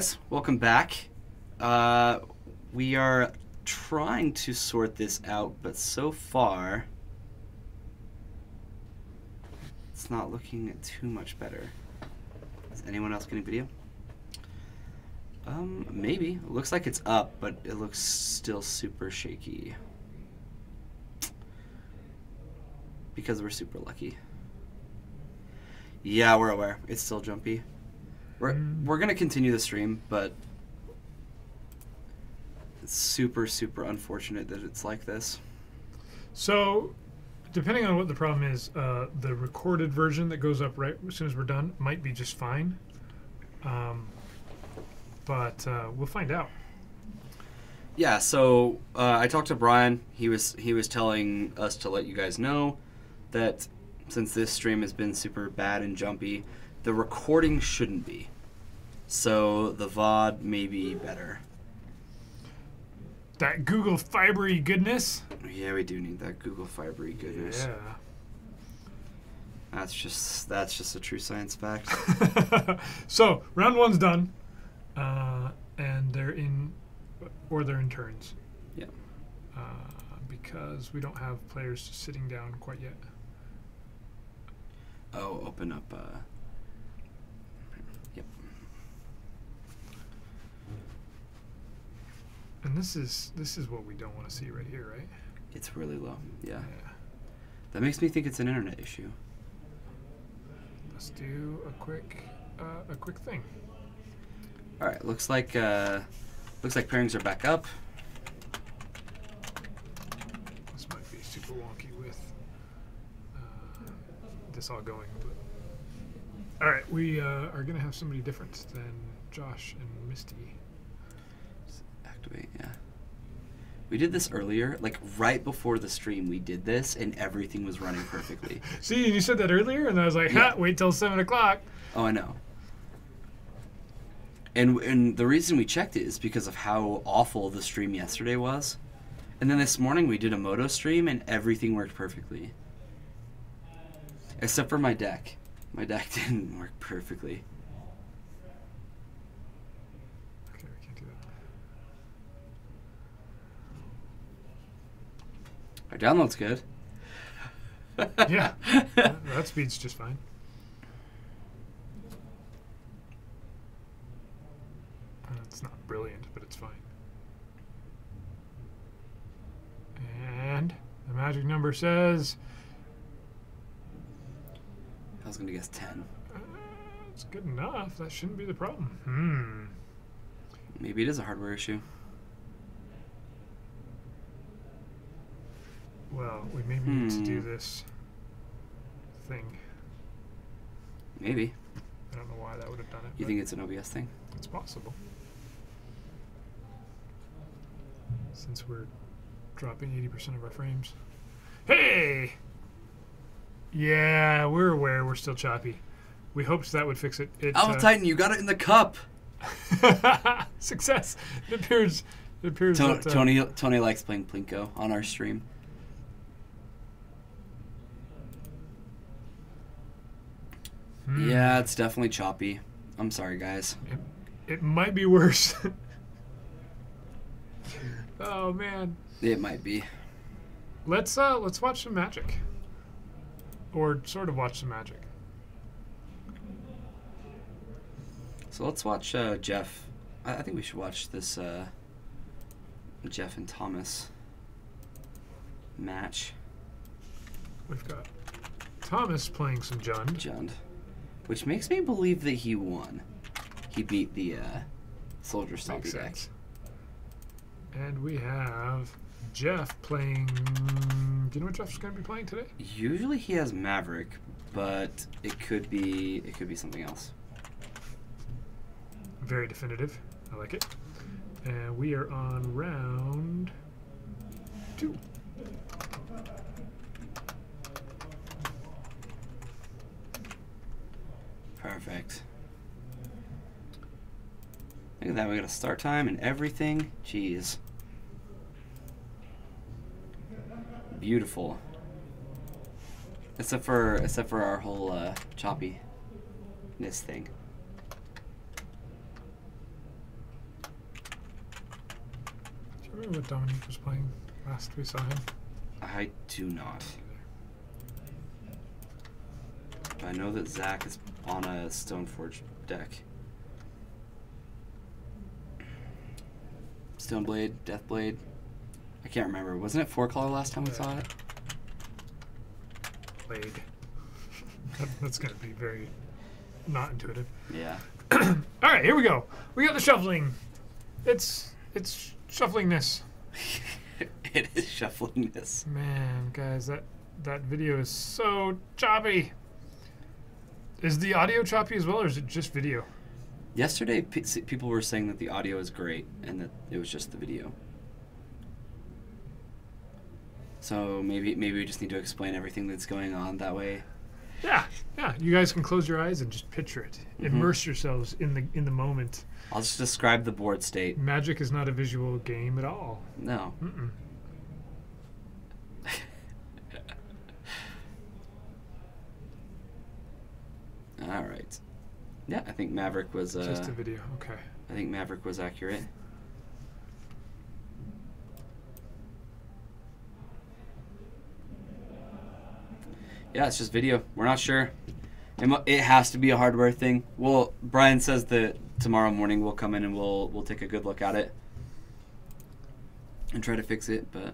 guys, welcome back. We are trying to sort this out, but so far it's not looking too much better. Is anyone else getting video? Maybe. It looks like it's up, but it looks still super shaky. Because we're super lucky. Yeah, we're aware. It's still jumpy. We're gonna continue the stream, but it's super unfortunate that it's like this. So, depending on what the problem is, the recorded version that goes up right as soon as we're done might be just fine. But we'll find out. Yeah. So I talked to Brian. He was telling us to let you guys know that since this stream has been super bad and jumpy, the recording shouldn't be. So the VOD may be better. That Google fibery goodness. Yeah, we do need that Google fibery goodness. Yeah. That's just a true science fact. So round one's done, and they're in turns. Yeah. Because we don't have players sitting down quite yet. Oh, open up. Yep. And this is what we don't want to see right here, right? It's really low. Yeah. Yeah. That makes me think it's an internet issue. Let's do a quick thing. All right. Looks like pairings are back up. This might be super wonky with this all going. But all right, we are gonna have somebody different than Josh and Misty. Activate. Yeah. We did this earlier, like right before the stream. We did this, and everything was running perfectly. See, you said that earlier, and I was like, Yeah. ha, wait till 7 o'clock. Oh, I know. And the reason we checked it is because of how awful the stream yesterday was. And then this morning we did a Moto stream and everything worked perfectly. Except for my deck. My deck didn't work perfectly. Okay, we can't do that. Our download's good. Yeah, that speed's just fine. It's not brilliant, but it's fine. And the magic number says... I was going to guess 10. It's good enough. That shouldn't be the problem. Maybe it is a hardware issue. Well, we maybe need to do this thing. Maybe. I don't know why that would have done it. You think it's an OBS thing? It's possible. Since we're dropping 80% of our frames. Hey! Yeah, we're aware we're still choppy. We hoped that would fix it. Alpha Titan, you got it in the cup! Success! It appears that, Tony likes playing Plinko on our stream. Yeah, it's definitely choppy. I'm sorry, guys. It might be worse. Oh man. It might be. Let's watch some magic. Or sort of watch some magic. So let's watch Jeff. I think we should watch this Jeff and Thomas match. We've got Thomas playing some Jund. Which makes me believe that he won. He beat the Soldier Stompy deck. And we have Jeff playing... Do you know what Jeff's going to be playing today? Usually he has Maverick, but it could be something else. Very definitive. I like it. And we are on round 2. Perfect. Look at that, we got a start time and everything. Jeez. Beautiful. Except for our whole choppiness thing. Remember what Dominique was playing last we saw him? I do not. I know that Zach is on a Stoneforge deck. Stoneblade, Deathblade. I can't remember. Wasn't it 4-color last time we saw it? Blade. That's going to be very not intuitive. Yeah. All right, here we go. We got the shuffling. It's shufflingness. It is shufflingness. Man, guys, that video is so choppy. Is the audio choppy as well, or is it just video? Yesterday, people were saying that the audio is great and that it was just the video. So maybe we just need to explain everything that's going on that way. Yeah. You guys can close your eyes and just picture it. Immerse yourselves in the moment. I'll just describe the board state. Magic is not a visual game at all. No. Mm-mm. All right. Yeah, I think Maverick was. Just a video. Okay. I think Maverick was accurate. Yeah, it's just video. We're not sure. It has to be a hardware thing. Well, Brian says that tomorrow morning we'll come in and we'll take a good look at it and try to fix it. But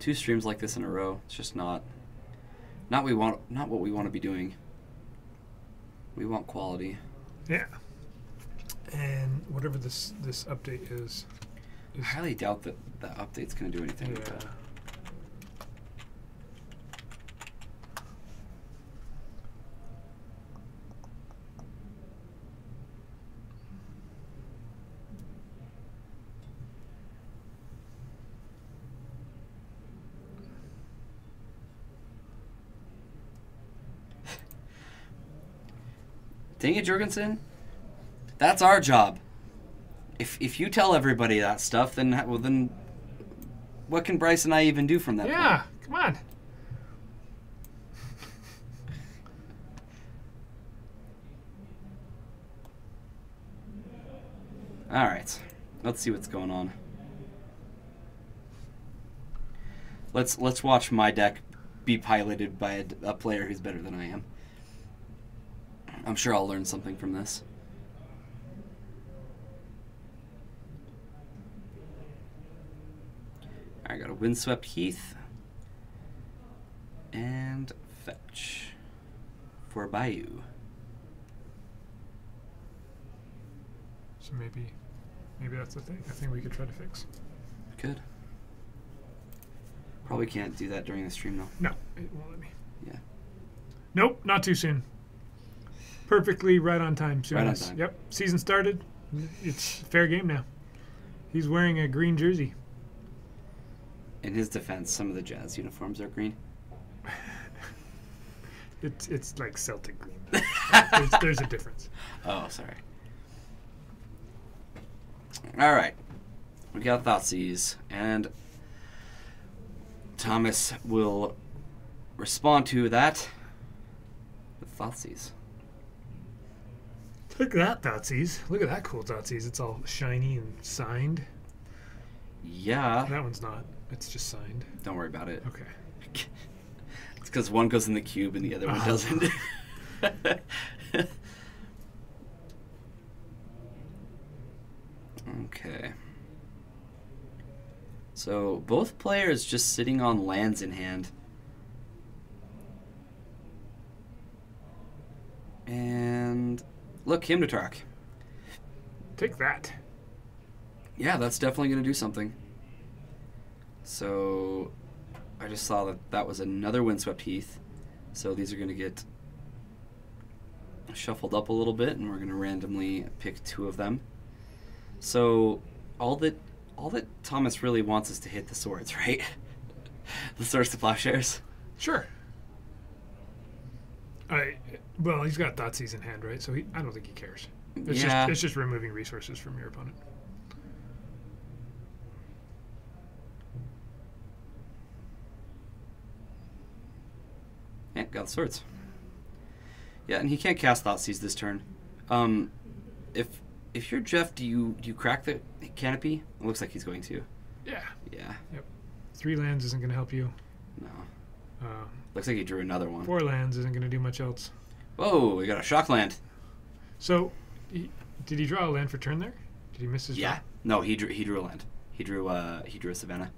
2 streams like this in a row, it's just not what we want to be doing. We want quality. Yeah. And whatever this update is I highly doubt that the update's going to do anything with that. Dang it, Jorgensen. That's our job. If you tell everybody that stuff, then what can Bryce and I even do from that point? Yeah, come on. All right. Let's see what's going on. Let's watch my deck be piloted by a player who's better than I am. I'm sure I'll learn something from this. I got a Windswept Heath and Fetch for Bayou. So maybe that's the thing. I think we could try to fix. Good. Probably can't do that during the stream though. No, it won't let me. Yeah. Nope, not too soon. Perfectly right on time. Right on time. Yep. Season started. It's fair game now. He's wearing a green jersey. In his defense, some of the Jazz uniforms are green. It's like Celtic green. there's a difference. Oh, sorry. All right. We got Thoughtseize, and Thomas will respond to that with Thoughtseize. Look at that Thoughtseize. Look at that cool Thoughtseize. It's all shiny and signed. Yeah. That one's not. It's just signed. Don't worry about it. Okay. It's because one goes in the cube and the other one doesn't. Okay. So both players just sitting on lands in hand. And look, Hymnotarch. Take that. Yeah, that's definitely going to do something. So I just saw that that was another Windswept Heath. So these are going to get shuffled up a little bit, and we're going to randomly pick 2 of them. So all that Thomas really wants is to hit the swords, right? The swords to plowshares. Sure. Well, he's got Thoughtseize in hand, right? So I don't think he cares. It's just removing resources from your opponent. Yeah, got the swords. Yeah, and he can't cast Thoughtseize this turn. If you're Jeff, do you crack the canopy? It looks like he's going to. Yeah. Yeah. Yep. 3 lands isn't going to help you. No. Uh, Looks like he drew another one. 4 lands isn't going to do much else. Whoa, we got a shock land. So, did he draw a land for turn there? Did he miss his draw? No, he drew a land. He drew a Savannah.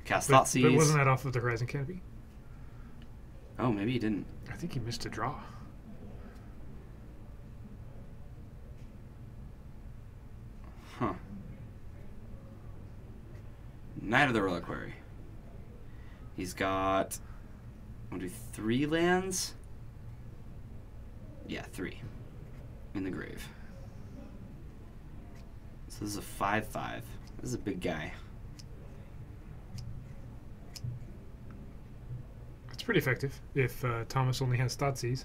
Cast But Thoughtseize. wasn't that off of the Horizon Canopy? Oh, maybe he didn't. I think he missed a draw. Huh. Knight of the Reliquary. He's got 3 lands? Yeah, 3. In the grave. So this is a 5/5. This is a big guy. It's pretty effective if Thomas only has Thoughtseize,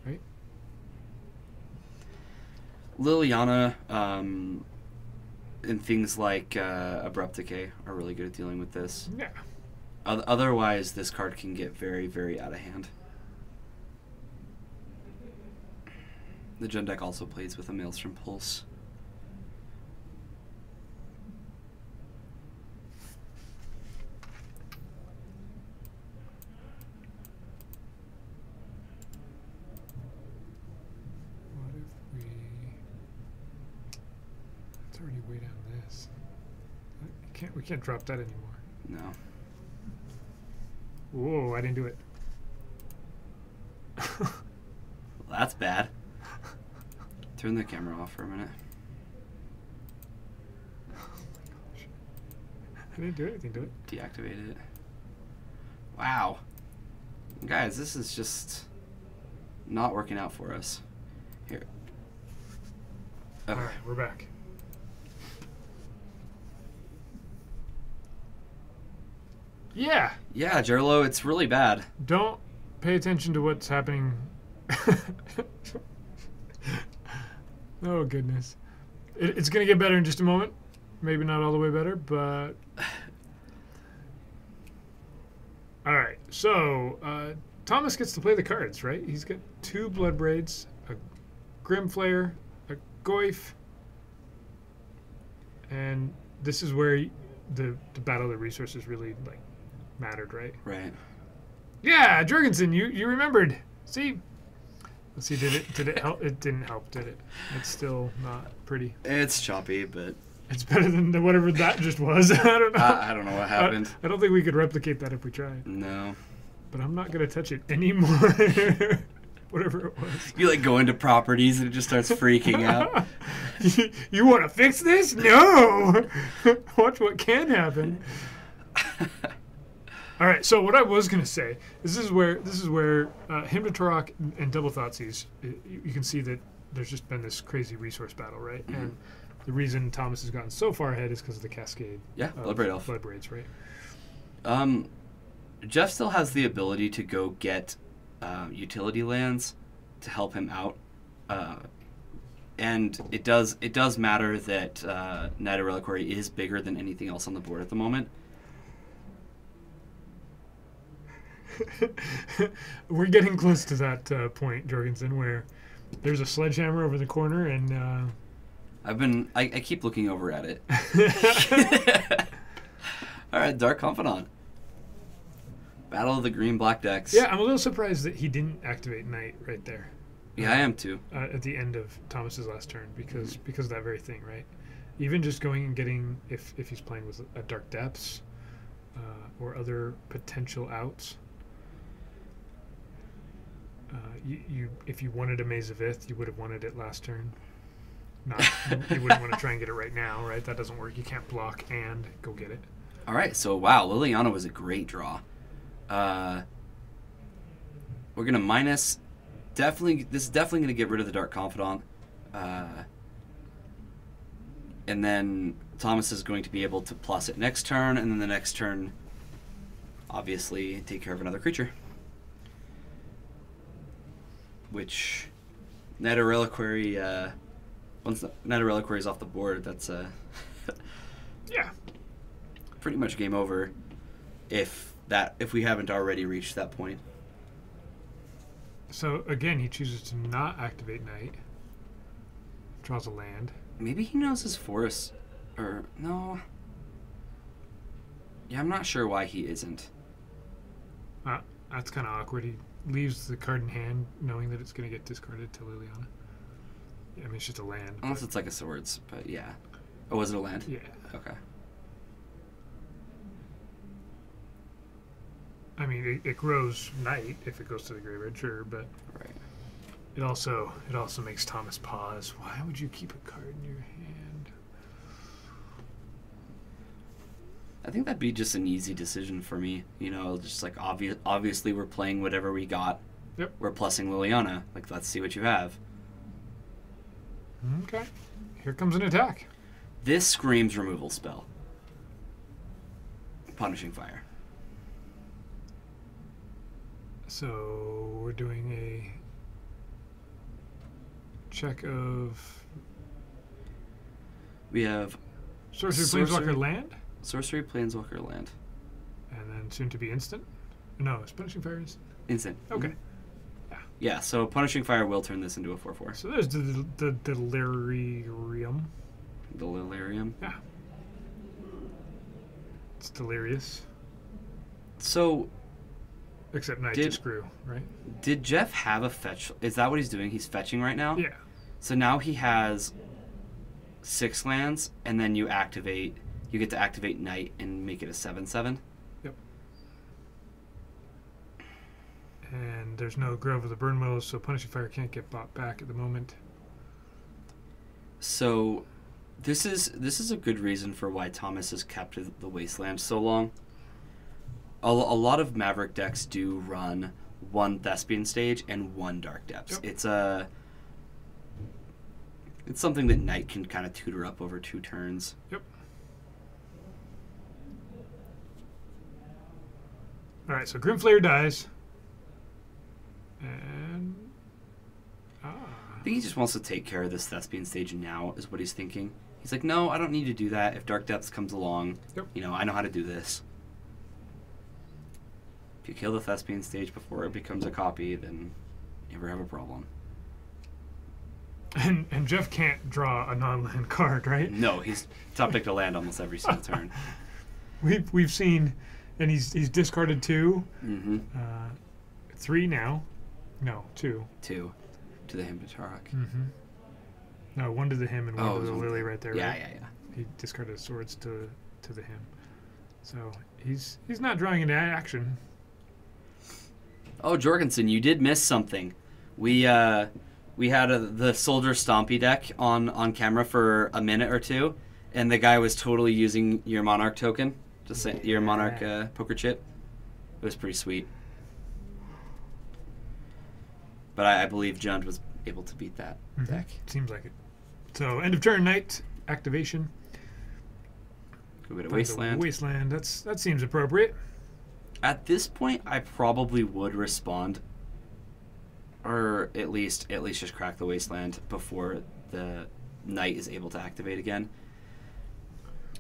right? Liliana and things like Abrupt Decay are really good at dealing with this. Yeah. Otherwise, this card can get very, very out of hand. The Gen deck also plays with a Maelstrom Pulse. What if we... It's already way down this. We can't drop that anymore. No. Whoa, I didn't do it. Well, that's bad. Turn the camera off for a minute. I didn't do anything to it. Deactivate it. Wow. Guys, this is just not working out for us. Here. Okay. Alright, we're back. Yeah! Yeah, Jerlo, it's really bad. Don't pay attention to what's happening. Oh, goodness. It's going to get better in just a moment. Maybe not all the way better, but... Alright, so Thomas gets to play the cards, right? He's got 2 Bloodbraids, a Grimflayer, a Goyf, and this is where the Battle of the Resources really, like, mattered, right? Right. Yeah, Jurgensen, you remembered. See? Let's see, did it help? It didn't help, did it? It's still not pretty. It's choppy, but... It's better than whatever that just was. I don't know. I don't know what happened. I don't think we could replicate that if we tried. No. But I'm not going to touch it anymore. Whatever it was. You like go into properties and it just starts freaking out. You want to fix this? No! Watch what can happen. All right, so what I was going to say, this is where Hymn to Turok and Double Thoughtseize, you can see that there's just been this crazy resource battle, right? Mm-hmm. And the reason Thomas has gotten so far ahead is because of the cascade. Yeah, Bloodbraid Elf. Bloodbraids, right? Jeff still has the ability to go get utility lands to help him out. And it does matter that Knight of Reliquary is bigger than anything else on the board at the moment. We're getting close to that point, Jorgensen, where there's a sledgehammer over the corner, and I keep looking over at it. All right, Dark Confidant. Battle of the Green-Black decks. Yeah, I'm a little surprised that he didn't activate Knight right there. Yeah, I am too. At the end of Thomas's last turn, because of that very thing, right? Even just going and getting, if he's playing with a Dark Depths or other potential outs. If you wanted a Maze of Ith, you would have wanted it last turn. You wouldn't want to try and get it right now, right? That doesn't work. You can't block and go get it. All right, so wow, Liliana was a great draw. We're gonna minus. This is definitely gonna get rid of the Dark Confidant, and then Thomas is going to be able to plus it next turn, and then the next turn, obviously, take care of another creature. Which, Knight of Reliquary, once Knight of Reliquary is off the board, that's yeah, pretty much game over. If we haven't already reached that point. So again, he chooses to not activate Knight. Draws a land. Maybe he knows his forest, or no. Yeah, I'm not sure why he isn't. That's kind of awkward. He leaves the card in hand, knowing that it's going to get discarded to Liliana. Yeah, I mean, it's just a land. Unless it's like a swords, but yeah. Oh, was it a land? Yeah. Okay. I mean, it grows night if it goes to the graveyard, sure, but Right. it also makes Thomas pause. Why would you keep a card in your hand? I think that'd be just an easy decision for me. You know, just like obviously we're playing whatever we got. Yep. We're plussing Liliana. Like, let's see what you have. Okay. Here comes an attack. This screams removal spell. Punishing Fire. So we're doing a check of We have sorcery, planeswalker, land, sorcery, planeswalker, land. and then soon to be instant. No, it's punishing fire instant. Instant. Okay. Yeah, so Punishing Fire will turn this into a 4/4. So there's the delirium. Delirium. Yeah. It's delirious. So, Except night Did- to screw, right? did Jeff have a fetch? Is that what he's doing? He's fetching right now? Yeah. So now he has 6 lands, and then you get to activate Night and make it a 7/7. Yep. And there's no Grove of the Burn Willows, so Punishing Fire can't get bought back at the moment. So this is a good reason for why Thomas has kept the Wasteland so long. A lot of Maverick decks do run one Thespian stage and one Dark Depths. Yep. It's something that Knight can kind of tutor up over 2 turns. Yep. All right, so Grimflayer dies. And I think he just wants to take care of this Thespian stage now, is what he's thinking. He's like, no, I don't need to do that. If Dark Depths comes along, Yep. I know how to do this. If you kill the Thespian stage before it becomes a copy, then you never have a problem. And Jeff can't draw a non-land card, right? No, he's top deck to land almost every single turn. We've seen, and he's discarded 2, Mm-hmm. 3 now. No, 2. 2 to the Himbatarok. Mm-hmm. No, 1 to the him and 1 Oh, to it the was lily right there. Yeah, right? yeah. He discarded swords to the him. So he's not drawing into action. Oh, Jorgensen, you did miss something. We had the Soldier Stompy deck on camera for a minute or two, and the guy was totally using your Monarch token, just say, your Monarch poker chip. It was pretty sweet. But I believe Jund was able to beat that deck. Seems like it. So end of turn, night activation. Go get a Find Wasteland. Wasteland. That seems appropriate. At this point, I probably would respond, or at least just crack the Wasteland before the Knight is able to activate again.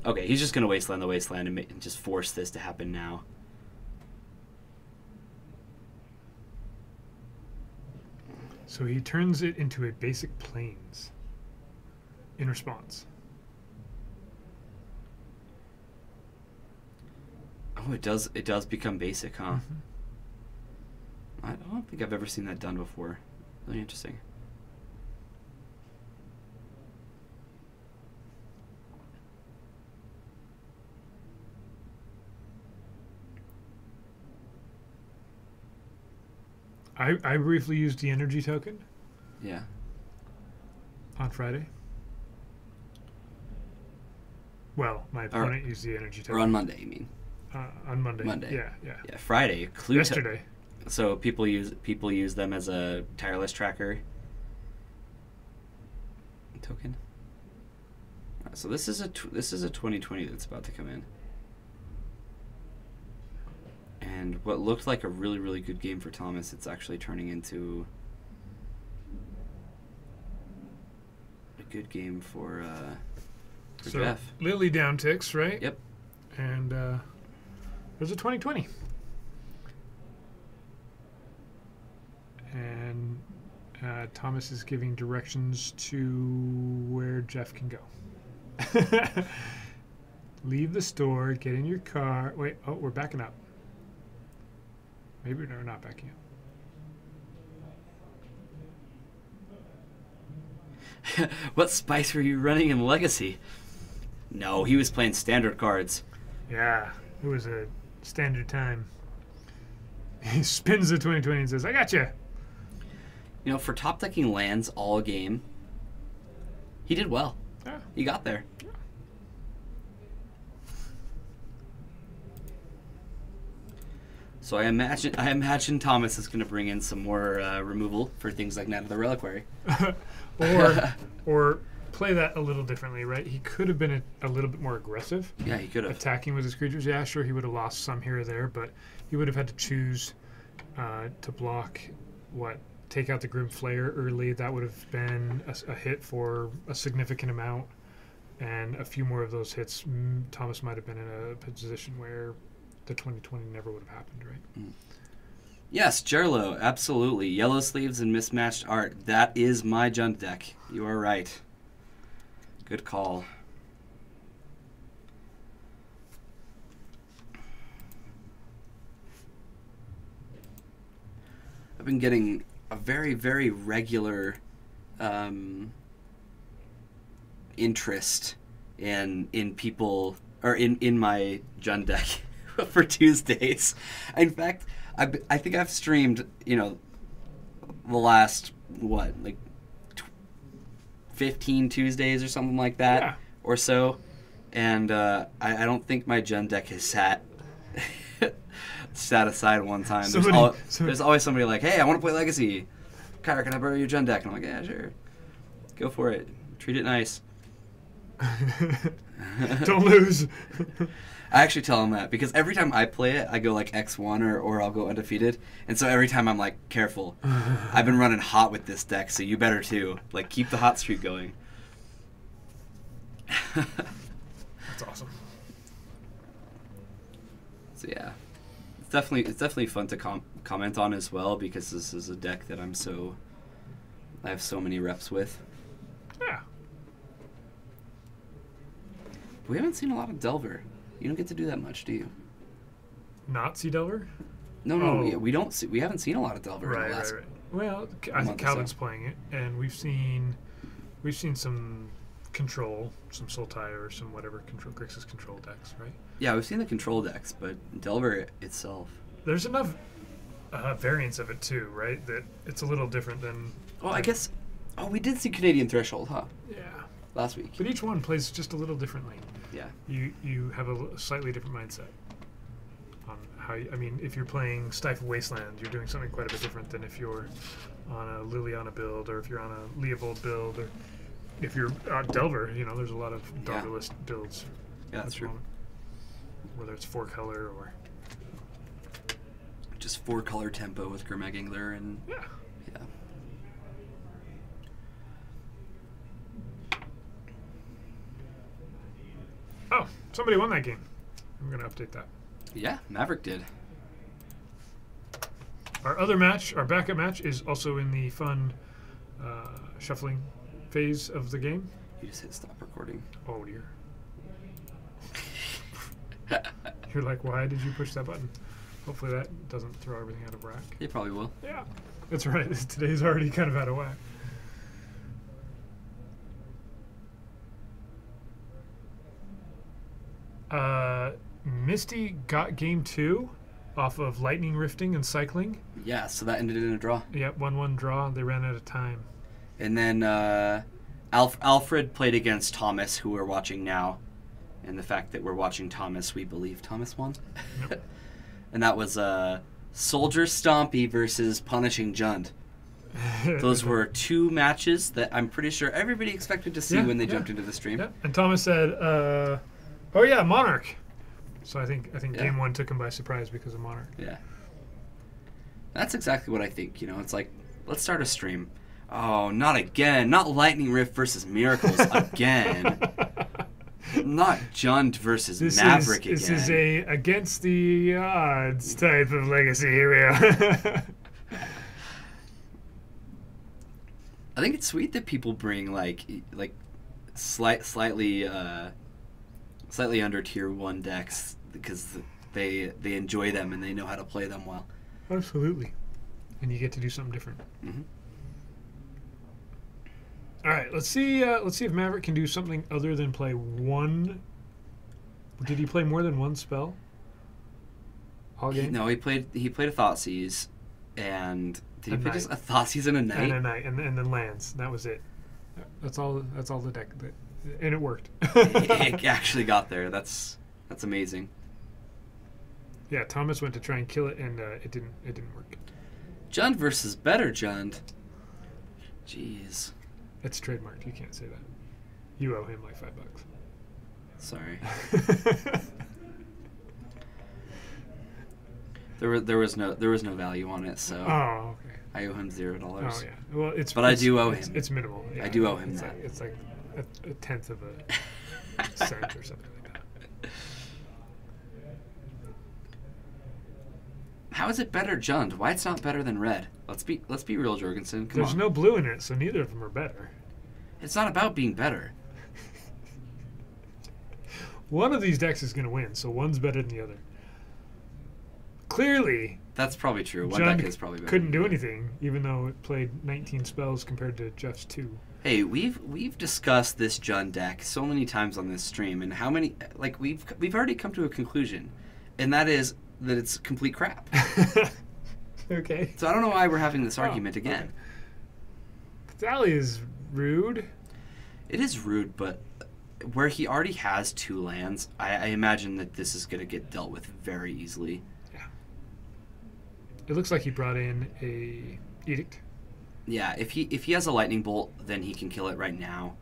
Okay, he's just going to Wasteland the Wasteland and just force this to happen now. So he turns it into a basic plains in response. Oh, it does become basic, huh? Mm-hmm. I don't think I've ever seen that done before. Really interesting. I briefly used the energy token Yeah. on Friday. Well, my opponent used the energy token. Or on Monday, you mean? On Monday. Monday. Yeah. Yeah, Friday. Clue Yesterday. So people use them as a tireless tracker token. Alright, so this is a 2020 that's about to come in, and what looked like a really good game for Thomas, it's actually turning into a good game for So Jeff. Lily down ticks, right? Yep. And there's a 2020. And Thomas is giving directions to where Jeff can go. leave the store, get in your car. Wait, oh, we're backing up. Maybe we're not backing up. What spice were you running in Legacy? No, he was playing standard cards. Yeah, it was a standard time. He spins the 2020 and says, I got you. You know, for top decking lands all game, he did well. Yeah. He got there. Yeah. So I imagine Thomas is going to bring in some more removal for things like Night of the Reliquary. or play that a little differently, right? He could have been a little bit more aggressive. Yeah, he could have. Attacking with his creatures. Yeah, sure, he would have lost some here or there, but he would have had to choose to block take out the Grim Flayer early. That would have been a hit for a significant amount, and a few more of those hits, Thomas might have been in a position where the 2020 never would have happened, right? Mm. Yes, Jerlo, absolutely. Yellow sleeves and mismatched art. That is my Jund deck. You are right. Good call. I've been getting a very, very regular interest in people, or in my Jund deck for Tuesdays. In fact, I think I've streamed, the last, 15 Tuesdays or something like that, or so. And I don't think my Jund deck has sat aside one time. There's always somebody like, hey, I want to play Legacy. Kyra, can I borrow your Jund deck? And I'm like, yeah, sure. Go for it. Treat it nice. Don't lose. I actually tell him that because every time I play it, I go like X1 or I'll go undefeated. And so every time I'm like, careful. I've been running hot with this deck, so you better too. Like, keep the hot streak going. That's awesome. So yeah, it's definitely fun to comment on as well because this is a deck that I have so many reps with. Yeah. We haven't seen a lot of Delver. You don't get to do that much, do you? Not see Delver? No, we don't. We haven't seen a lot of Delver. Right. Well, I think Calvin's playing it, and we've seen some control, some Sultai or some whatever control Grixis control decks, right? Yeah, we've seen the control decks, but Delver itself. There's enough variants of it too, right? That it's a little different than. Well, I guess. Oh, we did see Canadian Threshold, huh? Yeah. Last week. But each one plays just a little differently. Yeah. You have a slightly different mindset on how. If you're playing Stifle Wasteland, you're doing something quite a bit different than if you're on a Liliana build, or if you're on a Leovold build, or if you're Delver. There's a lot of Delver-less builds. Yeah, that's true. Whether it's 4-color or just 4-color tempo with Grimag Angler and yeah. Oh, somebody won that game. I'm going to update that. Yeah, Maverick did. Our backup match, is also in the fun shuffling phase of the game. You just hit stop recording. Oh, dear. You're like, why did you push that button? Hopefully that doesn't throw everything out of whack. It probably will. Yeah, that's right. Today's already kind of out of whack. Misty got game 2 off of lightning rifting and cycling. Yeah, so that ended in a draw. Yep, 1-1 draw. They ran out of time. And then Alfred played against Thomas, who we're watching now. And the fact that we're watching Thomas, we believe Thomas won. Yep. And that was Soldier Stompy versus Punishing Jund. Those were 2 matches that I'm pretty sure everybody expected to see when they jumped into the stream. Yeah. And Thomas said, oh yeah, Monarch. So I think game 1 took him by surprise because of Monarch. Yeah. That's exactly what I think. It's like, let's start a stream. Oh, not again. Not Lightning Rift versus Miracles again. Not Jund versus Maverick again. This is a against the odds type of Legacy. Here we are. I think it's sweet that people bring slightly slightly under tier 1 decks because they enjoy them and they know how to play them well. Absolutely. And you get to do something different. Mm-hmm. All right, let's see if Maverick can do something other than play one. Did he play more than one spell? All game? No, he played a Thoughtseize, and did he play just a Thoughtseize and a Knight? And a Knight, and then lands. That was it. That's all the deck, and it worked. It actually got there. That's amazing. Yeah, Thomas went to try and kill it, and it didn't work. Jund versus better Jund. Jeez. It's trademarked. You can't say that. You owe him like $5. Sorry. There was no value on it, so oh, okay. I owe him $0. Oh yeah. Well, I do owe him. It's minimal. Yeah. I do owe him it's that. Like, it's like a tenth of a cent or something like that. How is it better Jund? Why it's not better than red? Let's be real, Jorgensen. Come There's on. no blue in it, so neither of them are better. It's not about being better. One of these decks is going to win, so one's better than the other. Clearly, that's probably true. One Jund deck is probably better. Couldn't do anything, even though it played 19 spells compared to Jeff's 2. Hey, we've discussed this Jund deck so many times on this stream, and how many we've already come to a conclusion, and that is that it's complete crap. Okay. So I don't know why we're having this argument again. Okay. Cathali is rude. It is rude, but where he already has 2 lands, I imagine that this is going to get dealt with very easily. Yeah. It looks like he brought in a edict. Yeah, if he has a lightning bolt, then he can kill it right now.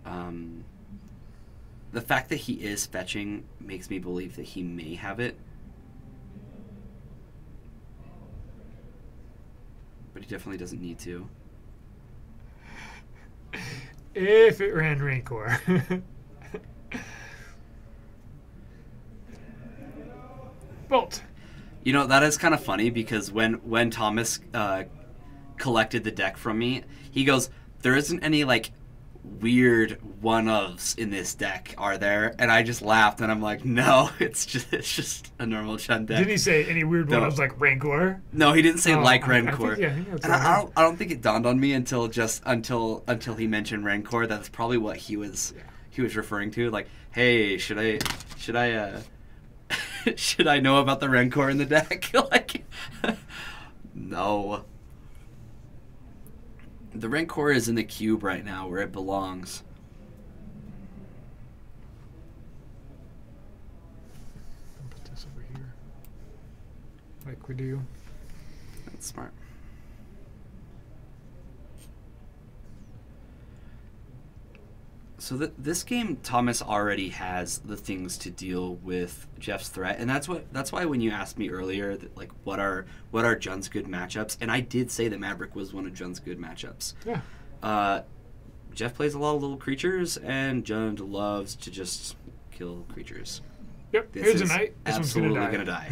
The fact that he is fetching makes me believe that he may have it. But he definitely doesn't need to. If it ran Rancor. Bolt. You know, that is kind of funny because when Thomas collected the deck from me, he goes, there isn't any, like, weird one-ofs in this deck, are there? And I just laughed, and I'm like, no, it's just a normal Jund deck. Did he say any weird No. one-ofs like Rancor? No, he didn't say like I think, Rancor. I think that's And what I don't think it dawned on me until he mentioned Rancor. That's probably what he was referring to. Like, hey, should I should I know about the Rancor in the deck? Like, no. The Rancor is in the cube right now where it belongs. Put this over here. Like we do. That's smart. So this game, Thomas already has the things to deal with Jeff's threat, and that's why when you asked me earlier, that, like, what are Jund's good matchups, and I did say that Maverick was one of Jund's good matchups. Yeah. Jeff plays a lot of little creatures, and Jund loves to just kill creatures. Yep. This Here's a is Knight. This one's absolutely gonna die.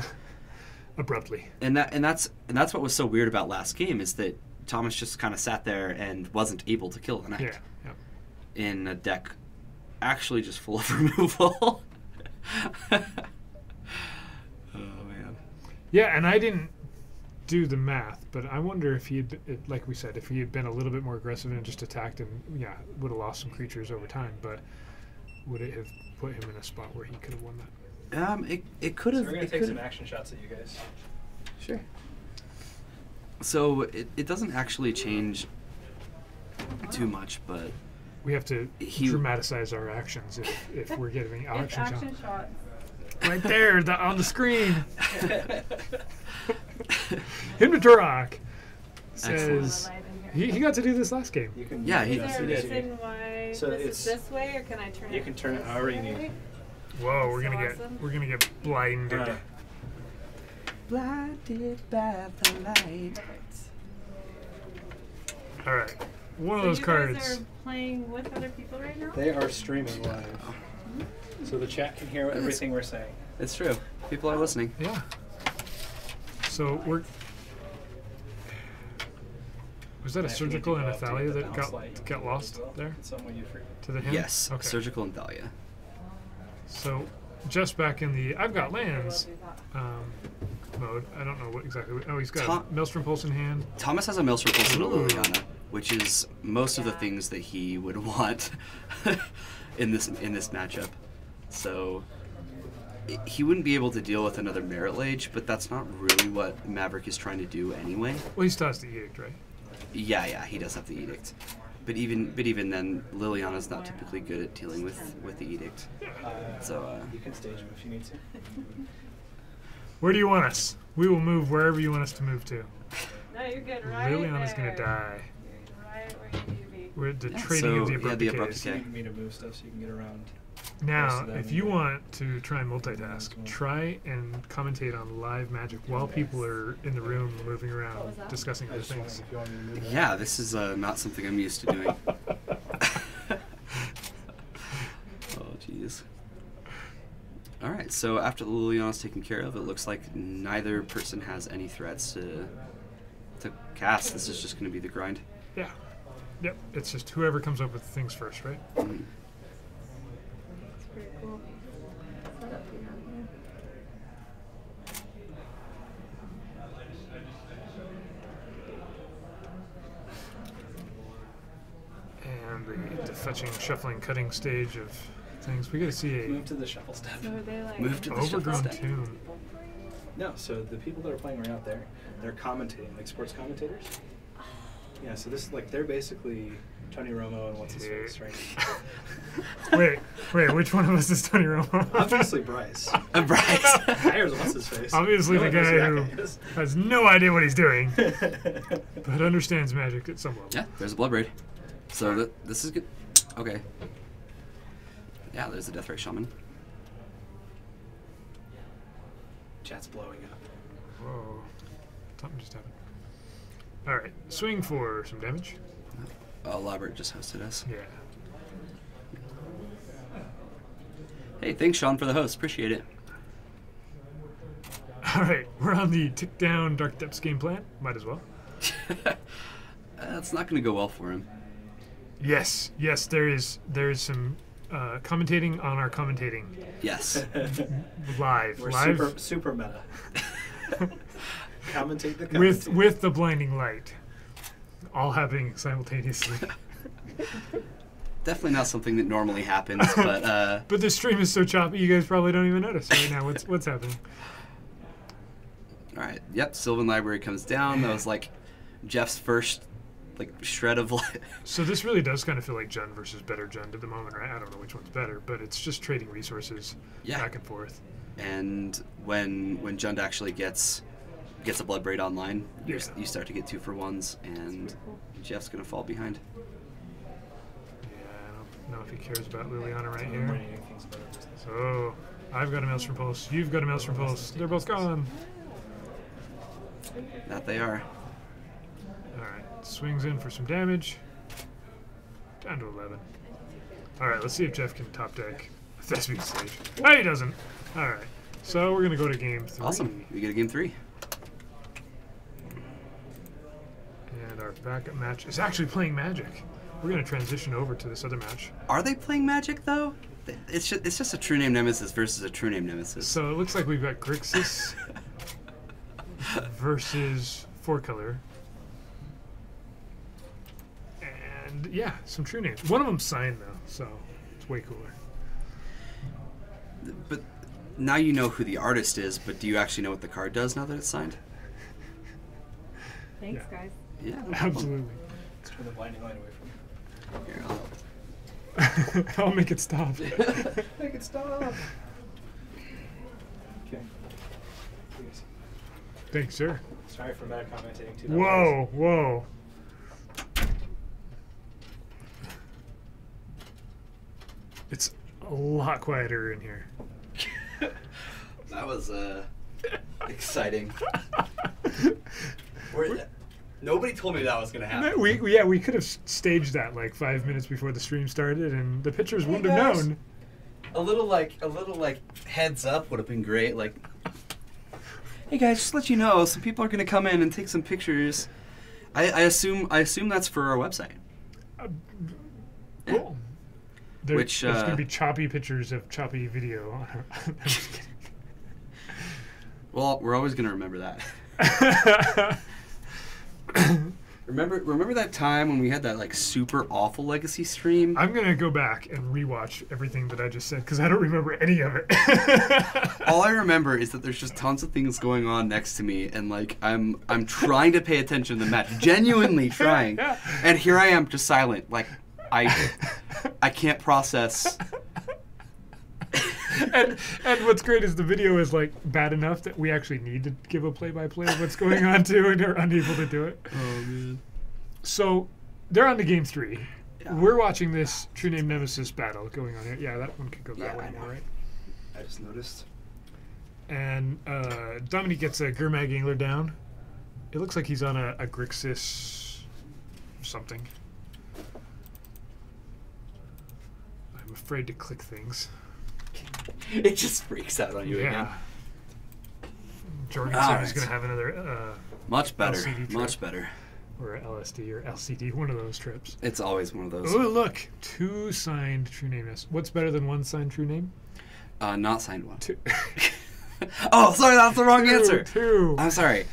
Abruptly. And that's what was so weird about last game is that Thomas just kind of sat there and wasn't able to kill the Knight. Yeah. Yep. In a deck actually just full of removal. Oh, man. Yeah, and I didn't do the math, but I wonder if he had, like we said, if he had been a little bit more aggressive and just attacked and, yeah, would have lost some creatures over time, but would it have put him in a spot where he could have won that? It could have. So we're going to take some action shots at you guys. Sure. So it doesn't actually change too much, but We have to dramatize our actions if we're giving It's action shots. Right there, on the screen. Himnatorok says he got to do this last game. You can, Yeah, Is he there a you did. reason why So this it's- is this way, or can I turn it? You can turn it this however you need. way? Whoa, That's so awesome. we're gonna get blinded. blinded by the light. All right, one of So those you cards. guys are playing with other people right now? They are streaming live. So the chat can hear everything we're saying. It's true. People are listening. Yeah. So was that a surgical and a Thalia that got lost there It's something you free. to the him? Yes. Okay. Surgical and Thalia. So, just back in the I've got lands mode. I don't know what exactly. Oh, he's got a Maelstrom Pulse in hand. Thomas has a Maelstrom Pulse and a Ooh. Liliana, which is most of the things that he would want in this matchup. So he wouldn't be able to deal with another Merit Lage, but that's not really what Maverick is trying to do anyway. Well, he's tossed the Edict, right? Yeah, he does have the Edict. But even then, Liliana's not typically good at dealing with the Edict. So you can stage him if you need to. Where do you want us? We will move wherever you want us to move to. No, you're good. Right Liliana's there. gonna die. You're right where you need to be. We're at the Yeah, trading of the so, abrupt the decays. abrupt So you decay. need me to move stuff so you can get around. Now, Most of them if you do. want to try and multitask, try and commentate on live Magic while people are in the room moving around discussing I other just wondering things. if you want me to move. Yeah, this is not something I'm used to doing. Oh, jeez. All right, so after the Liliana's taken care of, it looks like neither person has any threats to cast. This is just going to be the grind. Yeah. Yep. It's just whoever comes up with things first, right? Mm. It's pretty cool. Setup you have here. And the fetching, shuffling, cutting stage of things. We got to see Move to the shuffle step. So are they like Move to a the shuffle overgrown step. tomb. No, so the people that are playing right out there, they're commentating, like sports commentators. Yeah, so this they're basically Tony Romo and what's his face, right? Wait, which one of us is Tony Romo? Obviously Bryce. Bryce. There's what's his face. Obviously No the one knows guy that who is. has no idea what he's doing, but understands magic at some level. Yeah, there's a Blood Braid. So this is good. Okay. Yeah, there's the Deathray Shaman. Chat's blowing up. Whoa. Something just happened. Alright, swing for some damage. Labert just hosted us. Yeah. Hey, thanks, Sean, for the host. Appreciate it. Alright, we're on the tick down Dark Depths game plan. Might as well. That's not going to go well for him. Yes, there is some commentating on our commentating Yes. live. We're live super meta. Commentate the commentate. with the blinding light. All happening simultaneously. Definitely not something that normally happens, but But this stream is so choppy you guys probably don't even notice right now what's happening. all right. Yep, Sylvan Library comes down. That was like Jeff's first shred of life. So this really does kind of feel like Jund versus better Jund at the moment, right? I don't know which one's better, but it's just trading resources back and forth. And when Jund actually gets a Blood Braid online, Yeah. you start to get 2-for-1s, and Jeff's gonna fall behind. Yeah, I don't know if he cares about Liliana right I'm here. running things about our business. Oh, I've got a Maelstrom Pulse. You've got a Maelstrom Pulse. They're both gone. That they are. Alright, swings in for some damage. Down to 11. Alright, let's see if Jeff can top deck Thespian Sage. No, he doesn't. Alright, so we're going to go to game 3. Awesome. We get a game 3. And our backup match is actually playing Magic. We're going to transition over to this other match. Are they playing Magic though? It's just a True Name Nemesis versus a True Name Nemesis. So it looks like we've got Grixis versus 4-color. And yeah, some true names. One of them's signed though, so it's way cooler. But now you know who the artist is, but do you actually know what the card does now that it's signed? Thanks, Yeah. guys. Yeah, no problem. Absolutely. Let's turn the blinding light away from me. Here, I'll help. I'll make it stop. Make it stop. Okay. Please. Thanks, sir. Sorry for bad commentating too. Whoa. It's a lot quieter in here. That was exciting. Nobody told me that was gonna happen. We could have staged that like 5 minutes before the stream started, and the pitchers wouldn't have guys. known. A little heads up would have been great. Like, hey guys, just to let you know, some people are gonna come in and take some pictures. I assume that's for our website. Cool. Which, there's going to be choppy pictures of choppy video. I'm just kidding. Well, we're always going to remember that. Remember that time when we had that like super awful Legacy stream? I'm going to go back and rewatch everything that I just said because I don't remember any of it. All I remember is that there's just tons of things going on next to me, and like I'm trying to pay attention to the match, genuinely trying, Yeah. and here I am just silent, like I can't process. and what's great is the video is like bad enough that we actually need to give a play-by-play of what's going on too, and are unable to do it. Oh man. So they're on to game 3. Yeah. We're watching this True Name Nemesis battle going on here. Yeah, that one could go Yeah, that way I know. more, right? I just noticed. And Dominique gets a Gurmag Angler down. It looks like he's on a Grixis something. I'm afraid to click things. It just freaks out on you again. Yeah. Jorgensen All is right. going to have another Much better. LCD trip. Much better. or LSD or LCD, one of those trips. It's always one of those. Oh, look, 2 signed True Name. What's better than 1 signed True Name? Not signed one. 2. Oh, sorry, that's the wrong answer. 2. I'm sorry.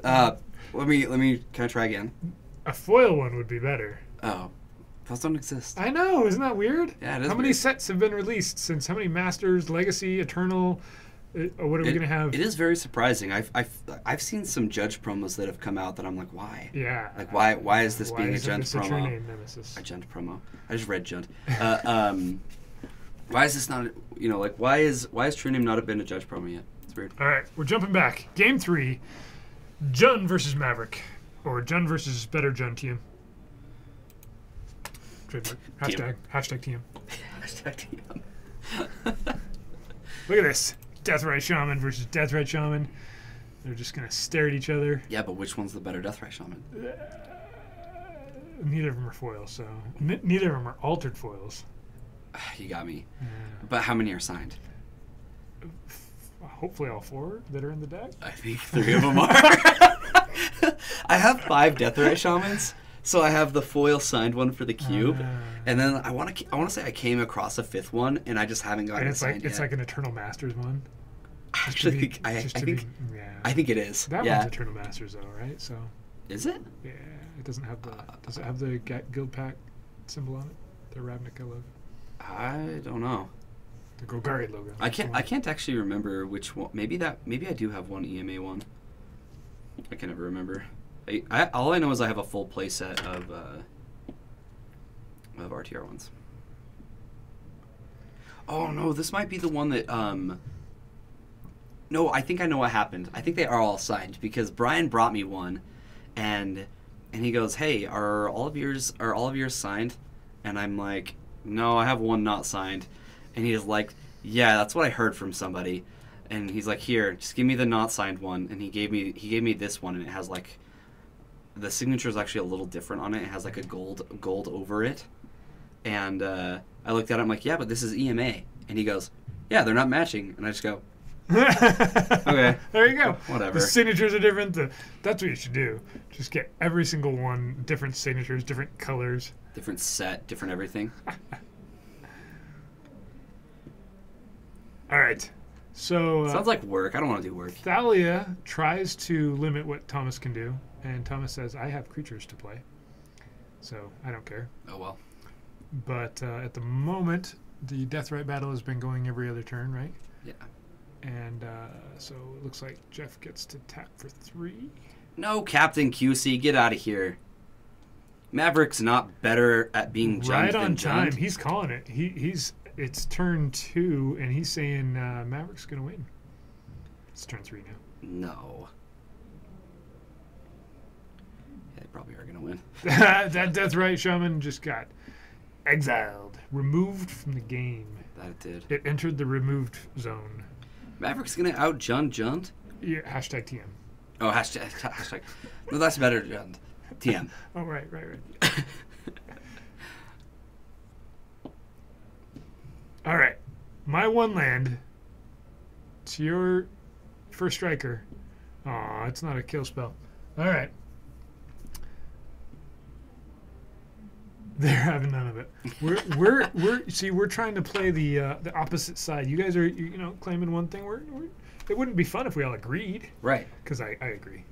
Let me. Can I try again? A foil one would be better. Oh, those don't exist. I know, isn't that weird? Yeah, it is How many weird. sets have been released since? How many Masters, Legacy, Eternal? What are we gonna have? It is very surprising. I've seen some Judge promos that have come out that I'm like, why? Yeah. Like, why is this Why being a isn't Junt this a promo? True Name Nemesis? A Junt promo. I just read Junt. Why is this not? Like why is True Name not been a Judge promo yet? It's weird. All right, we're jumping back. Game 3, Jun versus Maverick, or Jun versus Better Jun TM. Trademark. Hashtag TM. Hashtag TM. Look at this. Deathrite Shaman versus Deathrite Shaman. They're just going to stare at each other. Yeah, but which one's the better Deathrite Shaman? Neither of them are foils, so... neither of them are altered foils. You got me. But how many are signed? Hopefully all 4 that are in the deck. I think 3 of them are. I have 5 Deathrite Shamans, so I have the foil signed one for the cube, and then I want to say I came across a 5th one, and I just haven't gotten And it it's signed it's yet. like an Eternal Masters one. Actually, I think it is. That yeah. one's Eternal Masters though, right? So Is it? yeah, it doesn't have the. Does it have the Guild Pack symbol on it? The Ravnica logo, I don't know. the Golgari logo. I can't actually remember which one. Maybe I do have one EMA one. I can never remember. All I know is I have a full playset of RTR ones. Oh no, this might be the one that No, I think I know what happened. I think they are all signed because Brian brought me one, and he goes, "Hey, are all of yours signed?" And I'm like, "No, I have one not signed." And he's like, "Yeah, that's what I heard from somebody." And he's like, "Here, just give me the not signed one." And he gave me this one, and it has like the signature is actually a little different on it. It has like a gold over it. And I looked at it, I'm like, "Yeah, but this is EMA." And he goes, "Yeah, they're not matching." And I just go, "Okay, There you go. whatever." The signatures are different. That's what you should do. Just get every single one, different signatures, different colors. Different set, different everything. All right. So Sounds like work. I don't want to do work. Thalia tries to limit what Thomas can do, and Thomas says, "I have creatures to play, so I don't care." Oh well. But at the moment, the Deathrite battle has been going every other turn, right? Yeah. And so it looks like Jeff gets to tap for 3. No, Captain QC, get out of here. Maverick's not better at being jumped Right than on time. jumped. He's calling it. It's turn 2, and he's saying Maverick's going to win. It's turn 3 now. No. Yeah, they probably are going to win. That Deathrite Shaman just got exiled, removed from the game. That it did. It entered the removed zone. Maverick's going to out Junt? Yeah, hashtag TM. Oh, hashtag. No, that's better Junt. TM. Oh, right. All right. My 1 land. It's your first striker. Aw, it's not a kill spell. All right. They're having none of it. We're trying to play the opposite side. You guys are claiming one thing. It wouldn't be fun if we all agreed. Right. Because I agree,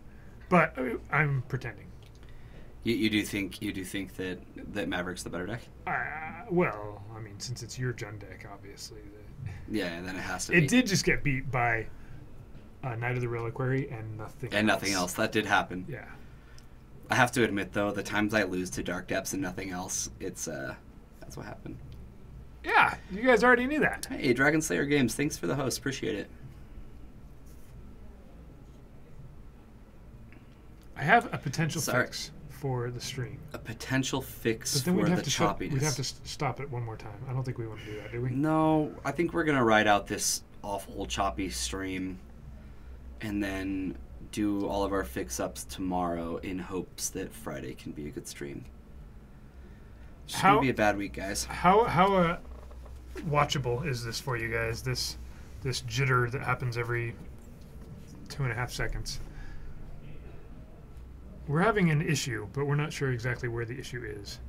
but I'm pretending. You do think that Maverick's the better deck? Well, I mean, since it's your Jund deck, obviously. Yeah, then it has to It be. did just get beat by Knight of the Reliquary and nothing else. That did happen. Yeah. I have to admit, though, the times I lose to Dark Depths and nothing else, it's that's what happened. Yeah, you guys already knew that. Hey, Dragon Slayer Games, thanks for the host. Appreciate it. I have a potential fix for the stream. A potential fix But then for we'd the have to choppiness. we'd have to stop it one more time. I don't think we want to do that, do we? No, I think we're going to ride out this awful choppy stream and then do all of our fix-ups tomorrow in hopes that Friday can be a good stream. It's going to be a bad week, guys. How watchable is this for you guys? This jitter that happens every 2.5 seconds. We're having an issue, but we're not sure exactly where the issue is.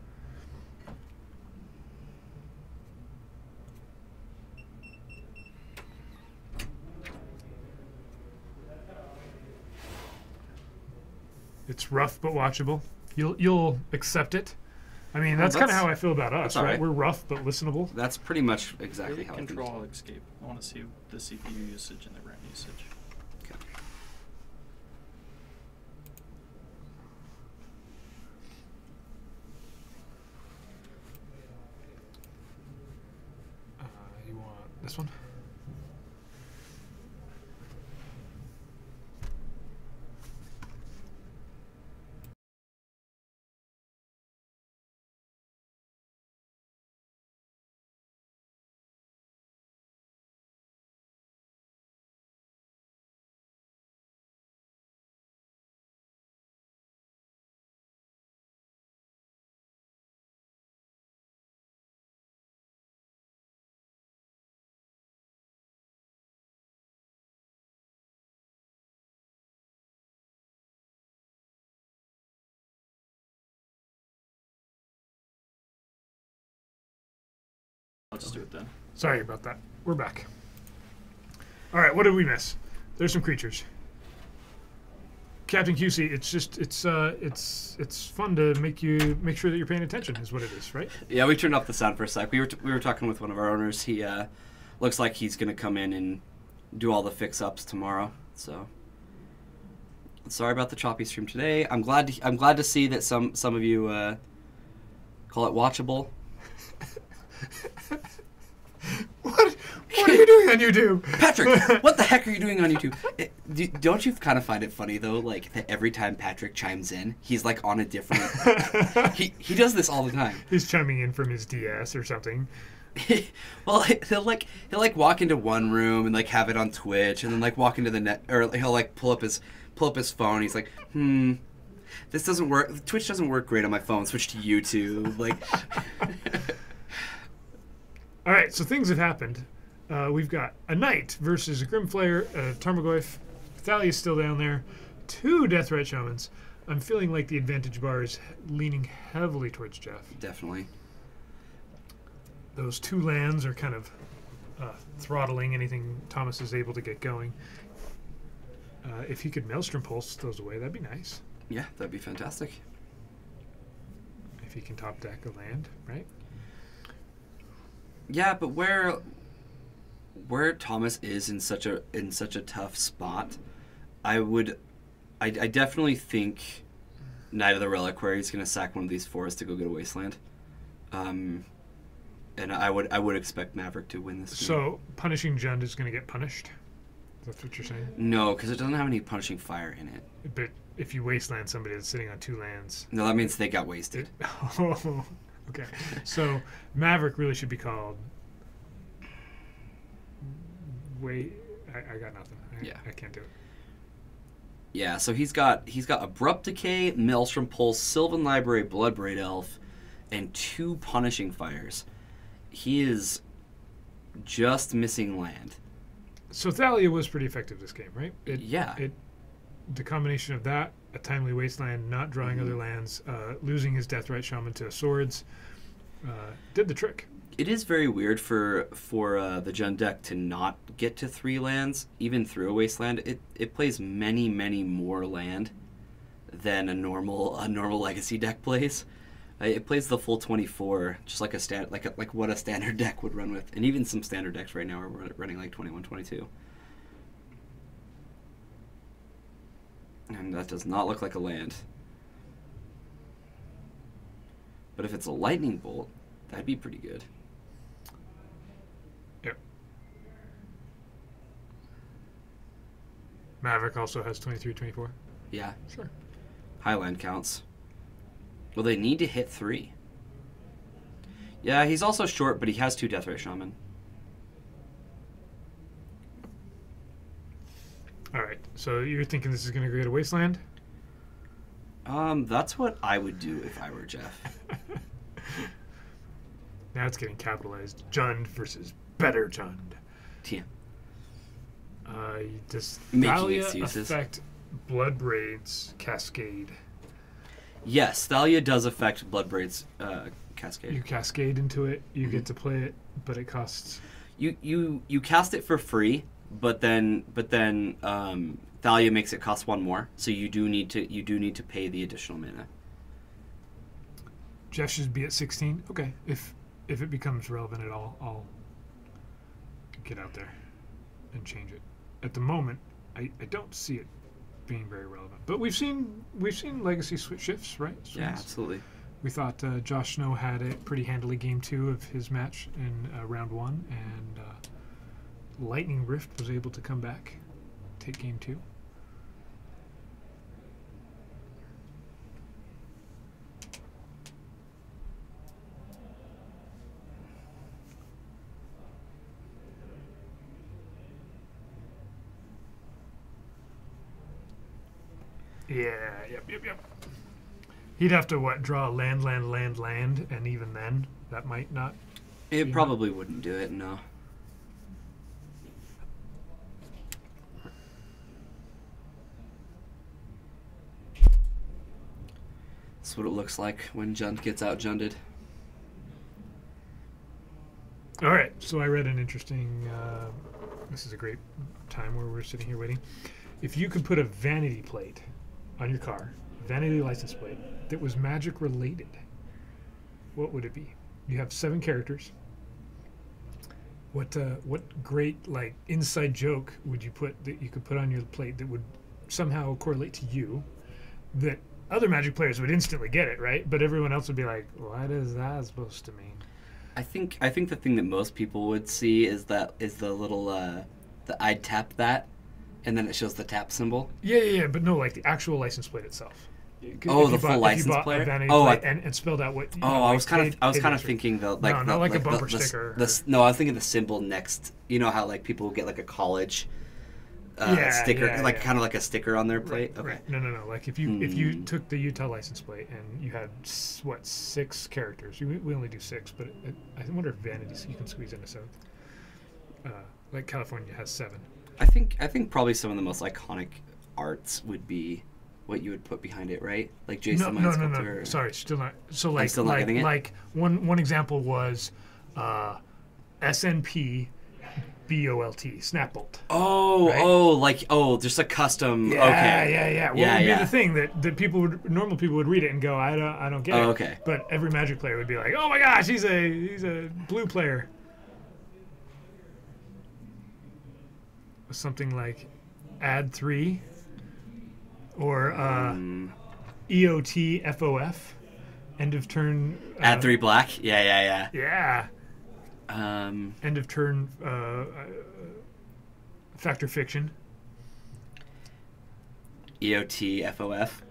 It's rough but watchable. You'll accept it. I mean, that's kind of how I feel about us, right? We're rough but listenable. That's pretty much exactly how I feel. Control escape. I want to see the CPU usage and the RAM usage. Okay. You want this one? I'll just do it then. Sorry about that. We're back. All right, what did we miss? There's some creatures. Captain QC, it's fun to make sure that you're paying attention is what it is, right? Yeah, we turned off the sound for a sec. We were talking with one of our owners. He looks like he's going to come in and do all the fix-ups tomorrow. So sorry about the choppy stream today. I'm glad to see that some of you call it watchable. What are you doing on YouTube? Patrick, what the heck are you doing on YouTube? Don't you kind of find it funny, though, like, that every time Patrick chimes in, he's, like, on a different... he does this all the time. He's chiming in from his DS or something. Well, he'll walk into one room and, like, have it on Twitch, and then, like, walk into the net... Or he'll, like, pull up his phone, he's like, this doesn't work... Twitch doesn't work great on my phone. Switch to YouTube. Like... All right, so things have happened. We've got a Knight versus a Grimflayer, a Tarmogoyf. Thalia's still down there. 2 Deathrite Shamans. I'm feeling like the advantage bar is leaning heavily towards Jeff. Definitely. Those 2 lands are kind of throttling anything Thomas is able to get going. If he could Maelstrom Pulse those away, that'd be nice. Yeah, that'd be fantastic. If he can top deck a land, right? Yeah, but where Thomas is in such a tough spot, I definitely think Knight of the Reliquary is going to sack one of these 4s to go get a Wasteland, and I would expect Maverick to win this game. So punishing Jund is going to get punished. That's what you're saying? No, because it doesn't have any punishing fire in it. But if you Wasteland somebody that's sitting on 2 lands, No, that means they got wasted. Oh, okay. So Maverick really should be called. Wait, I got nothing. I can't do it. Yeah, so he's got Abrupt Decay, Maelstrom Pulse, Sylvan Library, Bloodbraid Elf, and 2 punishing fires. He is just missing land. So Thalia was pretty effective this game, right? Yeah. the combination of that, a timely wasteland, not drawing other lands, losing his Deathrite Shaman to swords, did the trick. It is very weird for the Jund deck to not get to 3 lands, even through a wasteland. It plays many more land than a normal legacy deck plays. It plays the full 24, just like like what a standard deck would run with, and even some standard decks right now are running like 21, 22. And that does not look like a land. But if it's a lightning bolt, that'd be pretty good. Yep. Maverick also has 23, 24. Yeah. Sure. High land counts. Well, they need to hit 3. Yeah, he's also short, but he has 2 Deathrite Shaman. All right. So you're thinking this is going to create a wasteland? That's what I would do if I were Jeff. Now it's getting capitalized. Jund versus better Jund. Yeah. Does Making Thalia excuses. affect Bloodbraid's Cascade? Yes, Thalia does affect Bloodbraid's Cascade. You cascade into it, you get to play it, but it costs... You cast it for free, but then Thalia makes it cost 1 more, so you do need to pay the additional mana. Jeff should be at 16. Okay, if it becomes relevant at all, I'll get out there and change it. At the moment, I don't see it being very relevant. But we've seen legacy shifts, right? Yeah, Swings. absolutely. We thought Josh Snow had it pretty handily game 2 of his match in round 1, and Lightning Rift was able to come back, take game 2. Yeah, yep. He'd have to, draw land, and even then, that might not... It probably wouldn't do it, no. That's what it looks like when Jund gets out-Junded. All right, so I read an interesting... this is a great time where we're sitting here waiting. If you could put a vanity plate on your car, vanity license plate, that was Magic related, what would it be? You have 7 characters. What great inside joke would you put that you could put on your plate that would somehow correlate to you, that other Magic players would instantly get it, right? But everyone else would be like, what is that supposed to mean? I think the thing that most people would see is the little the I'd tap that, and then it shows the tap symbol. Yeah, but no, the actual license plate itself. Oh, the full license plate. And spelled out what. I was kind of thinking not like a bumper sticker. No, I was thinking the symbol next. You know how people get a college sticker, kind of like a sticker on their plate. Right, okay. Right. No. If you took the Utah license plate and you had 6 characters, we only do 6, but I wonder if vanity you can squeeze into 7. California has 7. I think probably some of the most iconic arts would be what you would put behind it, right? Like Jason No. Sorry, still not. So I'm still not getting it? One example was SNP BOLT Snapbolt. Just a custom. Yeah, okay. Yeah. What would be the thing that normal people would read it and go, I don't get it. Okay. But every Magic player would be like, oh my gosh, he's a blue player. Something like add 3 or EOT FOF, end of turn. Add 3 black. Yeah. Yeah. End of turn Factor Fiction. EOT FOF.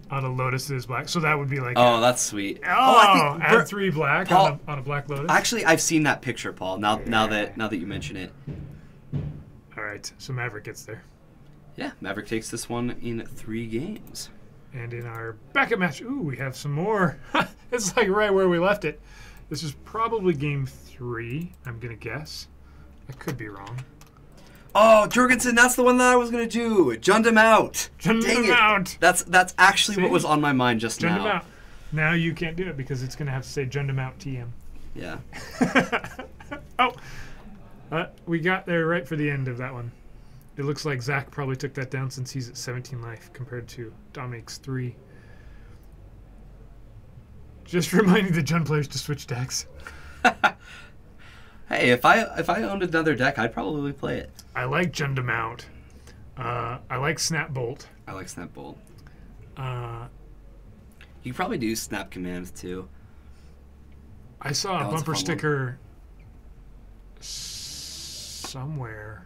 On a Lotus is black, so that would be that's sweet. Add 3 black Paul, on a black Lotus. Actually, I've seen that picture, Paul. Now that you mention it. All right, so Maverick gets there. Yeah, Maverick takes this one in 3 games. And in our backup match, we have some more. It's right where we left it. This is probably game 3, I'm gonna guess. I could be wrong. Oh, Jorgensen, that's the one that I was gonna do. Jund him out. Jund Dang him it. out. That's actually See? what was on my mind just Jund now. him out. Now you can't do it because it's going to have to say Jund him out TM. Yeah. Oh, we got there right for the end of that one. It looks like Zach probably took that down since he's at 17 life compared to Dominic's 3. Just reminding the Jund players to switch decks. Hey, if I owned another deck, I'd probably play it. I like Jund him out. I like Snap Bolt. I like Snap Bolt. Uh, You could probably do Snap Command too. I saw That a one's a bumper fun one. sticker somewhere.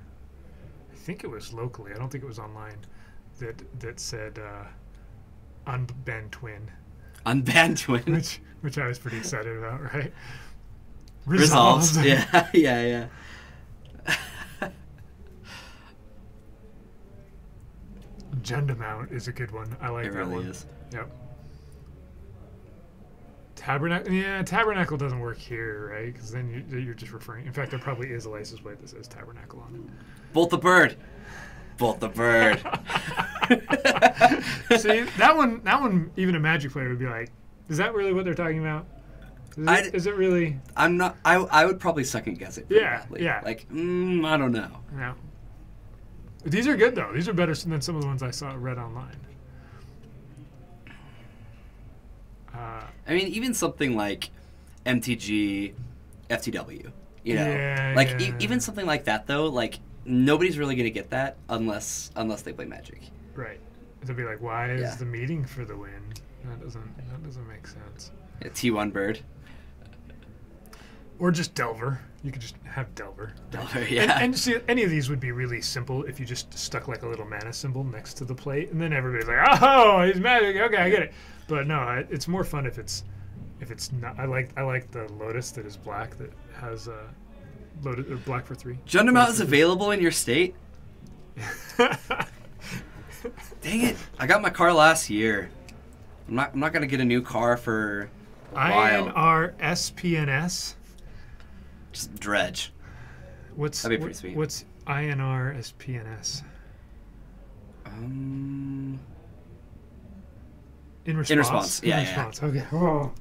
I think it was locally. I don't think it was online. That said unban twin, Unban Twin. which I was pretty excited about. Right. Resolved. Yeah, yeah. Jund him out is a good one. I like It that really one. is. Yep. Tabernacle. Yeah, Tabernacle doesn't work here, right? Because then you're just referring. In fact, there probably is a license plate that says Tabernacle on it. Bolt the bird. Bolt the bird. See, that one, even a Magic player would be like, "Is that really what they're talking about? Is it really?" I'm not. I would probably second guess it. Pretty Yeah, badly. yeah. Like, I don't know. No. These are good though. These are better than some of the ones I saw read online. I mean, even something like MTG, FTW. You know, Yeah, like yeah. even something like that though. Like nobody's really gonna get that unless they play Magic. Right. They'll be like, "Why is Yeah. the meeting for the win?" That doesn't make sense. Yeah, T1 bird. Or just Delver. You could just have Delver. Delver, yeah. And see, any of these would be really simple if you just stuck like a little mana symbol next to the plate, and then everybody's like, "Oh, he's Magic. Okay, I get it." But no, it's more fun if it's not. I like the Lotus that is black that has loaded or black for 3. Jund him out is available in your state. Dang it! I got my car last year. I'm not gonna get a new car for a while. INR SPNS. Just dredge. What's That'd be pretty sweet. What's INR SPNS? In response. Yeah, In yeah. response. Okay. Oh.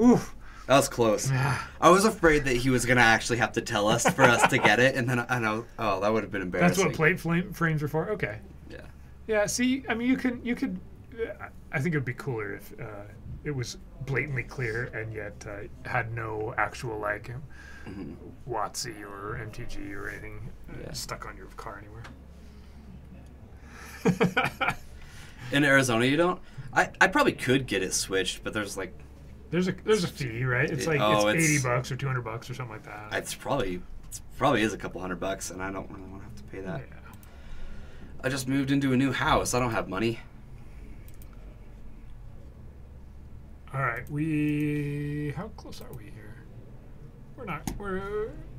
Oof. That was close. Yeah. I was afraid that he was gonna actually have to tell us for us to get it, and then that would have been embarrassing. That's what plate frames are for. Okay. Yeah. Yeah. See, I mean, you could. I think it would be cooler if it was blatantly clear and yet had no actual like WotC or MTG or anything stuck on your car anywhere. In Arizona, you don't. I probably could get it switched, but there's like There's a fee, right? It's like it's $80 or $200 or something like that. it's probably is a couple $100, and I don't really want to have to pay that. Yeah. I just moved into a new house. I don't have money. All right, how close are we here?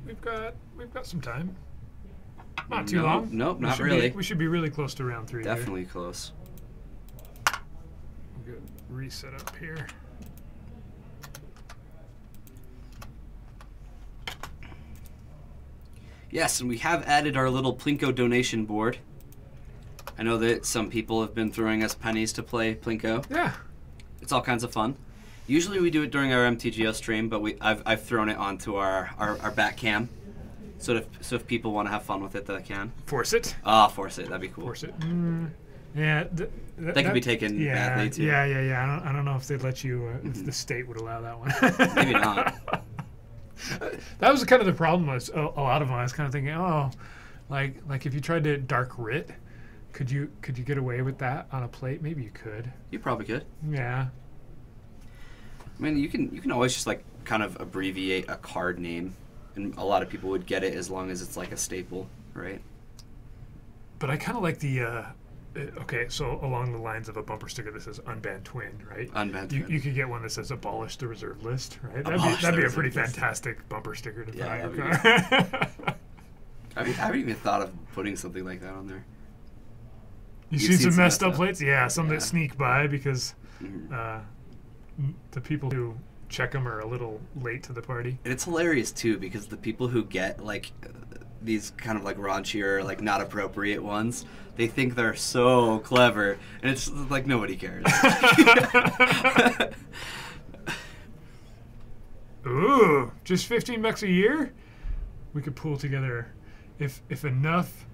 We've got some time. Not too long. Nope, We not should really. we should be really close to round 3. Definitely close. We'll get reset up here. Yes, and we have added our little Plinko donation board. I know that some people have been throwing us pennies to play Plinko. Yeah. It's all kinds of fun. Usually we do it during our MTGO stream, but I've thrown it onto our back cam. So if people want to have fun with it, they can. Force it. Force it. That'd be cool. Force it. Yeah. That could be taken badly too. Yeah. I don't know if they'd let you. If the state would allow that one. Maybe not. That was kind of the problem. Was a lot of them. I was kind of thinking, like if you tried to dark writ, could you get away with that on a plate? Maybe you could. You probably could. Yeah. I mean, you can always just like kind of abbreviate a card name, and a lot of people would get it as long as it's like a staple, right? But I kind of like the. Okay, so along the lines of a bumper sticker that says "Unbanned Twin," right? Unbanned Twin. You could get one that says "Abolish the Reserve List," right? Abolish That'd the be a reserve pretty list. fantastic bumper sticker to put Yeah, on your that'd car. I haven't even thought of putting something like that on there. You've You've seen seen some messed up up. plates? Yeah, some Yeah. that sneak by because Mhm. the people who check them are a little late to the party. And it's hilarious too because the people who get like these kind of like raunchier, like not appropriate ones. They think they're so clever, and it's like nobody cares. Ooh, just $15 a year? We could pull together if enough.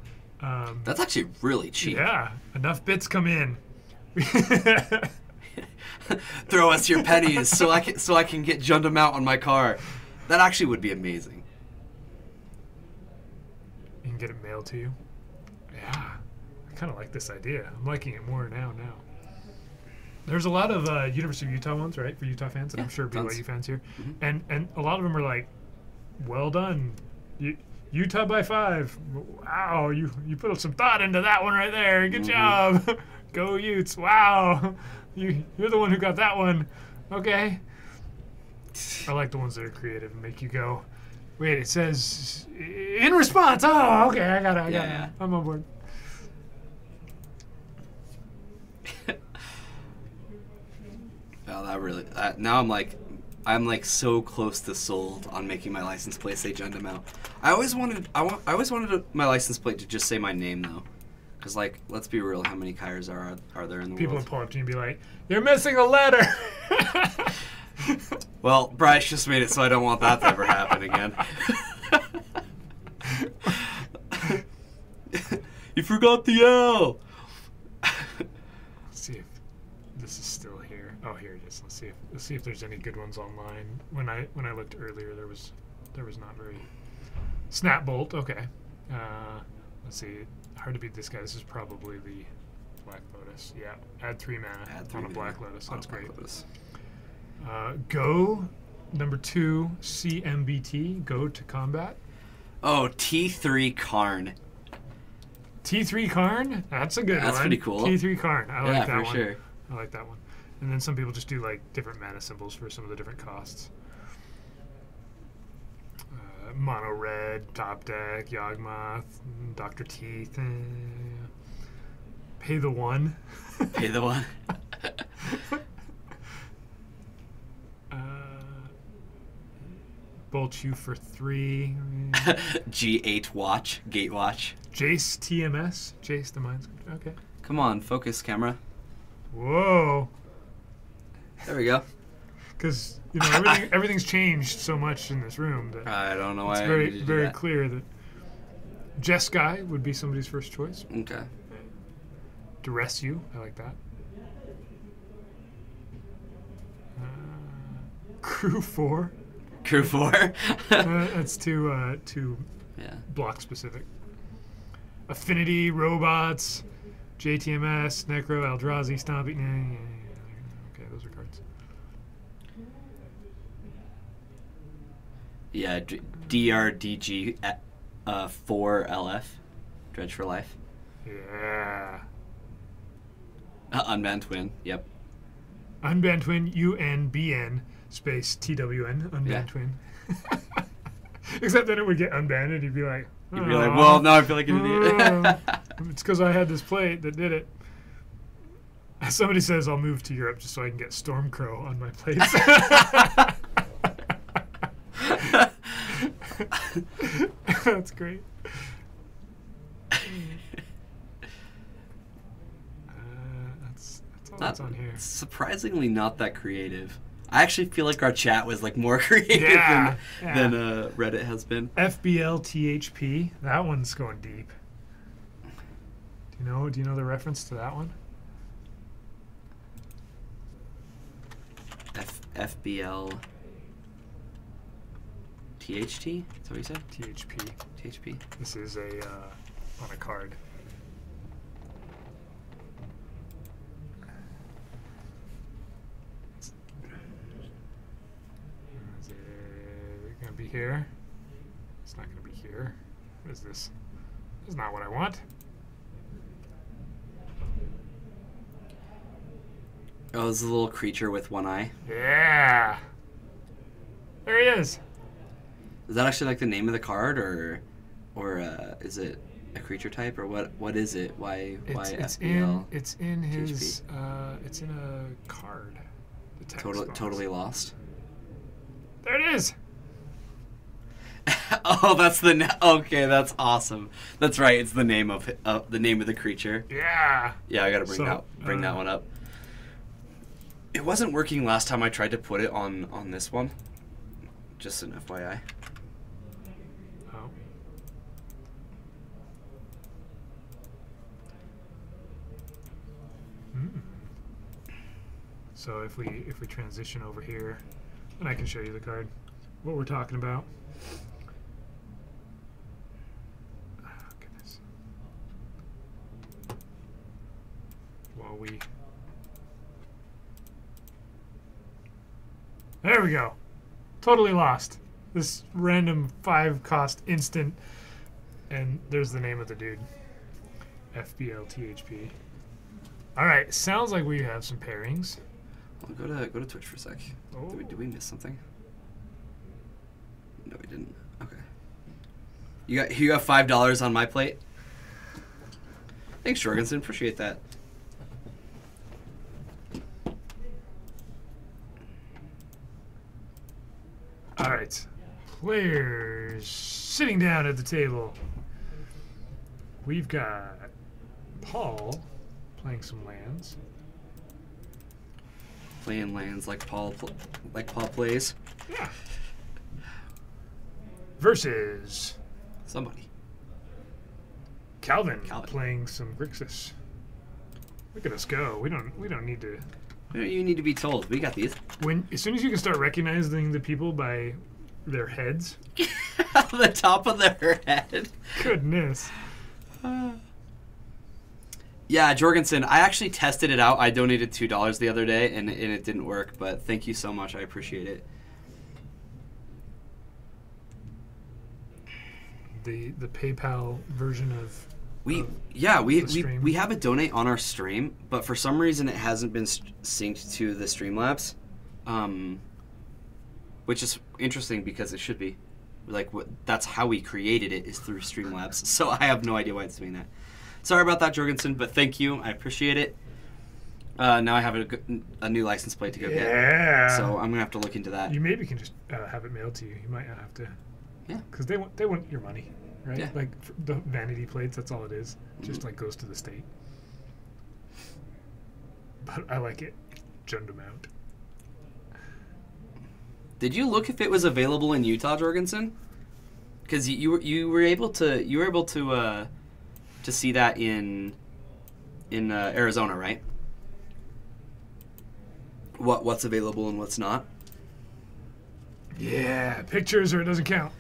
That's actually really cheap. Yeah, enough bits come in. Throw us your pennies so I can get Gundam out on my car. That actually would be amazing. You can get it mailed to you. Yeah, I kind of like this idea. I'm liking it more now. There's a lot of University of Utah ones, right, for Utah fans, and Yeah, I'm sure tons. BYU fans here. Mhm. And a lot of them are like, well done. Utah by 5. Wow, you put some thought into that one right there. Good job. Go Utes. Wow. You're the one who got that one. Okay. I like the ones that are creative and make you go, wait, it says in response. Oh, okay, I got it. Yeah. I'm on board. Oh, that really. Now I'm like so close to sold on making my license plate say Gundam out. I always wanted my license plate to just say my name though, because like let's be real, how many Kairos are there in the People world? would pull up to you and be like, you're missing a letter. Well, Bryce just made it so I don't want that to ever happen again. You forgot the L. Let's see if this is still here. Oh, here it is. Let's see if there's any good ones online. When I looked earlier, there was not very. Snapbolt. Okay. Let's see. Hard to beat this guy. This is probably the Black Lotus. Yeah. Add 3 mana on a Black Lotus. That's great. Go number 2 CMBT. Go to combat. Oh, T3 Karn. T3 Karn. That's a good one. That's pretty cool. T3 Karn. I like that for one. sure. I like that one. And then some people just do like different mana symbols for some of the different costs. Mono Red, Top Deck, Yawgmoth, Dr. Teeth. Pay the 1. Pay the 1. Bolt you for 3. G8 Watch. Gate Watch. Jace TMS. Jace the Mind Sculptor. Okay. Come on, focus camera. Whoa. There we go. Because everything's changed so much in this room that I don't know why it's I very needed to do very that. clear that Jeskai would be somebody's first choice. Okay. Duress you. I like that. Crew 4. Crew 4. That's too Yeah. block specific. Affinity, Robots, JTMS, Necro, Eldrazi, Stompy. Okay, those are cards. Yeah, DRDG 4 LF. Dredge for Life. Yeah. Unbanned Twin. Yep. Unbanned Twin, UNBN space TWN. Unbanned Yeah. Twin. Except then it would get unbanned and you'd be like, You'd be like, well, now I feel like an idiot. It's because I had this plate that did it. Somebody says I'll move to Europe just so I can get Stormcrow on my plates. That's great. That's all that's on here. Surprisingly not that creative. I actually feel like our chat was like more creative Yeah, than Reddit has been. FBL THP. That one's going deep. Do you know the reference to that one? FBL THT? Is that what you said? THP. THP? This is a on a card. Is it gonna be here? It's not gonna be here. What is this? This is not what I want. Oh, it's a little creature with one eye. Yeah. There he is. Is that actually like the name of the card, or is it a creature type, or what is it? Why It's FBL? it's in his it's in a card. The text box. Totally lost. There it is. Oh, that's okay. That's awesome. That's right. It's the name of the creature. Yeah. Yeah, I gotta bring So, that one up. It wasn't working last time I tried to put it on this one. Just an FYI. Oh. So if we transition over here, and I can show you the card, what we're talking about. Oh, goodness. While we. There we go. Totally lost. This random 5-cost instant, and there's the name of the dude. FBLTHP. All right, sounds like we have some pairings. Well, go to Twitch for a sec. Oh. Did we miss something? No, we didn't. Okay. You got $5 on my plate. Thanks, Jorgensen. Appreciate that. All right, players sitting down at the table. We've got Paul playing some lands. Playing lands like Paul plays. Yeah. Versus Somebody. Calvin playing some Grixis. Look at us go. We don't need to. You need to be told. We got these. As soon as you can start recognizing the people by their heads. The top of their head. Goodness. Yeah, Jorgensen, I actually tested it out. I donated $2 the other day, and it didn't work, but thank you so much. I appreciate it. The PayPal version of We stream. have a donate on our stream, but for some reason it hasn't been synced to the Streamlabs, which is interesting because it should be. Like that's how we created it, is through Streamlabs. So I have no idea why it's doing that. Sorry about that, Jorgensen, but thank you. I appreciate it. Now I have a new license plate to go get. So I'm gonna have to look into that. You maybe can just have it mailed to you. You might not have to. Yeah. Because they want your money, right? Yeah. Like the vanity plates. That's all it is. Just like goes to the state. But I like it. Jund amount. Did you look if it was available in Utah, Jorgensen? Because you were able to see that in Arizona, right? What's available and what's not? Yeah, pictures or it doesn't count.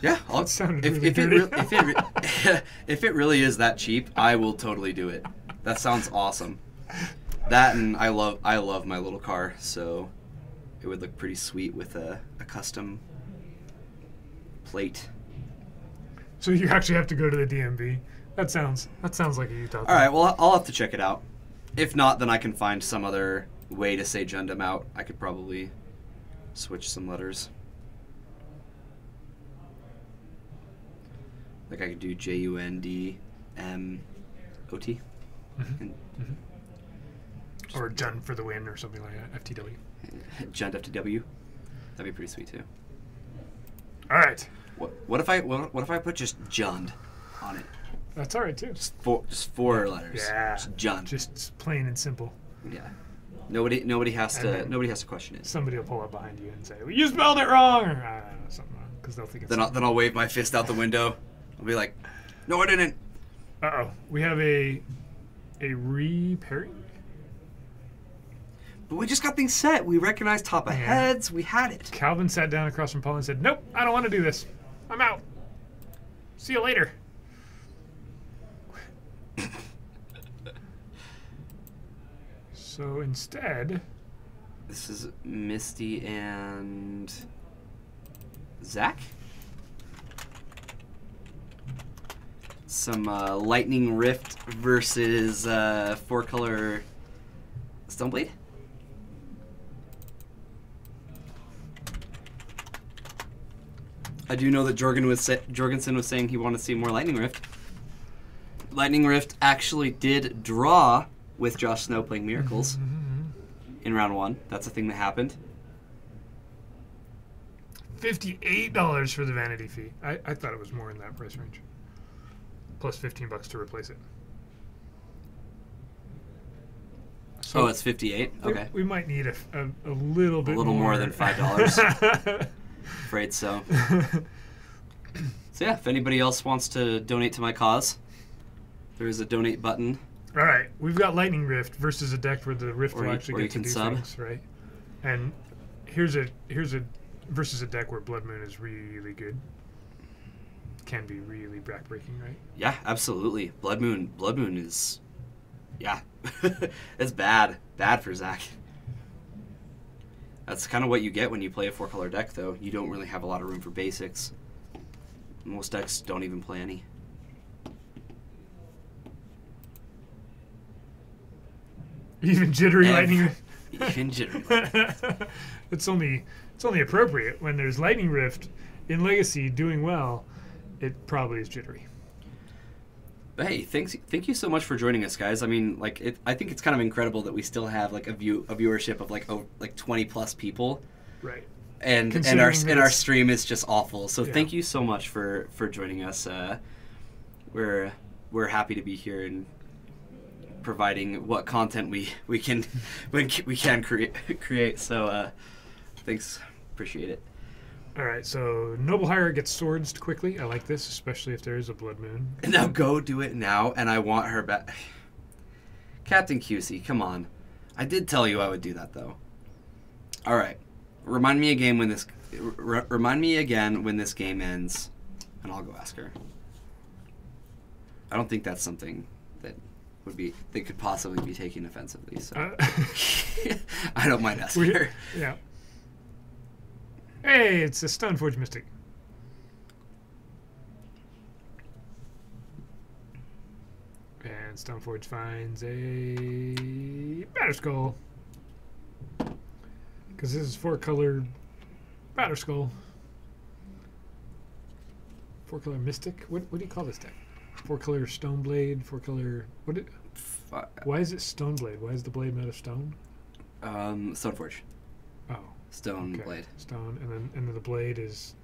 Yeah, That sounded if really it dirty. if it really is that cheap, I will totally do it. That sounds awesome. That, and I love my little car, so it would look pretty sweet with a custom plate. So you actually have to go to the DMV. That sounds like a Utah thing. All right, well, I'll have to check it out. If not, then I can find some other way to say Jundam out. I could probably switch some letters. Like I could do JUNDMOT. Or Jund for the win or something like that. FTW. Jund FTW. That'd be pretty sweet too. All right. What if I put just Jund on it? That's all right too. Just four letters. Yeah. Just Jund. Just plain and simple. Yeah. Nobody has And to question it. Somebody will pull up behind you and say, well, "You spelled it wrong," or I don't know, something wrong, because they'll think it's. Then I'll wave my fist out the window. I'll be like, "No, I didn't." Uh-oh. We have a repairing. But we just got things set. We recognized top of Yeah. heads. We had it. Calvin sat down across from Paul and said, "Nope, I don't want to do this. I'm out. See you later." So instead, This is Misty and Zach. Some Lightning Rift versus 4-color Stoneblade. I do know that Jorgensen was saying he wanted to see more Lightning Rift. Lightning Rift actually did draw with Josh Snow playing Miracles in round 1. That's a thing that happened. $58 for the vanity fee. I thought it was more in that price range. Plus $15 to replace it. So Oh, it's 58. Okay, we might need a little bit a little more than $5. Afraid so. So yeah, if anybody else wants to donate to my cause, there is a donate button. All right, we've got Lightning Rift versus a deck where the Rift Or will you- actually or you get to can do sub. things, right? And here's a versus a deck where Blood Moon is really good. Can be really backbreaking, right? Yeah, absolutely. Blood Moon is, yeah, it's bad for Zach. That's kind of what you get when you play a 4-color deck, though. You don't really have a lot of room for basics. Most decks don't even play any. Even jittery Lightning Rift. Even jittery. It's only appropriate when there's Lightning Rift in Legacy doing well. It probably is jittery. But hey, thank you so much for joining us, guys. I mean, like, I think it's kind of incredible that we still have like a viewership of like 20+ people, Right. and Considering our it's- stream is just awful. So Yeah. thank you so much for joining us. We're happy to be here and providing what content we can create. So thanks, appreciate it. All right, so Noble Hire gets swords quickly. I like this, especially if there is a Blood Moon. Now go do it now, and I want her back. Captain QC, come on. I did tell you I would do that, though. All right. Remind me again when this game ends, and I'll go ask her. I don't think that's something that could possibly be taken offensively. So I don't mind asking her. Yeah. Hey, it's a Stoneforge Mystic. And Stoneforge finds a Batter Skull. Because this is 4-color Batter Skull. 4-color Mystic? What do you call this deck? 4-color Stoneblade, 4-color... Why is it Stoneblade? Why is the blade made of stone? Stoneforge. Oh. Stone Okay. blade. Stone, and then the blade is...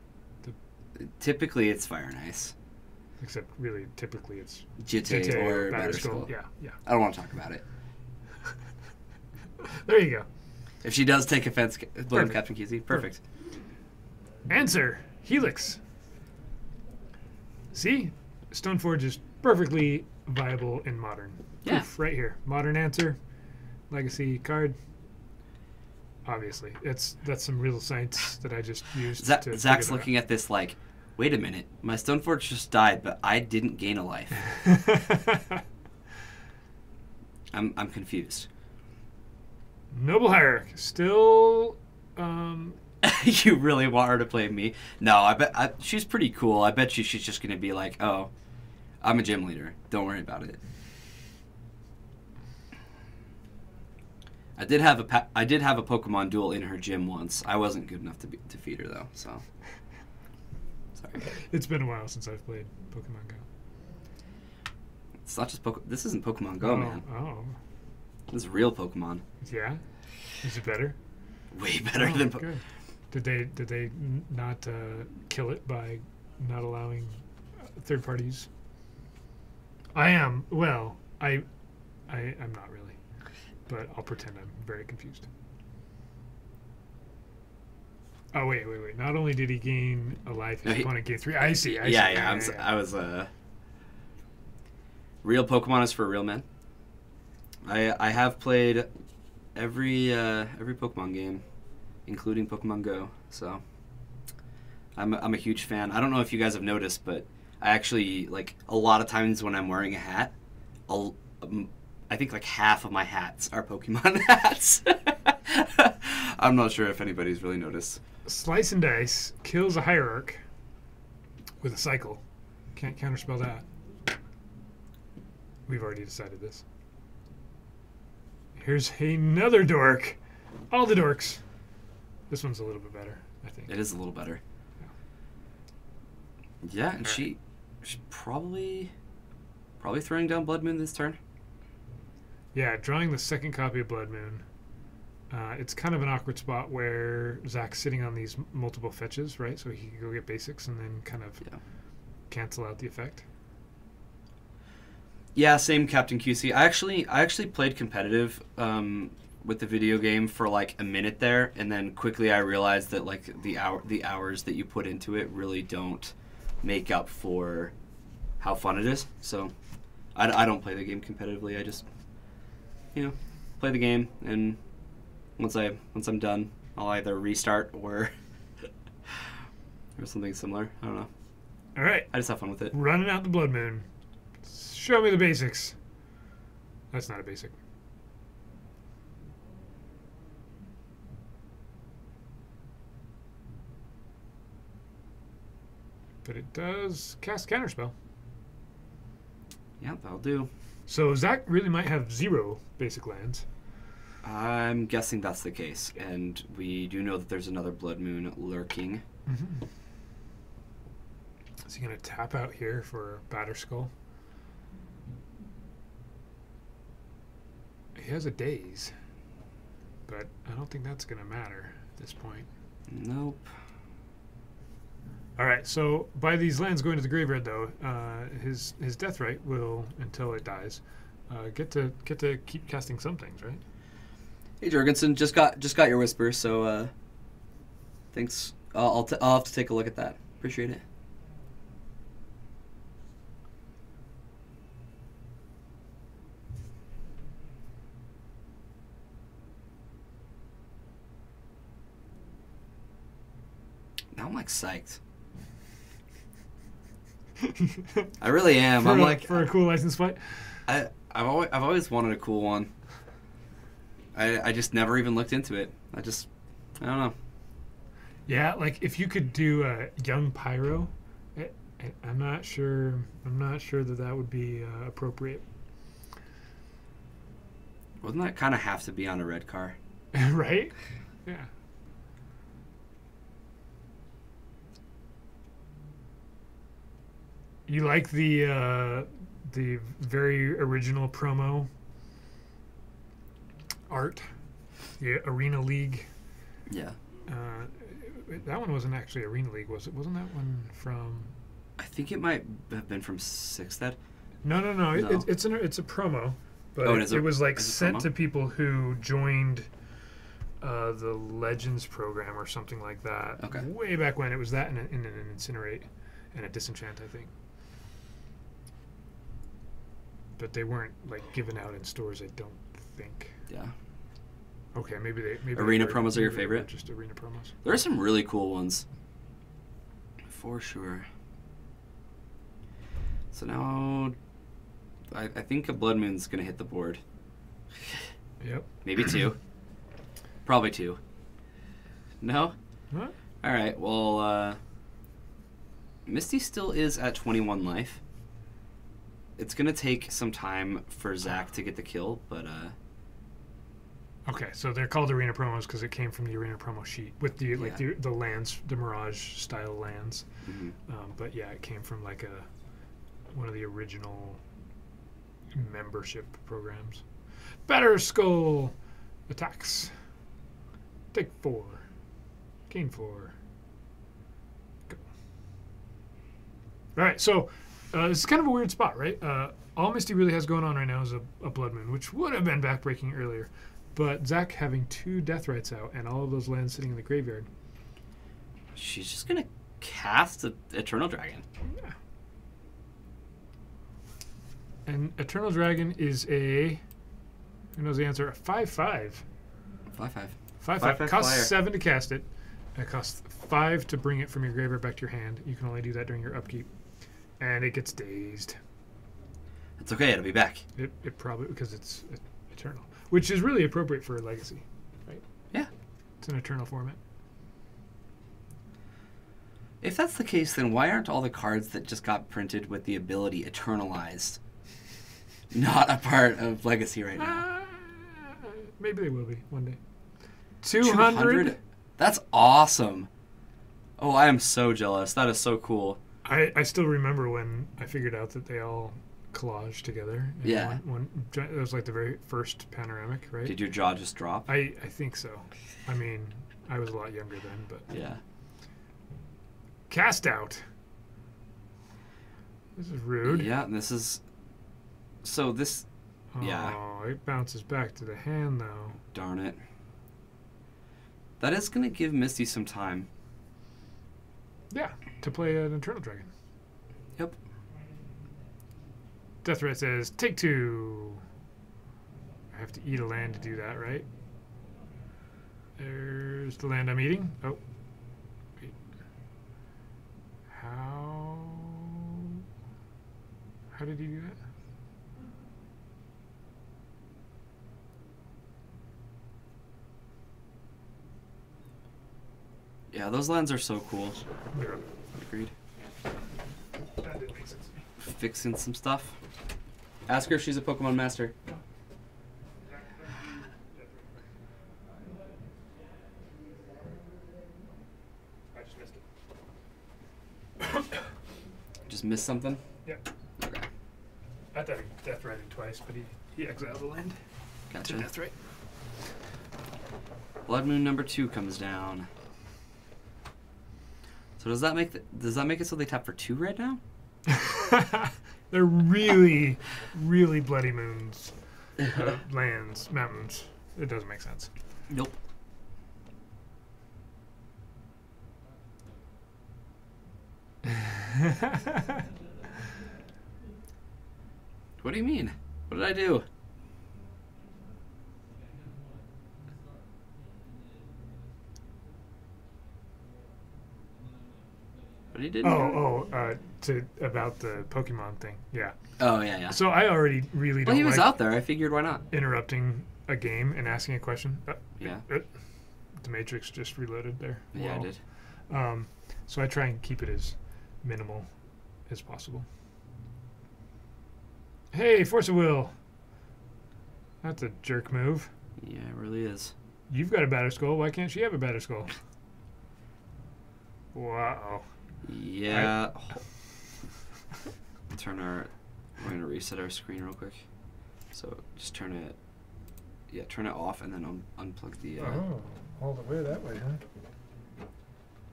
Typically, it's Fire and Ice. Except really, typically it's Jitte or Batter Skull. Yeah, yeah. I don't want to talk about it. There you go. If she does take offense, blame Perfect. Captain QC. Perfect. Answer, Helix. See? Stoneforge is perfectly viable in Modern. Yeah. Proof right here. Modern answer. Legacy card. Obviously. That's some real science that I just used to Zach's figure looking at this like, wait a minute, my Stoneforge just died, but I didn't gain a life. that out. I'm confused. Noble Hierarch. Still... You really want her to play me? No, I bet she's pretty cool. I bet you she's just gonna be like, oh, I'm a gym leader. Don't worry about it. I did have a Pokemon duel in her gym once. I wasn't good enough to defeat her though. So sorry. It's been a while since I've played Pokemon Go. It's not just Pokemon. This isn't Pokemon Go, man. Oh. This is real Pokemon. Yeah? Is it better? Way better Oh, than. good. Did they not kill it by not allowing third parties? I'm not really, but I'll pretend I'm very confused. Oh wait. Not only did he gain a life, his opponent gained 3. I see. Yeah. I was real Pokemon is for real men. I have played every Pokemon game, including Pokemon Go. So I'm a huge fan. I don't know if you guys have noticed, but I actually, like, a lot of times when I'm wearing a hat, I think like half of my hats are Pokemon hats. I'm not sure if anybody's really noticed. Slice and Dice kills a Hierarch with a cycle. Can't counterspell that. We've already decided this. Here's another dork. All the dorks. This one's a little bit better, I think. It is a little better. Yeah, and she's probably throwing down Blood Moon this turn. Yeah, drawing the second copy of Blood Moon. It's kind of an awkward spot where Zach's sitting on these multiple fetches, right? So he can go get basics and then kind of cancel out the effect. Yeah, same Captain QC. I actually played competitive with the video game for like a minute there, and then quickly I realized that like the hours that you put into it really don't make up for how fun it is. So I don't play the game competitively. I just play the game, and once I'm done, I'll either restart or something similar. I don't know. All right. I just have fun with it. Running out the Blood Moon. Show me the basics. That's not a basic. But it does cast Counterspell. Yeah, that'll do. So Zach really might have 0 basic lands. I'm guessing that's the case, and we do know that there's another Blood Moon lurking. Mm-hmm. Is he going to tap out here for Batterskull? He has a Daze, but I don't think that's going to matter at this point. Nope. All right, so by these lands going to the graveyard, though, his death right will, until it dies, get to keep casting some things, right? Hey Jorgensen, just got your whisper, so thanks. I'll have to take a look at that. Appreciate it. Now I'm like psyched. I really am. I'm like for a cool license fight. I've always wanted a cool one. I just never even looked into it. I don't know. Yeah, like if you could do a young Pyro, I'm not sure that would be appropriate. Wouldn't that kind of have to be on a red car? Right? Yeah. You like the very original promo art, the Arena League. Yeah. That one wasn't actually Arena League, was it? Wasn't that one from? I think it might have been from Sixth Ed. No. It's a promo, but it was like sent to people who joined the Legends program or something like that. Okay. Way back when, it was that in an Incinerate and a Disenchant, I think. But they weren't like given out in stores, I don't think. Yeah. Okay, maybe Arena promos are your favorite? Just arena promos. There are some really cool ones. For sure. So now I think a Blood Moon's gonna hit the board. Yep. Maybe 2. Probably 2. No? What? Alright, well Misty still is at 21 life. It's gonna take some time for Zach to get the kill, but okay, so they're called arena promos because it came from the arena promo sheet with the like the lands, the Mirage style lands. mm-hmm. But yeah, it came from like one of the original membership programs. Batterskull attacks. Take 4. Gain 4. Go. All right, so this is kind of a weird spot, right? All Misty really has going on right now is a Blood Moon, which would have been backbreaking earlier. But Zach having 2 Death Rights out and all of those lands sitting in the graveyard. She's just gonna cast the Eternal Dragon. Yeah. And Eternal Dragon is who knows the answer? A 5/5. 5/5. 5/5. Costs flyer. 7 to cast it. It costs 5 to bring it from your graveyard back to your hand. You can only do that during your upkeep. And it gets dazed. It's okay, it'll be back. It probably, because it's Eternal. Which is really appropriate for a Legacy, right? Yeah. It's an Eternal format. If that's the case, then why aren't all the cards that just got printed with the ability Eternalized not a part of Legacy right now? Maybe they will be one day. 200? That's awesome. Oh, I am so jealous. That is so cool. I still remember when I figured out that they all collage together. in Yeah. It was like the very first panoramic, right? Did your jaw just drop? I think so. I mean, I was a lot younger then, but Yeah. cast out. This is rude. Yeah, and this is... So this... Yeah. Oh, it bounces back to the hand though. Darn it. That is going to give Misty some time. Yeah, to play an Eternal Dragon. Yep. Death Threat says, take 2. I have to eat a land to do that, right? There's the land I'm eating. Oh. Wait. How did he do that? Yeah, those lands are so cool. Yeah. Agreed. That didn't make sense to me. Fixing some stuff. Ask her if she's a Pokemon master. I just missed it. Just missed something? Yep. Okay. I thought he death threatened twice, but he exiled the land. Gotcha. To death threat. Blood Moon number 2 comes down. So does that make it so they tap for 2 right now? They're really, really bloody moons. Lands, mountains. It doesn't make sense. Nope. What do you mean? What did I do? What he did? About the Pokemon thing. Yeah. Oh yeah, yeah. So I already really Well, don't he was like out there. I figured why not. interrupting a game and asking a question. Yeah. The Matrix just reloaded there. Yeah, I Wow. did. So I try and keep it as minimal as possible. Hey, Force of Will. That's a jerk move. Yeah, it really is. You've got a Batterskull. Why can't she have a Batterskull? Wow. Yeah. We're gonna reset our screen real quick. So just turn it. Yeah, turn it off and then unplug the. All the way that way, huh?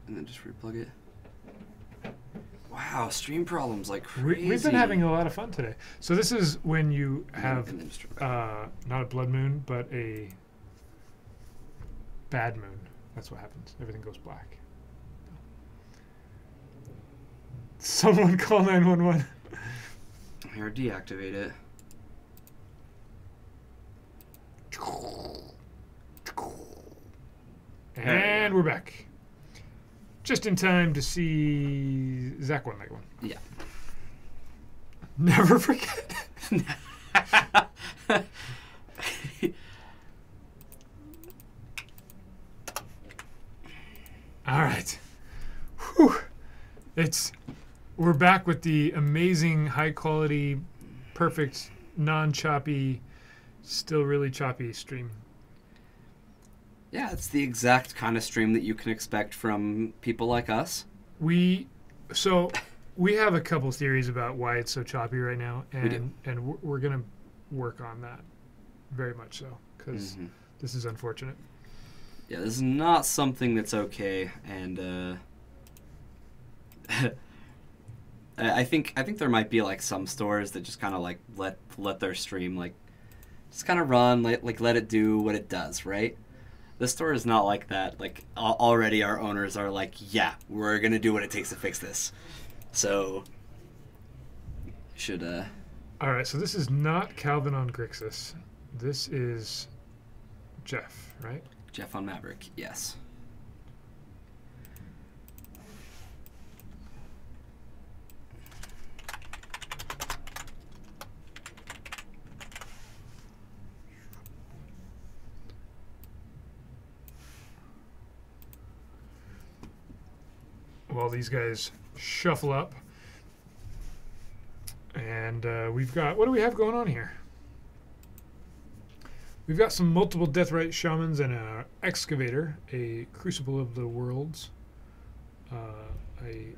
And then just replug it. Wow, stream problems like crazy. We've been having a lot of fun today. So this is when you have And then just turn it back. not a blood moon, but a bad moon. That's what happens. Everything goes black. Someone call 911. Here, deactivate it. And we're back. Just in time to see Zach won that one. Yeah. Never forget. All right. Whew. We're back with the amazing, high quality, perfect, non-choppy, still really choppy stream. Yeah, it's the exact kind of stream that you can expect from people like us. We have a couple theories about why it's so choppy right now, and we're gonna work on that very much so, because this is unfortunate. Yeah, this is not something that's okay, and I think there might be like some stores that just kind of like let their stream like just kind of run, let it do what it does, right? This store is not like that. Like already our owners are like, yeah, we're gonna do what it takes to fix this. So should All right, so this is not Calvin on Grixis. This is Jeff, right? Jeff on Maverick, yes. While these guys shuffle up. And we've got, what do we have going on here? We've got some multiple Deathrite Shamans and an Excavator, a Crucible of the Worlds, a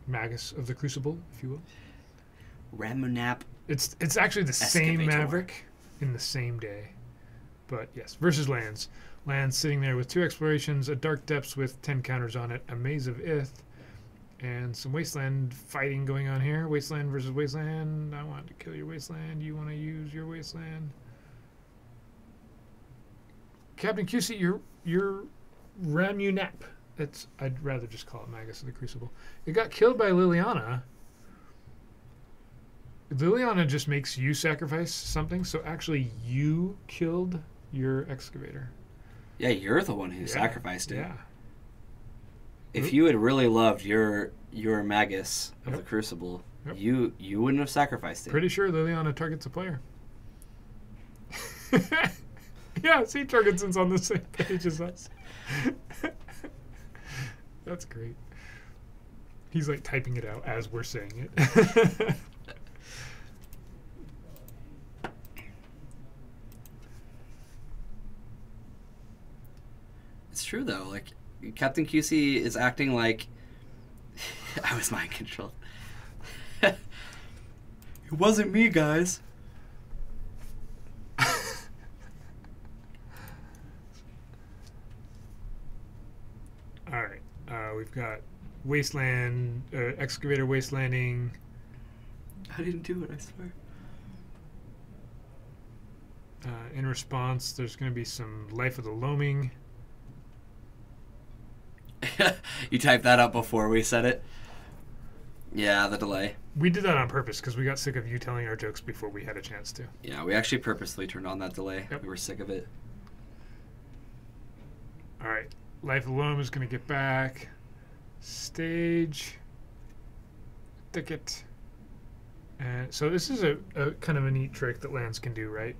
Magus of the Crucible, if you will. Ramunap. It's actually the same Excavator. Maverick in the same day. But yes, versus lands. Lands sitting there with 2 explorations, a Dark Depths with 10 counters on it, a Maze of Ith, and some Wasteland fighting going on here. Wasteland versus Wasteland. I want to kill your Wasteland. You want to use your Wasteland. Captain QC, your Ramunap. I'd rather just call it Magus of the Crucible. It got killed by Liliana. Liliana just makes you sacrifice something, so actually you killed your Excavator. Yeah, you're the one who Yeah, sacrificed it. Yeah. If you had really loved your Magus of Yep. the Crucible, Yep. you wouldn't have sacrificed it. Pretty sure Liliana targets a player. Yeah, see, Turgenson's on the same page as us. That's great. He's like typing it out as we're saying it. It's true though. Like Captain QC is acting like I was mind controlled. It wasn't me, guys. All right, we've got Wasteland, Excavator Wastelanding. I didn't do it, I swear. In response, there's going to be some Life of the Loaming. You typed that up before we said it. Yeah, the delay. We did that on purpose because we got sick of you telling our jokes before we had a chance to. Yeah, we actually purposely turned on that delay. Yep. We were sick of it. All right, Life of the Loam is going to get back. Stage. Thicket. And so this is a kind of a neat trick that lands can do, right?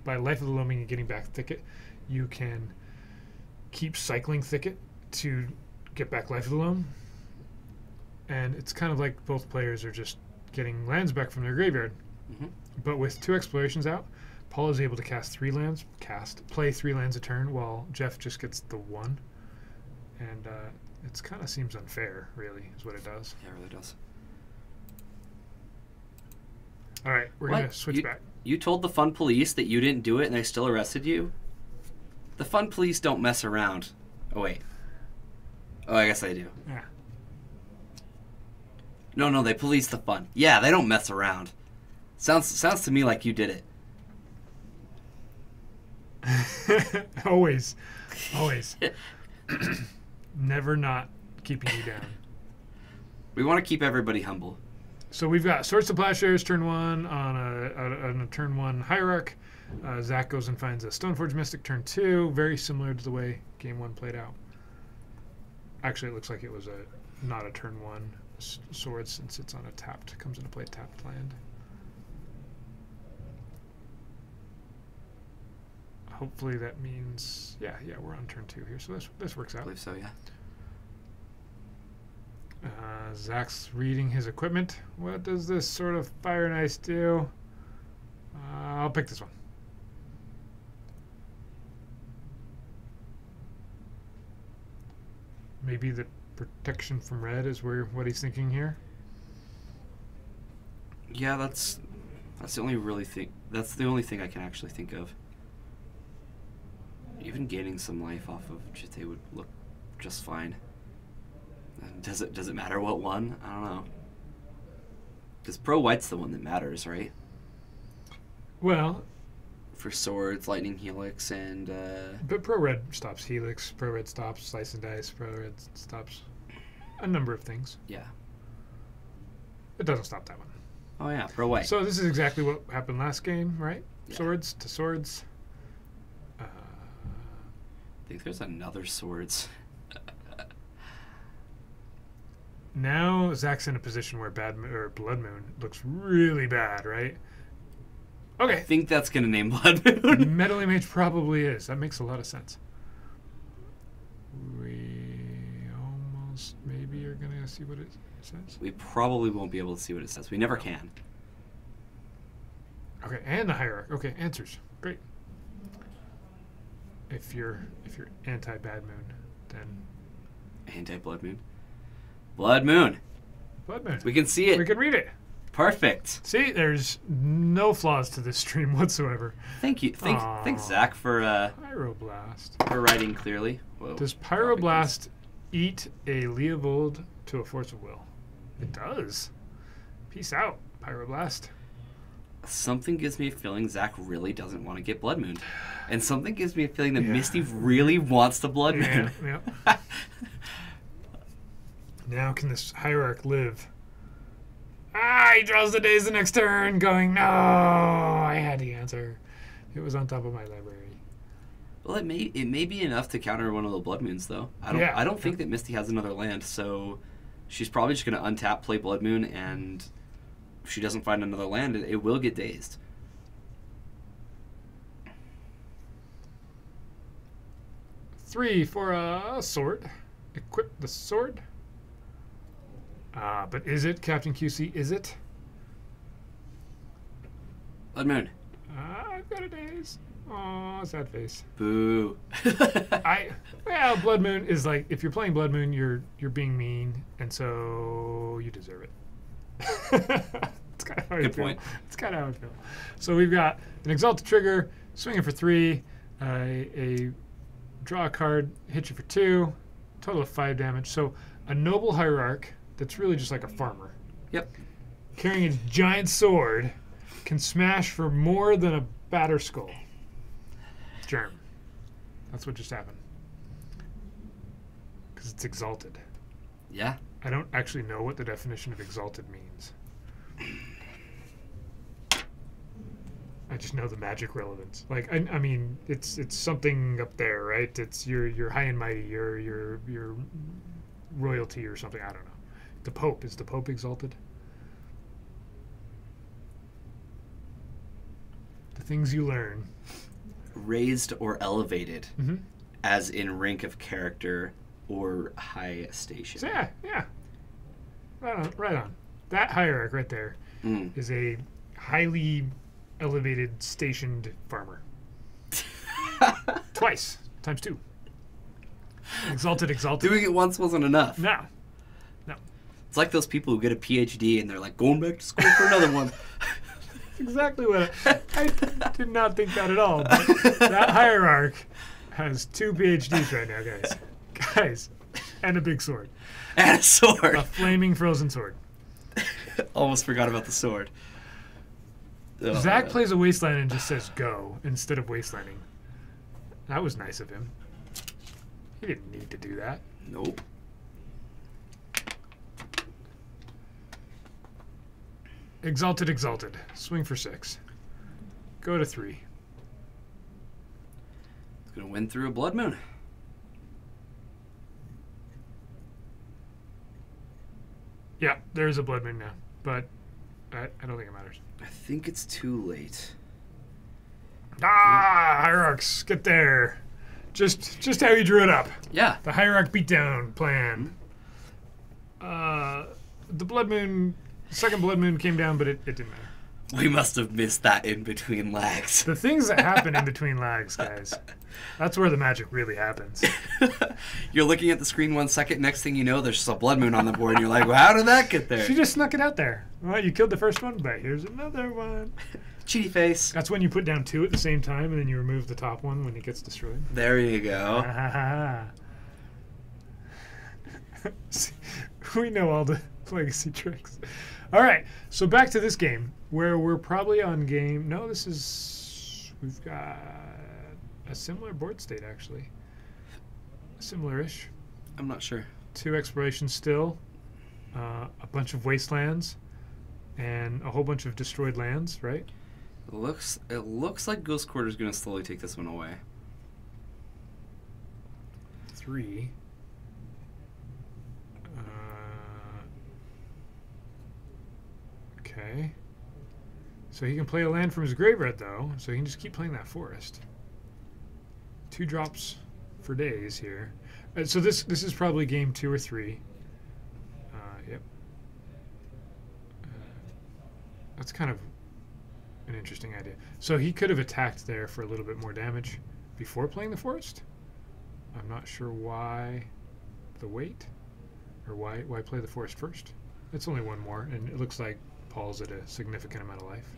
By Life of the Loaming and getting back Thicket, you can keep cycling Thicket to get back Life of the Loam. And it's kind of like both players are just getting lands back from their graveyard. Mm-hmm. But with 2 explorations out, Paul is able to play 3 lands a turn, while Jeff just gets the 1. And it kind of seems unfair, really, is what it does. Yeah, it really does. All right, we're What? going to switch back. You told the fun police that you didn't do it and they still arrested you? The fun police don't mess around. Oh, wait. Oh, I guess they do. Yeah. No, they police the fun. Yeah, they don't mess around. Sounds to me like you did it. Always. Never not keeping you down. We want to keep everybody humble. So we've got Swords to Plowshares turn 1 on a turn 1 Hierarch. Zach goes and finds a Stoneforge Mystic turn 2, very similar to the way game 1 played out. Actually, it looks like it was not a turn 1 sword since it's on a comes into play tapped land. Hopefully that means, yeah, we're on turn 2 here, so this works I out. believe so, yeah. Zach's reading his equipment. What does this sort of Fire and Ice do? I'll pick this one. Maybe the protection from red is what he's thinking here. Yeah, that's the only thing I can actually think of. Even gaining some life off of Chite would look just fine. Does it matter what one? I don't know. Because Pro White's the one that matters, right? Well, For swords, Lightning Helix, and but Pro Red stops Helix, Pro Red stops Slice and Dice, Pro Red stops a number of things. yeah. It doesn't stop that one. Oh yeah, Pro White. So this is exactly what happened last game, right? Yeah. Swords to swords. I think there's another swords. Now Zach's in a position where Blood Moon looks really bad, right? I Okay. think that's gonna name Blood Moon. Metal Mage probably is. That makes a lot of sense. We almost maybe are going to see what it says. We probably won't be able to see what it says. We never can. Okay, and the hierarchy. Okay, answers. Great. If you're anti Bad Moon, then Anti Blood Moon. Blood Moon. Blood Moon. We can see it. We can read it. Perfect. See, there's no flaws to this stream whatsoever. Thank you. Thanks, Zach, for Pyroblast. writing clearly. Whoa. Does Pyroblast eat a Leovold to a Force of Will? It does. Peace out, Pyroblast. Something gives me a feeling Zach really doesn't want to get Blood Moon. And something gives me a feeling that Misty really wants the Blood Moon. Yeah. Now can this Hierarch live? He draws the days the next turn, going, no, I had the answer. It was on top of my library. Well, it may be enough to counter one of the Blood Moons, though. I don't think that Misty has another land, so she's probably just going to untap, play Blood Moon, and if she doesn't find another land, it will get dazed. Three for a sword. Equip the sword. But is it, Captain QC? Is it? Blood Moon. I've got a daze. Oh, sad face. Boo. Well, Blood Moon is like, if you're playing Blood Moon, you're being mean, and so you deserve it. It's kind of how Good point. It's kind of how I feel. So we've got an Exalted Trigger, swinging for 3, a draw a card, hit you for 2, total of 5 damage. So a Noble Hierarch that's really just like a farmer. Yep. Carrying his giant sword can smash for more than a Batter Skull. Germ. That's what just happened. Because it's exalted. Yeah. I don't actually know what the definition of exalted means. I just know the magic relevance. Like, I mean, it's something up there, right? It's your high and mighty, your royalty or something. I don't know. The Pope, is the Pope exalted? The things you learn. Raised or elevated, Mm-hmm. as in rank of character or high station. So yeah. Right on. That hierarch right there is a highly elevated, stationed farmer. Twice. Times 2. Exalted. Doing it once wasn't enough. No. It's like those people who get a PhD and they're like, going back to school for another one. Exactly what I did not think that at all. But that hierarch has 2 PhDs right now, guys. And a big sword. And a sword. A flaming frozen sword. Almost forgot about the sword. Zach plays a wasteland and just says go instead of wastelanding. That was nice of him. He didn't need to do that. Nope. Exalted. Swing for 6. Go to 3. It's going to win through a Blood Moon. Yeah, there's a Blood Moon now, but I don't think it matters. I think it's too late. Hierarchs, get there. Just how you drew it up. Yeah. The Hierarch beatdown plan. The Blood Moon, second Blood Moon came down, but it didn't matter. We must have missed that in between lags. The things that happen in between lags, guys, that's where the magic really happens. You're looking at the screen 1 second, next thing you know, there's just a Blood Moon on the board, and you're like, well, how did that get there? She just snuck it out there. Well, you killed the first one, but here's another one. Cheaty face. That's when you put down 2 at the same time, and then you remove the top one when it gets destroyed. There you go. See, we know all the legacy tricks. All right, so back to this game, where we're probably on game... No, we've got a similar board state, actually. Similar-ish. I'm not sure. 2 explorations still, a bunch of wastelands, and a whole bunch of destroyed lands, right? It looks like Ghost Quarter's going to slowly take this one away. 3. Okay. So he can play a land from his graveyard, though, so he can just keep playing that forest. 2 drops for days here. So this is probably game 2 or 3. Yep. That's kind of an interesting idea. So he could have attacked there for a little bit more damage before playing the forest. I'm not sure why the wait, or why play the forest first. It's only 1 more, and it looks like palls at a significant amount of life.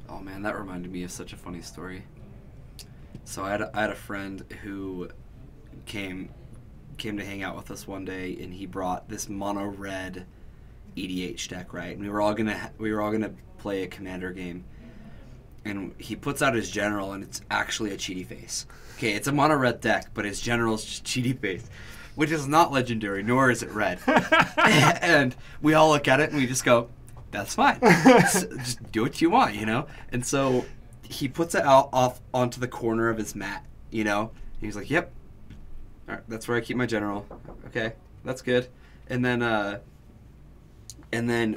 Oh man, that reminded me of such a funny story. So I had a friend who came to hang out with us one day, and he brought this mono red EDH deck, right? And we were all gonna play a commander game, and he puts out his general, and it's actually a cheaty face. Okay, it's a mono red deck, but his general's just cheaty face, which is not legendary, nor is it red. And we all look at it and we just go, "That's fine. Just do what you want, you know." And so he puts it out off onto the corner of his mat, you know. And he's like, "Yep, all right, that's where I keep my general. Okay, that's good." And then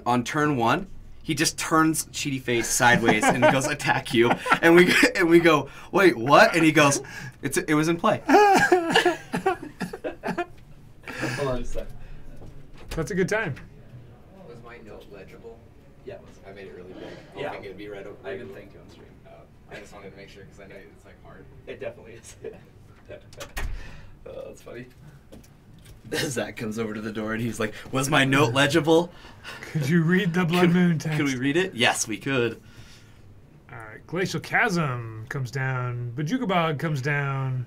on turn 1, he just turns Cheaty Face sideways and goes attack you, and we go, "Wait, what?" And he goes, "It was in play." Hold on a sec. That's a good time. Was my note legible? Yeah. I made it really big. Yeah. Hoping it'd be read over. I even thanked you on stream. I just wanted to make sure because I know it's like hard. It definitely is. That's funny. Zach comes over to the door and he's like, "Was my note legible? Could you read the Blood Moon text? Could we read it?" Yes, we could. All right, Glacial Chasm comes down. Bajukabog comes down.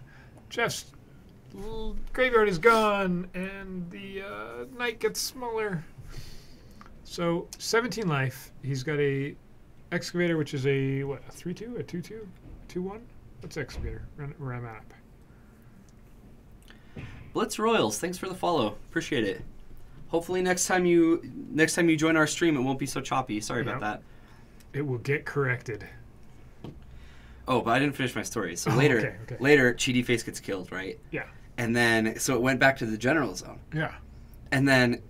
Jeff's graveyard is gone, and the night gets smaller. So 17 life. He's got a Excavator, which is a what? A 3/2, a 2/2, 2/1. What's Excavator? Ram up. Blitz Royals, thanks for the follow. Appreciate it. Hopefully next time you join our stream, it won't be so choppy. Sorry about that. It will get corrected. Oh, but I didn't finish my story. So Oh, later, okay. later, Cheaty Face gets killed, right? Yeah. And then, so it went back to the general zone. Yeah. And then,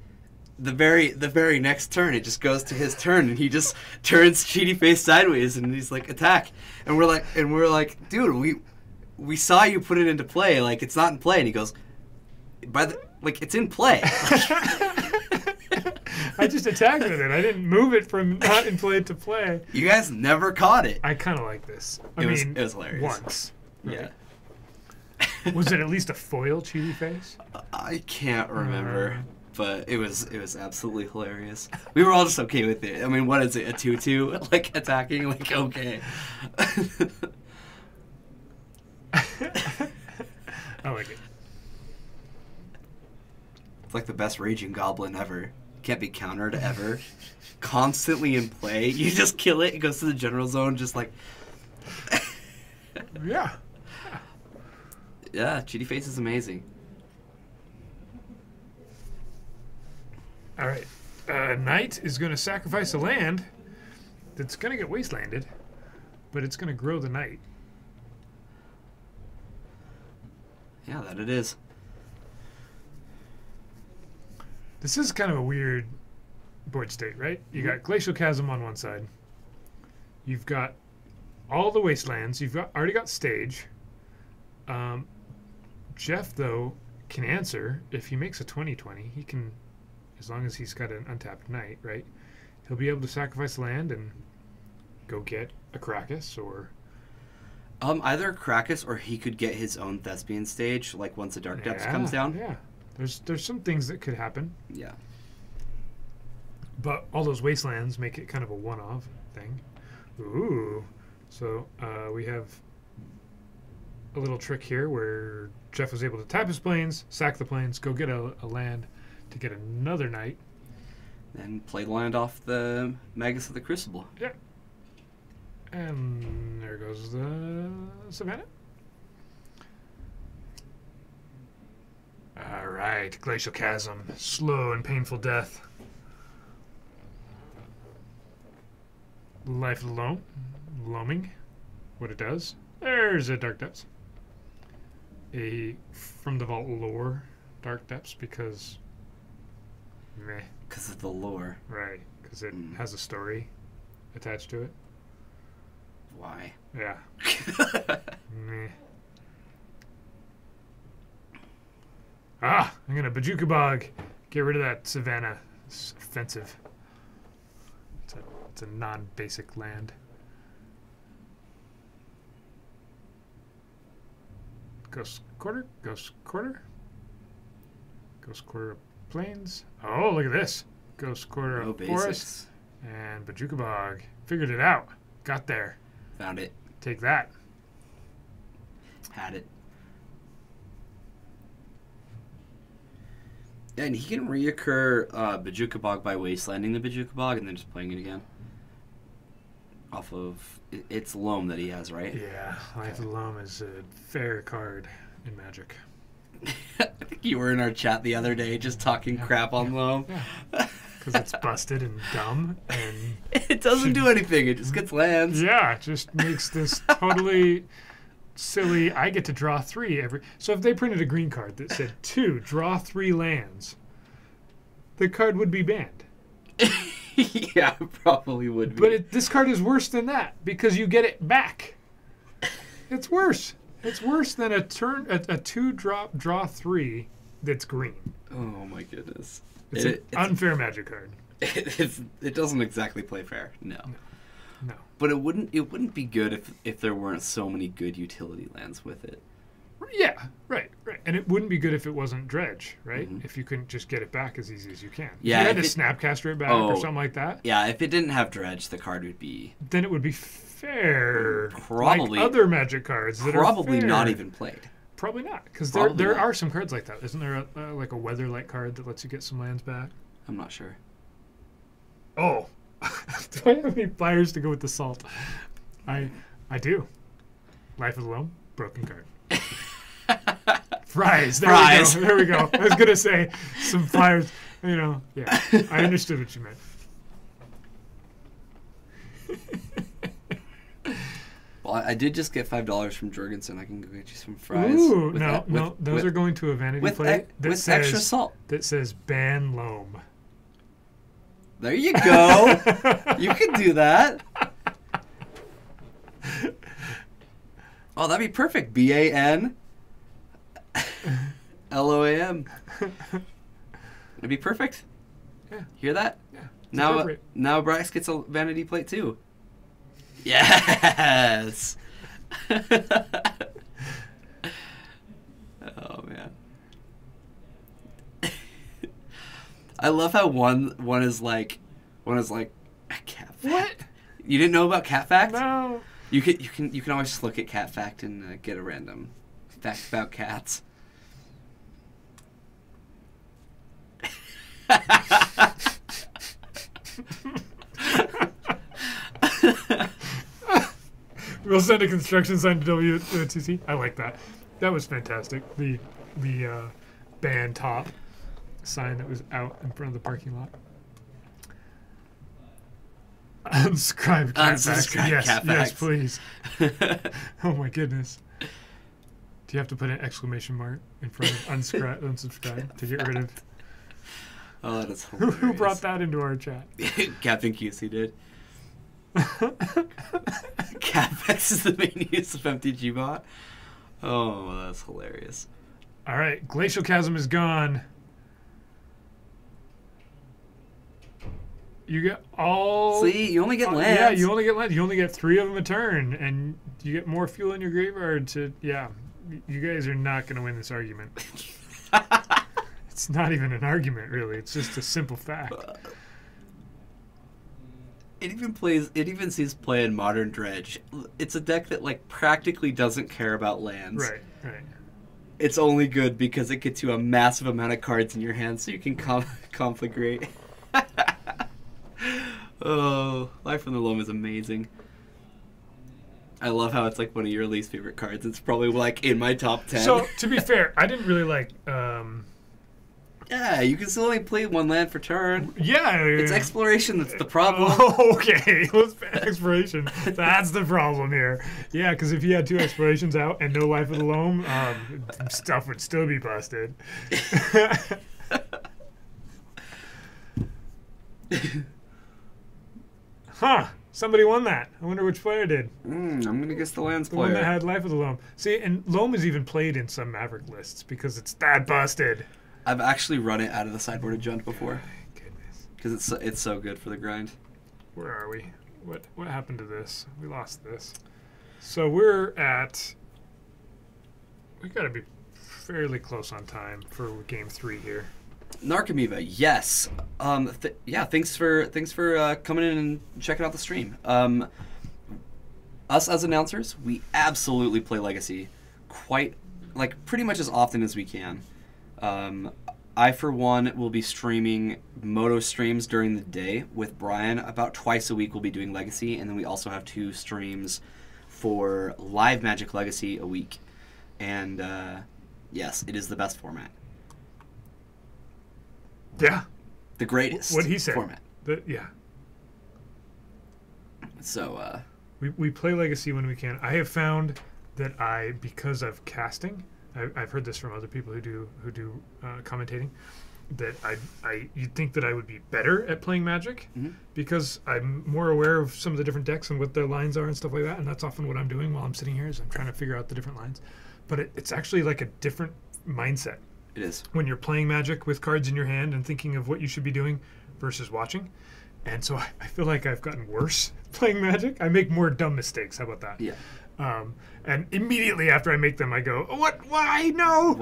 the very next turn, it just goes to his turn, and he just turns Cheaty Face sideways, and he's like, "Attack!" And we're like, "Dude, we saw you put it into play. Like, it's not in play." And he goes, "It's in play." I just attacked with it. I didn't move it from not in play to play. You guys never caught it. I kind of like this. I It mean, was hilarious. Once. Yeah. Was it at least a foil Cheaty Face? I can't remember, but it was absolutely hilarious. We were all just okay with it. I mean, what is it, a 2/2? Like, attacking? Like, okay. I like it. It's like the best Raging Goblin ever. Can't be countered ever. Constantly in play. You just kill it, it goes to the general zone, just like... Yeah. Yeah, Cheaty Face is amazing. All right. Knight is going to sacrifice a land that's going to get wastelanded, but it's going to grow the Knight. Yeah, that it is. This is kind of a weird board state, right? You got Glacial Chasm on one side. You've got all the wastelands. You've already got stage. Jeff, though, can answer. If he makes a 20/20, he can, as long as he's got an untapped Knight, right? He'll be able to sacrifice land and go get a Krakus or... Either Krakus or he could get his own Thespian stage, like once the Dark Depths comes down. Yeah. There's some things that could happen. Yeah. But all those wastelands make it kind of a one-off thing. Ooh. So we have a little trick here where Jeff was able to tap his planes, sack the planes, go get a land to get another Knight. And play the land off the Magus of the Crucible. Yeah. And there goes the Savannah. All right, Glacial Chasm, slow and painful death. Life of the Loam, loaming, what it does. There's a Dark Depths. A From the Vault lore Dark Depths because meh. Because of the lore. Right, because it has a story attached to it. Why? Yeah. Meh. Ah, I'm gonna Bajukabog. Get rid of that Savannah. It's offensive. It's a non-basic land. Ghost Quarter. Ghost Quarter. Ghost Quarter Plains. Oh, look at this. Ghost Quarter No of Forest. basics. And Bajuka Bog. Figured it out. Got there. Found it. Take that. Had it. And he can reoccur Bajuka Bog by wastelanding the Bajuka Bog and then just playing it again. Off of... It's Loam that he has, right? Yeah, Life of the Loam is a fair card in Magic. I think you were in our chat the other day just talking crap on Loam. Yeah. Because it's busted and dumb and... It doesn't do anything. It just gets lands. Yeah, it just makes this totally silly. I get to draw 3 every... So if they printed a green card that said 2, draw 3 lands, the card would be banned. Yeah, it probably would be. But this card is worse than that because you get it back. It's worse. It's worse than a 2-drop draw 3 that's green. Oh my goodness. It's an unfair Magic card. It doesn't exactly play fair. No. No. But it wouldn't be good if there weren't so many good utility lands with it. Yeah, right. And it wouldn't be good if it wasn't Dredge, right? Mhm. If you couldn't just get it back as easy as you can. Yeah, If you had to if Snapcaster it back or something like that, Yeah, if it didn't have Dredge, the card would be then it would be fair. Probably- like other Magic cards that probably are fair. not even played. Probably not, because Probably there not. are some cards like that. Isn't there like a Weatherlight card that lets you get some lands back? I'm not sure. Oh, do I have any flyers to go with the salt? I do. Life of the Loam, broken card. Fries. Fries. There we go. I was gonna say some flyers. Yeah. I understood what you meant. Well, I did just get $5 from Jorgensen. I can go get you some fries. Ooh, with no, that- no, with- those with- are going to a vanity with plate with extra salt. that says ban Loam. There you go. You can do that. Oh, that'd be perfect. BANLOAM. It'd be perfect. Yeah. Hear that? Yeah. it's Now, appropriate. now Brax gets a vanity plate too. Yes. Oh man. I love how one is like a cat fact. What? You didn't know about cat fact? No. You can always just look at cat fact and get a random fact about cats. We'll send a construction sign to WTC. I like that. That was fantastic. The band top sign that was out in front of the parking lot. Unsubscribe cat facts. Unsubscribe Yes, cat yes, facts. please. Oh my goodness. Do you have to put an exclamation mark in front of unsubscribe to get rid of? Oh, that's hilarious. Who brought that into our chat? Captain QC did. CapEx is the main use of MTG bot. Oh, that's hilarious. All right, Glacial Chasm is gone. You get all. See, you only get lands. Yeah, you only get lands. You only get 3 of them a turn, and you get more fuel in your graveyard to. Yeah, you guys are not going to win this argument. It's not even an argument, really. It's just a simple fact. It even sees play in Modern Dredge. It's a deck that like practically doesn't care about lands. Right. It's only good because it gets you a massive amount of cards in your hand, so you can conflagrate. Oh, Life from the Loam is amazing. I love how it's like one of your least favorite cards. It's probably like in my top 10. So, to be fair, I didn't really like. Yeah, you can still only play 1 land per turn. Yeah. It's exploration that's the problem. Oh, okay. Exploration. That's the problem here. Yeah, because if you had 2 explorations out and no Life of the Loam, stuff would still be busted. Huh. Somebody won that. I wonder which player did. I'm going to guess the lands The one player. that had Life of the Loam. See, and Loam is even played in some Maverick lists because it's that busted. I've actually run it out of the sideboard of Junt before Goodness. because it's so good for the grind. Where are we? What happened to this? We lost this. So we're at... We got to be fairly close on time for game 3 here. Narcomoeba, yes. Yeah, thanks for coming in and checking out the stream. Us as announcers, we absolutely play Legacy pretty much as often as we can. I, for one, will be streaming Moto streams during the day with Brian. About twice a week we'll be doing Legacy, and then we also have 2 streams for live Magic Legacy a week. And yes, it is the best format. Yeah. The greatest What he said. format. Yeah. So, We play Legacy when we can. I have found that because of casting, I've heard this from other people who do commentating, that you'd think that I would be better at playing Magic because I'm more aware of some of the different decks and what their lines are and stuff like that, and that's often what I'm doing while I'm sitting here is I'm trying to figure out the different lines. But it's actually like a different mindset. it is. When you're playing Magic with cards in your hand and thinking of what you should be doing versus watching. And so I feel like I've gotten worse playing Magic. I make more dumb mistakes. How about that? Yeah. And immediately after I make them, I go, "What? Why? No!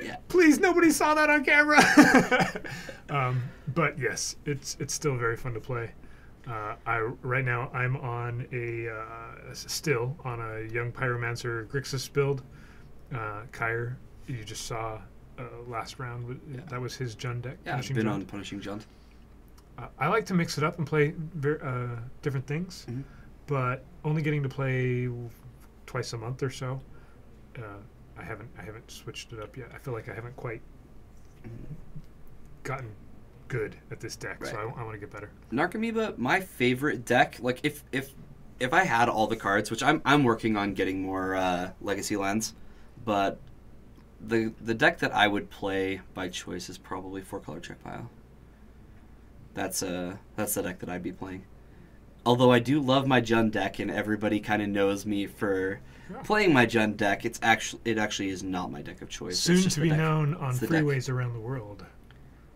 Yeah. Please, nobody saw that on camera." But yes, it's still very fun to play. Right now I'm on still on a young Pyromancer Grixis build. Kyr, you just saw last round. That was his Jund deck. Yeah, I've been on Punishing Jund. I like to mix it up and play different things, but only getting to play twice a month or so. I haven't switched it up yet. I feel like I haven't quite gotten good at this deck, so I want to get better. Narcomoeba, my favorite deck. Like if I had all the cards, which I'm working on getting more Legacy lands, but the deck that I would play by choice is probably 4-color check pile. That's the deck that I'd be playing. Although I do love my Jund deck, and everybody kind of knows me for playing my Jund deck, it actually is not my deck of choice. Soon to be known on It's the freeways around the world.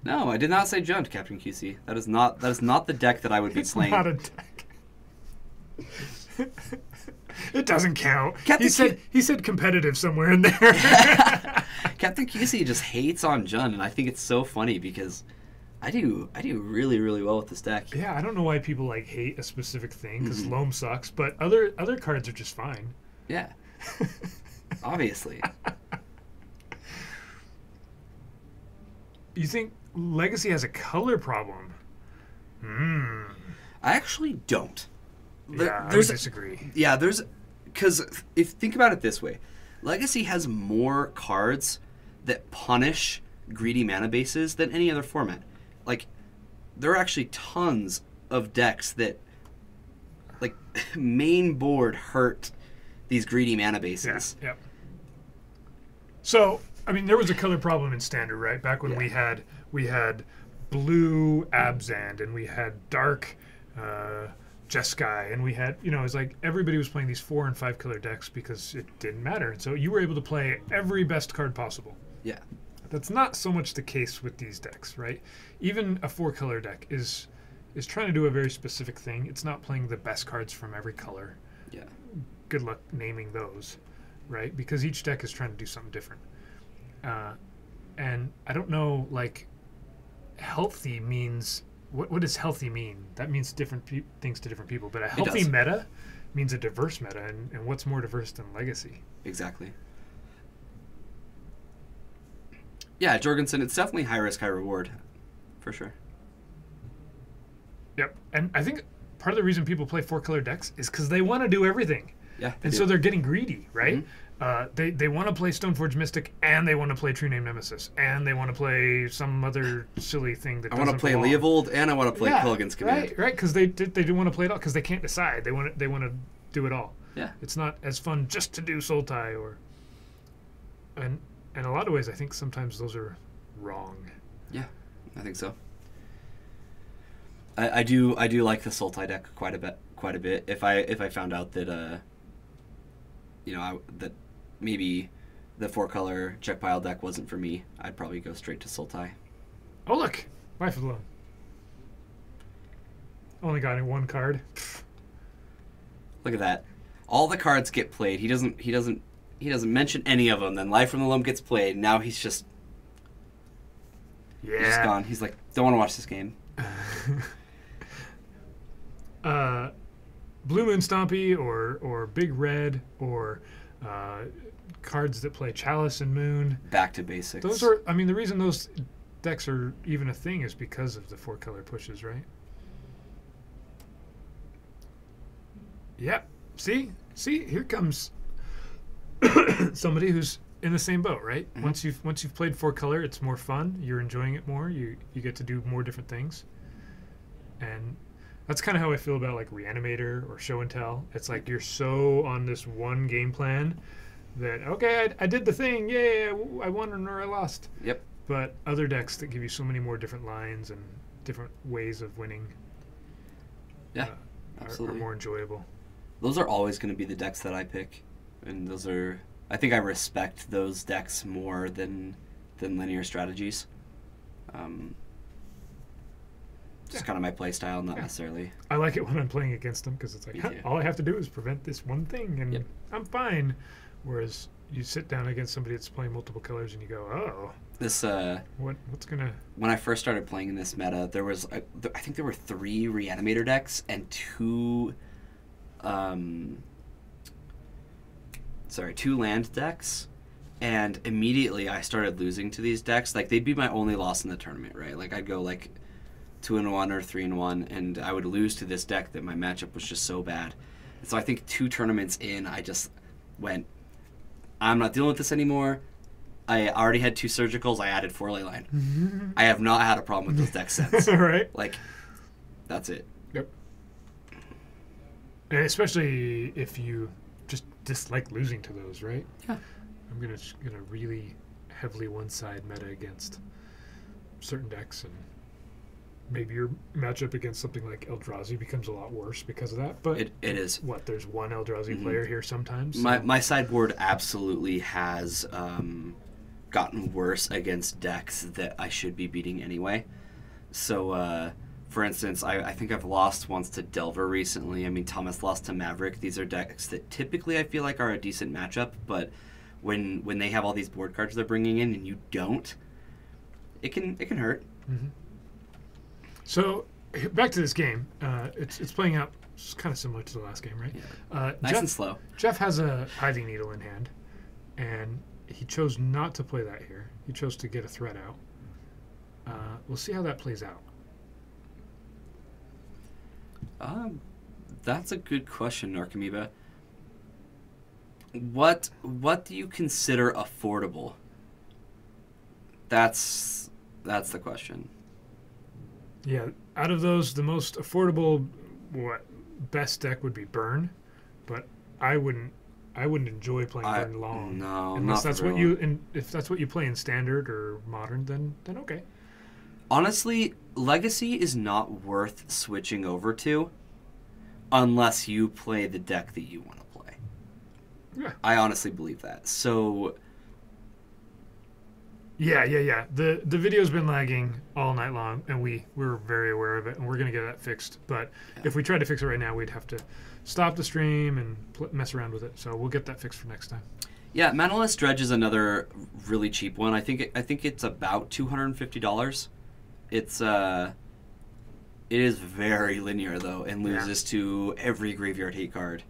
No, I did not say Jund, Captain QC. That is not the deck that I would be It's playing. not a deck. It doesn't count. Captain He said competitive somewhere in there. Captain QC just hates on Jund, and I think it's so funny because I do really, really well with this deck. Yeah, I don't know why people hate a specific thing because Loam sucks, but other cards are just fine. Yeah. Obviously. You think Legacy has a color problem? I actually don't. Yeah, I would disagree. Yeah, because think about it this way, Legacy has more cards that punish greedy mana bases than any other format. Like, there are actually tons of decks that, main board hurt these greedy mana bases. Yeah. So, I mean, there was a color problem in Standard, right? Back when we had blue Abzan and we had dark Jeskai, and we had, it was like everybody was playing these 4 and 5 color decks because it didn't matter. So you were able to play every best card possible. Yeah. That's not so much the case with these decks, right? Even a 4-color deck is trying to do a very specific thing. It's not playing the best cards from every color. Yeah. Good luck naming those, right? Because each deck is trying to do something different. And I don't know, healthy means... What does healthy mean? That means different things to different people. But a healthy meta means a diverse meta, and what's more diverse than Legacy? Exactly. Yeah, Jorgensen, it's definitely high risk, high reward, for sure. Yep, and I think part of the reason people play 4-color decks is because they want to do everything. Yeah, and so they're getting greedy, right? They want to play Stoneforge Mystic, and they want to play True Name Nemesis, and they want to play some other silly thing that I want to play Leovold, and I want to play Kulligan's Command. Right, because they do want to play it all, because they can't decide. They want to do it all. Yeah. It's not as fun just to do Sultai and in a lot of ways, I think sometimes those are wrong. Yeah, I think so. I do like the Sultai deck quite a bit. If I found out that that maybe the 4-color check pile deck wasn't for me, I'd probably go straight to Sultai. Oh look, Life of the Loam. Only got 1 card. Look at that. All the cards get played. He doesn't mention any of them. Then Life from the Loam gets played. Now he's just... He's just gone. He's like, don't want to watch this game. Blue Moon Stompy or Big Red or cards that play Chalice and Moon. Back to basics. Those are, I mean, the reason those decks are even a thing is because of the 4-color pushes, right? Yep. See, here comes somebody who's in the same boat, right? Mm-hmm. Once you've played 4-color, it's more fun. You're enjoying it more. You get to do more different things, and that's kind of how I feel about like Reanimator or Show and Tell. It's like you're so on this one game plan that okay, I did the thing, yeah, I won or I lost. Yep. But other decks that give you so many more different lines and different ways of winning, Yeah, are absolutely. more enjoyable. Those are always going to be the decks that I pick, and those are. I think I respect those decks more than linear strategies. Just kind of my play style, not necessarily. I like it when I'm playing against them because it's like Me too. all I have to do is prevent this one thing and Yep. I'm fine. Whereas you sit down against somebody that's playing multiple colors and you go, oh, This what's gonna? when I first started playing in this meta, there was I think there were 3 Reanimator decks and 2 land decks, and immediately I started losing to these decks. Like they'd be my only loss in the tournament, right? Like I'd go like 2-1 or 3-1, and I would lose to this deck that my matchup was just so bad. And so I think 2 tournaments in, I just went, I'm not dealing with this anymore. I already had 2 surgicals. I added 4 ley line. I have not had a problem with those decks since. Right. Like, that's it. Yep. And especially if you just dislike losing to those, right? Yeah. I'm gonna really heavily one-side meta against certain decks, and maybe your matchup against something like Eldrazi becomes a lot worse because of that. But It is. what? There's one Eldrazi player here sometimes. My sideboard absolutely has gotten worse against decks that I should be beating anyway. So, for instance, I think I've lost once to Delver recently. I mean, Thomas lost to Maverick. These are decks that typically I feel like are a decent matchup, but when they have all these board cards they're bringing in and you don't, it can hurt. Mm-hmm. So back to this game. It's playing out kind of similar to the last game, right? Yeah. Nice and slow. Jeff has a Hiving Needle in hand, and he chose not to play that here. He chose to get a threat out. We'll see how that plays out. That's a good question, Narcomoeba. What do you consider affordable? That's the question. Yeah, out of those, the most affordable, best deck would be Burn, but I wouldn't enjoy playing Burn long. No, unless not that's for what real. if that's what you play in Standard or Modern, then okay. Honestly, Legacy is not worth switching over to unless you play the deck that you want to play. Yeah. I honestly believe that. So Yeah. The video's been lagging all night long, and we're very aware of it, and we're gonna get that fixed. But if we tried to fix it right now, we'd have to stop the stream and mess around with it. So we'll get that fixed for next time. yeah, Manaless Dredge is another really cheap one. I think it's about $250. It is very linear though, and loses to every graveyard hate card.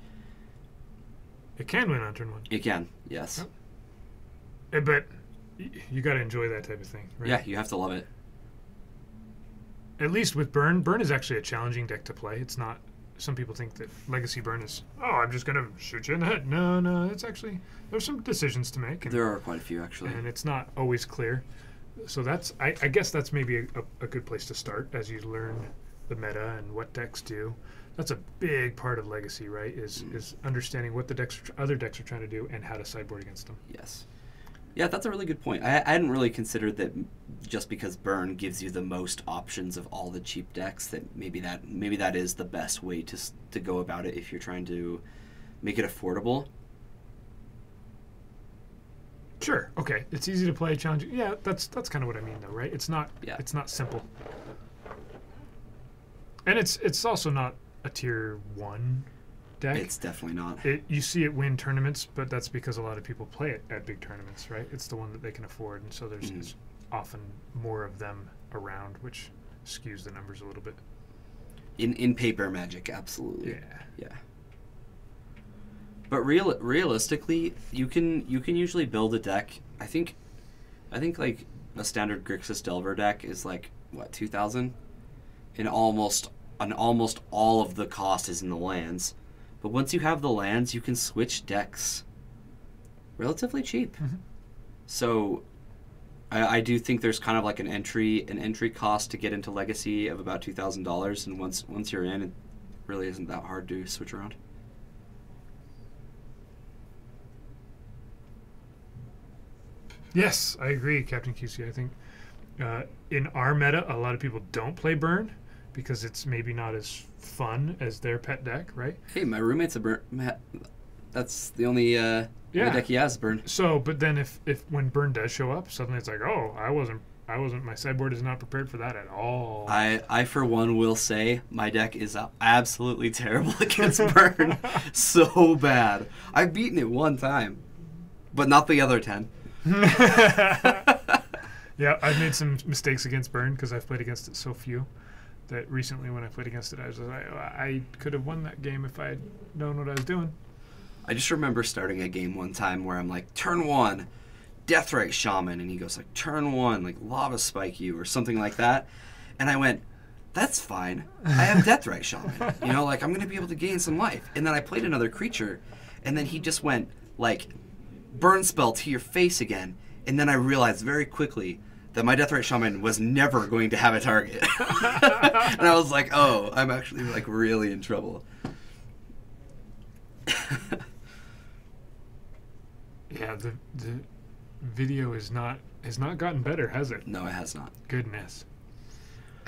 It can win on turn 1. It can, yes. But you got to enjoy that type of thing, right? Yeah, you have to love it. At least with Burn. Burn is actually a challenging deck to play. It's not. Some people think that Legacy Burn is, I'm just gonna shoot you in the head. No, it's actually, there's some decisions to make. And, There are quite a few actually. and it's not always clear. So that's, I guess that's maybe a good place to start as you learn the meta and what decks do. That's a big part of Legacy, right? Is understanding what the other decks are trying to do and how to sideboard against them. Yes. Yeah, that's a really good point. I hadn't really considered that just because Burn gives you the most options of all the cheap decks, that maybe that is the best way to go about it if you're trying to make it affordable. Sure. Okay. It's easy to play, challenging. Yeah, that's kind of what I mean, though, right? It's not. Yeah. It's not simple. And it's also not a tier 1 deck. It's definitely not. You see it win tournaments, but that's because a lot of people play it at big tournaments, right? It's the one that they can afford, and so there's often more of them around, which skews the numbers a little bit. In paper Magic, absolutely. Yeah. But realistically, you can usually build a deck. I think like a standard Grixis Delver deck is like what, 2,000, and almost all of the cost is in the lands. But once you have the lands, you can switch decks relatively cheap. Mm-hmm. So I do think there's kind of like an entry cost to get into Legacy of about $2,000, and once you're in, it really isn't that hard to switch around. Yes, I agree, Captain QC. I think in our meta, a lot of people don't play Burn because it's maybe not as fun as their pet deck, right? Hey, my roommate's a Burn. That's the only deck he has, Burn. So, but then if when Burn does show up, suddenly it's like, oh, I wasn't. My sideboard is not prepared for that at all. I for one will say my deck is absolutely terrible against Burn. So bad. I've beaten it one time, but not the other 10. Yeah, I've made some mistakes against Burn because I've played against it so few that recently when I played against it, I was like, I could have won that game if I had known what I was doing. I just remember starting a game one time where I'm like, turn 1, Deathrite Shaman, and he goes like, turn 1, like Lava Spike you or something like that, and I went, that's fine. I have Deathrite Shaman. You know, like I'm gonna be able to gain some life. And then I played another creature, and then he just went like, burn spell to your face again, and then I realized very quickly that my Deathrite Shaman was never going to have a target. And I was like, oh, I'm actually like really in trouble. Yeah, the video has not gotten better, has it? No, it has not. Goodness.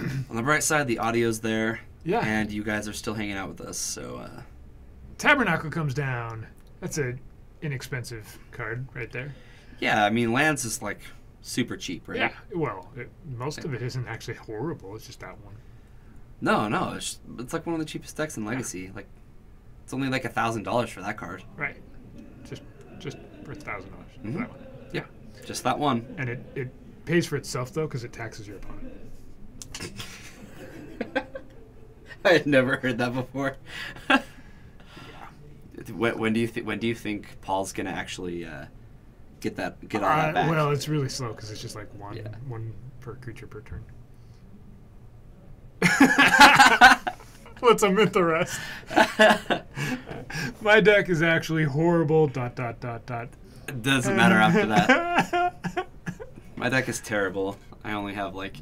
On the bright side, the audio's there. Yeah. And you guys are still hanging out with us, so Tabernacle comes down. That's a inexpensive card right there. yeah, I mean lands is like super cheap, right? Yeah. Well, most of it isn't actually horrible. It's just that one. No, it's like one of the cheapest decks in Legacy. Like it's only like $1,000 for that card. Right. Just for $1,000. Mhm. That one. Yeah, just that one. And it pays for itself though because it taxes your opponent. I had never heard that before. When do you think Paul's gonna actually get all that back? Well, it's really slow because it's just like one Yeah. one per creature per turn. Let's omit the rest. My deck is actually horrible. ... It doesn't matter after that. My deck is terrible. I only have like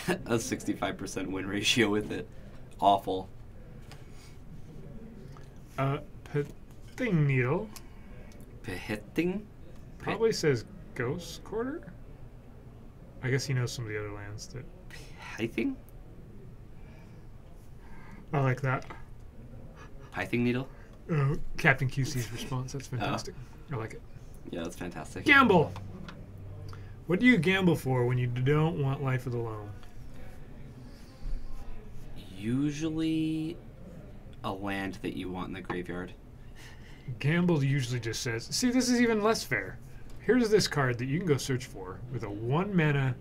a 65% win ratio with it. Awful. Thing Needle Pihitting? probably says Ghost Quarter. I guess he knows some of the other lands that Pithing? I like that. Pithing Needle? Captain QC's response. That's fantastic. I like it. Yeah, that's fantastic. Gamble. What do you gamble for when you don't want Life of the Loam? Usually a land that you want in the graveyard. Gamble usually just says, see, this is even less fair. Here's this card that you can go search for with a 1 mana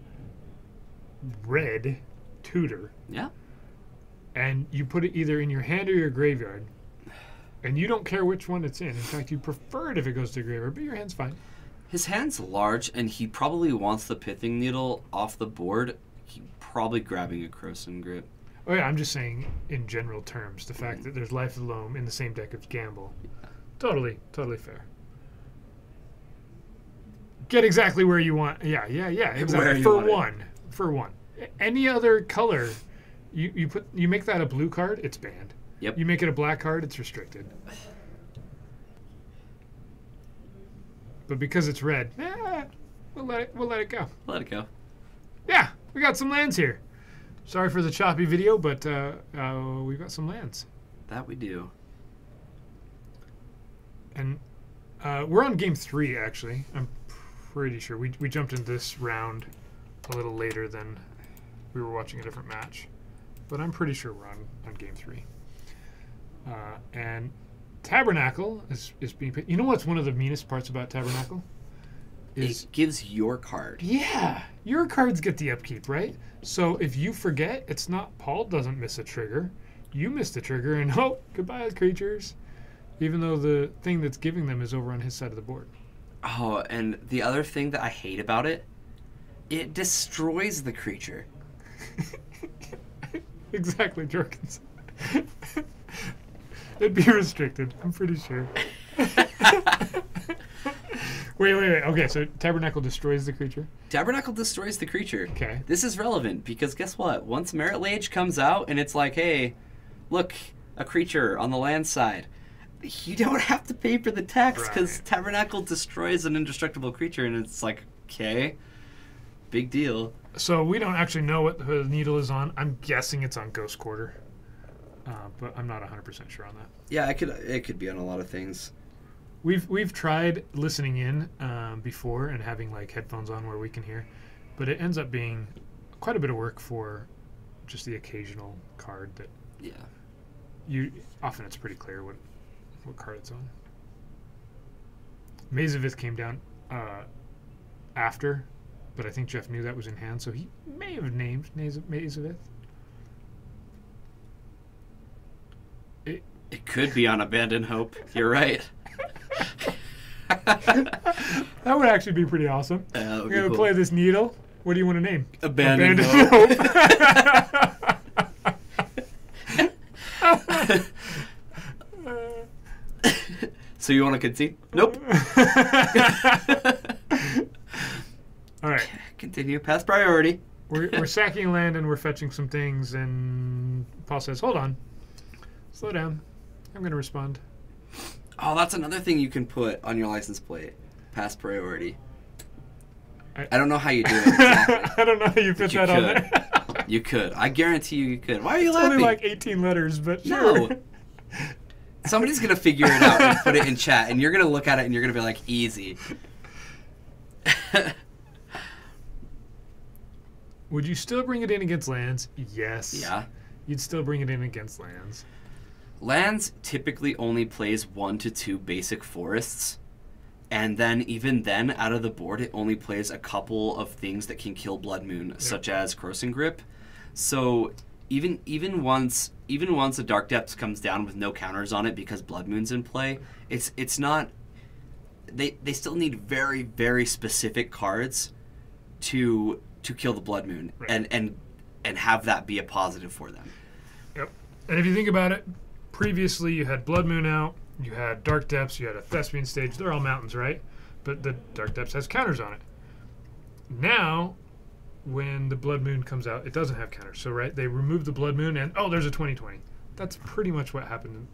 red tutor, Yeah. and you put it either in your hand or your graveyard, and you don't care which one it's in. In fact, you prefer it if it goes to the graveyard, but your hand's fine. His hand's large, and he probably wants the Pithing Needle off the board. He's probably grabbing a Croson Grip. Oh yeah, I'm just saying in general terms, the fact that there's Life of the Loam in the same deck as Gamble. Totally fair. Get exactly where you want. Yeah, exactly. For one. Any other color, you make that a blue card, it's banned. Yep. You make it a black card, it's restricted. But because it's red, we'll let it go. Let it go. Yeah, we got some lands here. Sorry for the choppy video, but we've got some lands. That we do. And we're on game 3, actually. I'm pretty sure. We jumped into this round a little later than we were watching a different match. But I'm pretty sure we're on game 3. And Tabernacle is being... You know what's one of the meanest parts about Tabernacle? is it gives your card. yeah, your cards get the upkeep, right? So if you forget, it's not Paul doesn't miss a trigger. You missed the trigger, and oh, goodbye, creatures. Even though the thing that's giving them is over on his side of the board. Oh, and the other thing that I hate about it destroys the creature. Exactly, Jorkins. It'd be restricted, I'm pretty sure. Wait. Okay, so Tabernacle destroys the creature? Tabernacle destroys the creature. Okay. This is relevant because guess what? Once Merit Lage comes out and it's like, hey, look, a creature on the land side, you don't have to pay for the tax because Right. Tabernacle destroys an indestructible creature, and it's like, okay, big deal. So we don't actually know what the needle is on. I'm guessing it's on Ghost Quarter, but I'm not 100% sure on that. Yeah, it could be on a lot of things. We've tried listening in before and having like headphones on where we can hear, but it ends up being quite a bit of work for just the occasional card that Yeah. often it's pretty clear what card it's on. Maze of Ith came down after, but I think Jeff knew that was in hand, so he may have named Maze of Ith. It could be on Abandon Hope. You're right. That would actually be pretty awesome. That would We're be gonna cool. play this needle. What do you want to name? Abandon So you want to concede? Nope. All right. Continue. Pass priority. We're sacking land and we're fetching some things, and Paul says, "Hold on, slow down. I'm going to respond." Oh, that's another thing you can put on your license plate. Pass priority. I don't know how you do it exactly. I don't know how you fit you that on could. there. You could. I guarantee you could. Why are you It's laughing? only like 18 letters, but sure. No. Somebody's going to figure it out and put it in chat, and you're going to look at it and you're going to be like, easy. Would you still bring it in against lands? Yes. Yeah. You'd still bring it in against lands. Lands typically only plays 1 to 2 basic forests, and then even then, out of the board, it only plays a couple of things that can kill Blood Moon, such as Crossing Grip. So even once a Dark Depths comes down with no counters on it because Blood Moon's in play, it's not. They still need very, very specific cards to kill the Blood Moon, Right. and have that be a positive for them. Yep. And if you think about it, previously you had Blood Moon out, you had Dark Depths, you had a Thespian stage. They're all mountains, right? But the Dark Depths has counters on it. Now, when the Blood Moon comes out, it doesn't have counters. So, right, they remove the Blood Moon and, oh, there's a 20/20. That's pretty much what happened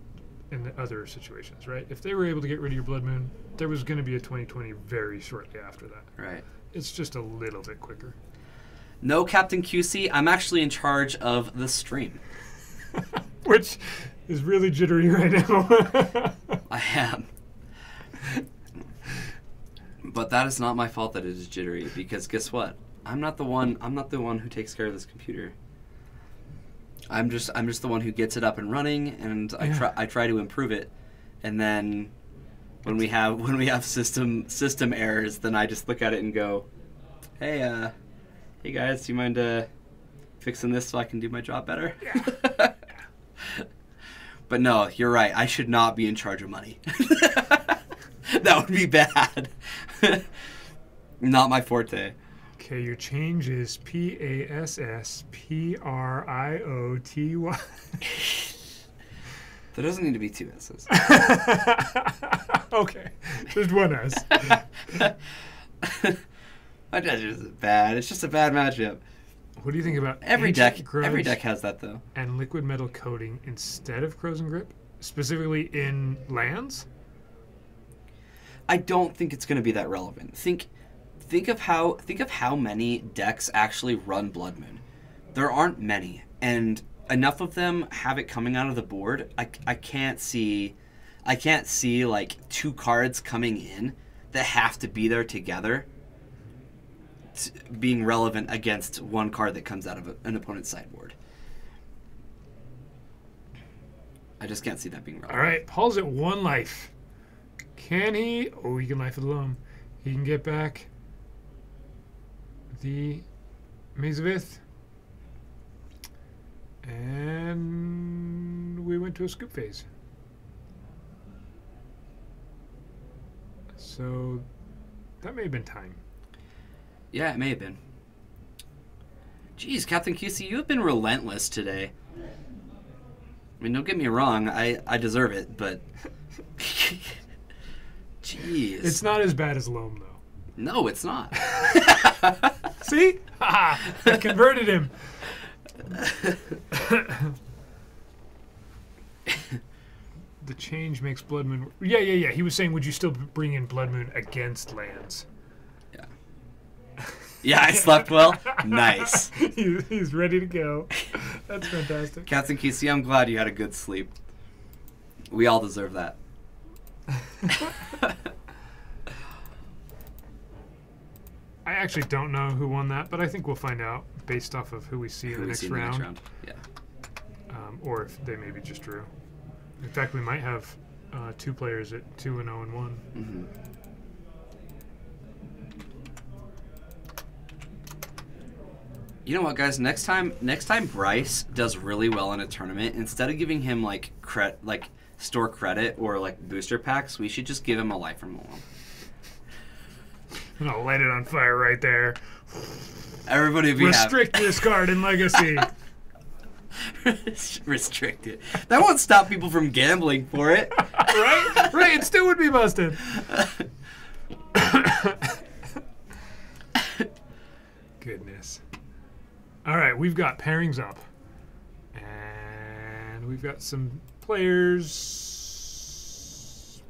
in the other situations, right? If they were able to get rid of your Blood Moon, there was going to be a 20/20 very shortly after that. Right. It's just a little bit quicker. No, Captain QC, I'm actually in charge of the stream. Which is really jittery right now. I am. But that is not my fault that it is jittery, because guess what? I'm not the one who takes care of this computer. I'm just the one who gets it up and running, and I try to improve it. And then when we have system errors, then I just look at it and go, "Hey guys, do you mind fixing this so I can do my job better?" Yeah. But no, you're right. I should not be in charge of money. That would be bad. Not my forte. Okay, your change is PASSPRIOTY. There doesn't need to be 2 S's. Okay, just one S. My deck is bad. It's just a bad matchup. What do you think about Every Ancient deck Grudge has that though. and liquid metal coating instead of Crows and Grip, specifically in lands? I don't think it's going to be that relevant. Think of how many decks actually run Blood Moon. There aren't many, and enough of them have it coming out of the board. I can't see like 2 cards coming in that have to be there together being relevant against 1 card that comes out of an opponent's sideboard. I just can't see that being relevant. All right, Paul's at 1 life. Can he? Oh, he can life it alone. He can get back the Mazavith. And we went to a scoop phase. So that may have been time. Yeah, it may have been. Jeez, Captain QC, you have been relentless today. I mean, don't get me wrong, I deserve it, but... Jeez. It's not as bad as Loam, though. No, it's not. See? I converted him. The change makes Blood Moon... Yeah. He was saying, would you still bring in Blood Moon against lands? Yeah. Yeah, I slept well. Nice. He's ready to go. That's fantastic. Captain QC, I'm glad you had a good sleep. We all deserve that. I actually don't know who won that, but I think we'll find out based off of who we see in the next round. Yeah. Or if they maybe just drew. In fact, we might have 2 players at 2 and 0 and 1. Mm-hmm. You know what, guys? Next time Bryce does really well in a tournament, instead of giving him like store credit or like booster packs, we should just give him a life from home. And I'll light it on fire right there. Everybody be restrict this card in Legacy. Restrict it. That won't stop people from gambling for it. Right. It still would be busted. Goodness. All right, we've got pairings up, and we've got some players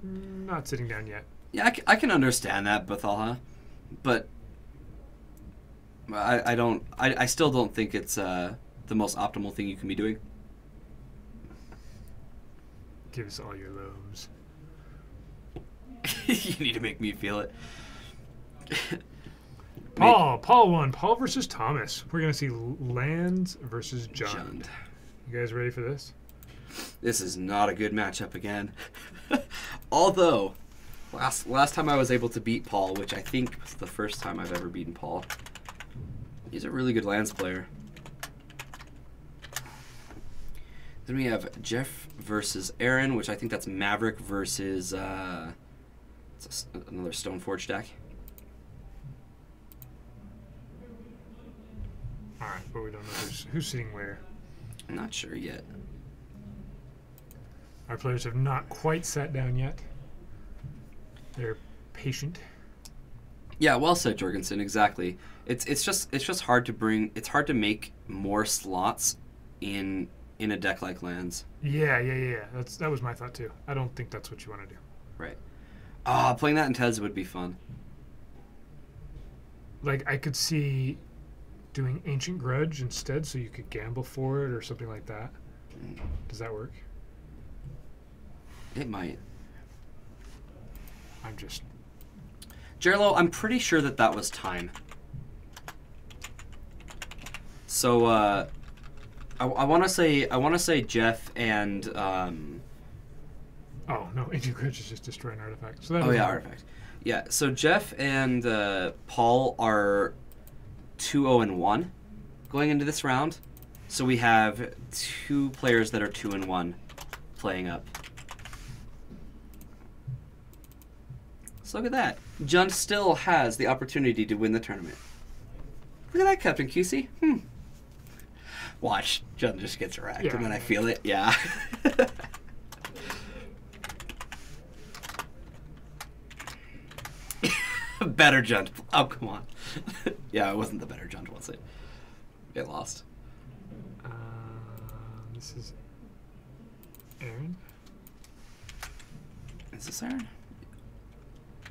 not sitting down yet. Yeah, I can understand that, Bethalha, but I still don't think it's the most optimal thing you can be doing. Give us all your loams. You need to make me feel it. Paul won. Paul versus Thomas. We're gonna see Lands versus Jund. You guys ready for this? This is not a good matchup again. Although, last time I was able to beat Paul, which I think was the first time I've ever beaten Paul. He's a really good Lands player. Then we have Jeff versus Aaron, which I think that's Maverick versus another Stoneforge deck. Alright, but we don't know who's sitting where. I'm not sure yet. Our players have not quite sat down yet. They're patient. Yeah, well said, Jorgensen. Exactly. It's just hard to bring. It's hard to make more slots in a deck like Lands. Yeah. That was my thought too. I don't think that's what you want to do. Right. Playing that in TEDs would be fun. Like I could see doing Ancient Grudge instead, so you could gamble for it or something like that. Does that work? It might. I'm just... Jerlo, I'm pretty sure that was time. So, I want to say Jeff and, Oh, no, Ancient Grudge is just destroy an artifact. So that artifact. Yeah, so Jeff and Paul are 2-0-1 going into this round. So we have 2 players that are 2-1 playing up. So look at that. Jund still has the opportunity to win the tournament. Look at that, Captain QC. Watch, Jund just gets wrecked, and then I feel it. Yeah. Better Jund. Oh, come on. Yeah, it wasn't the better Jund, was it? It lost. This is Aaron. Is this Aaron?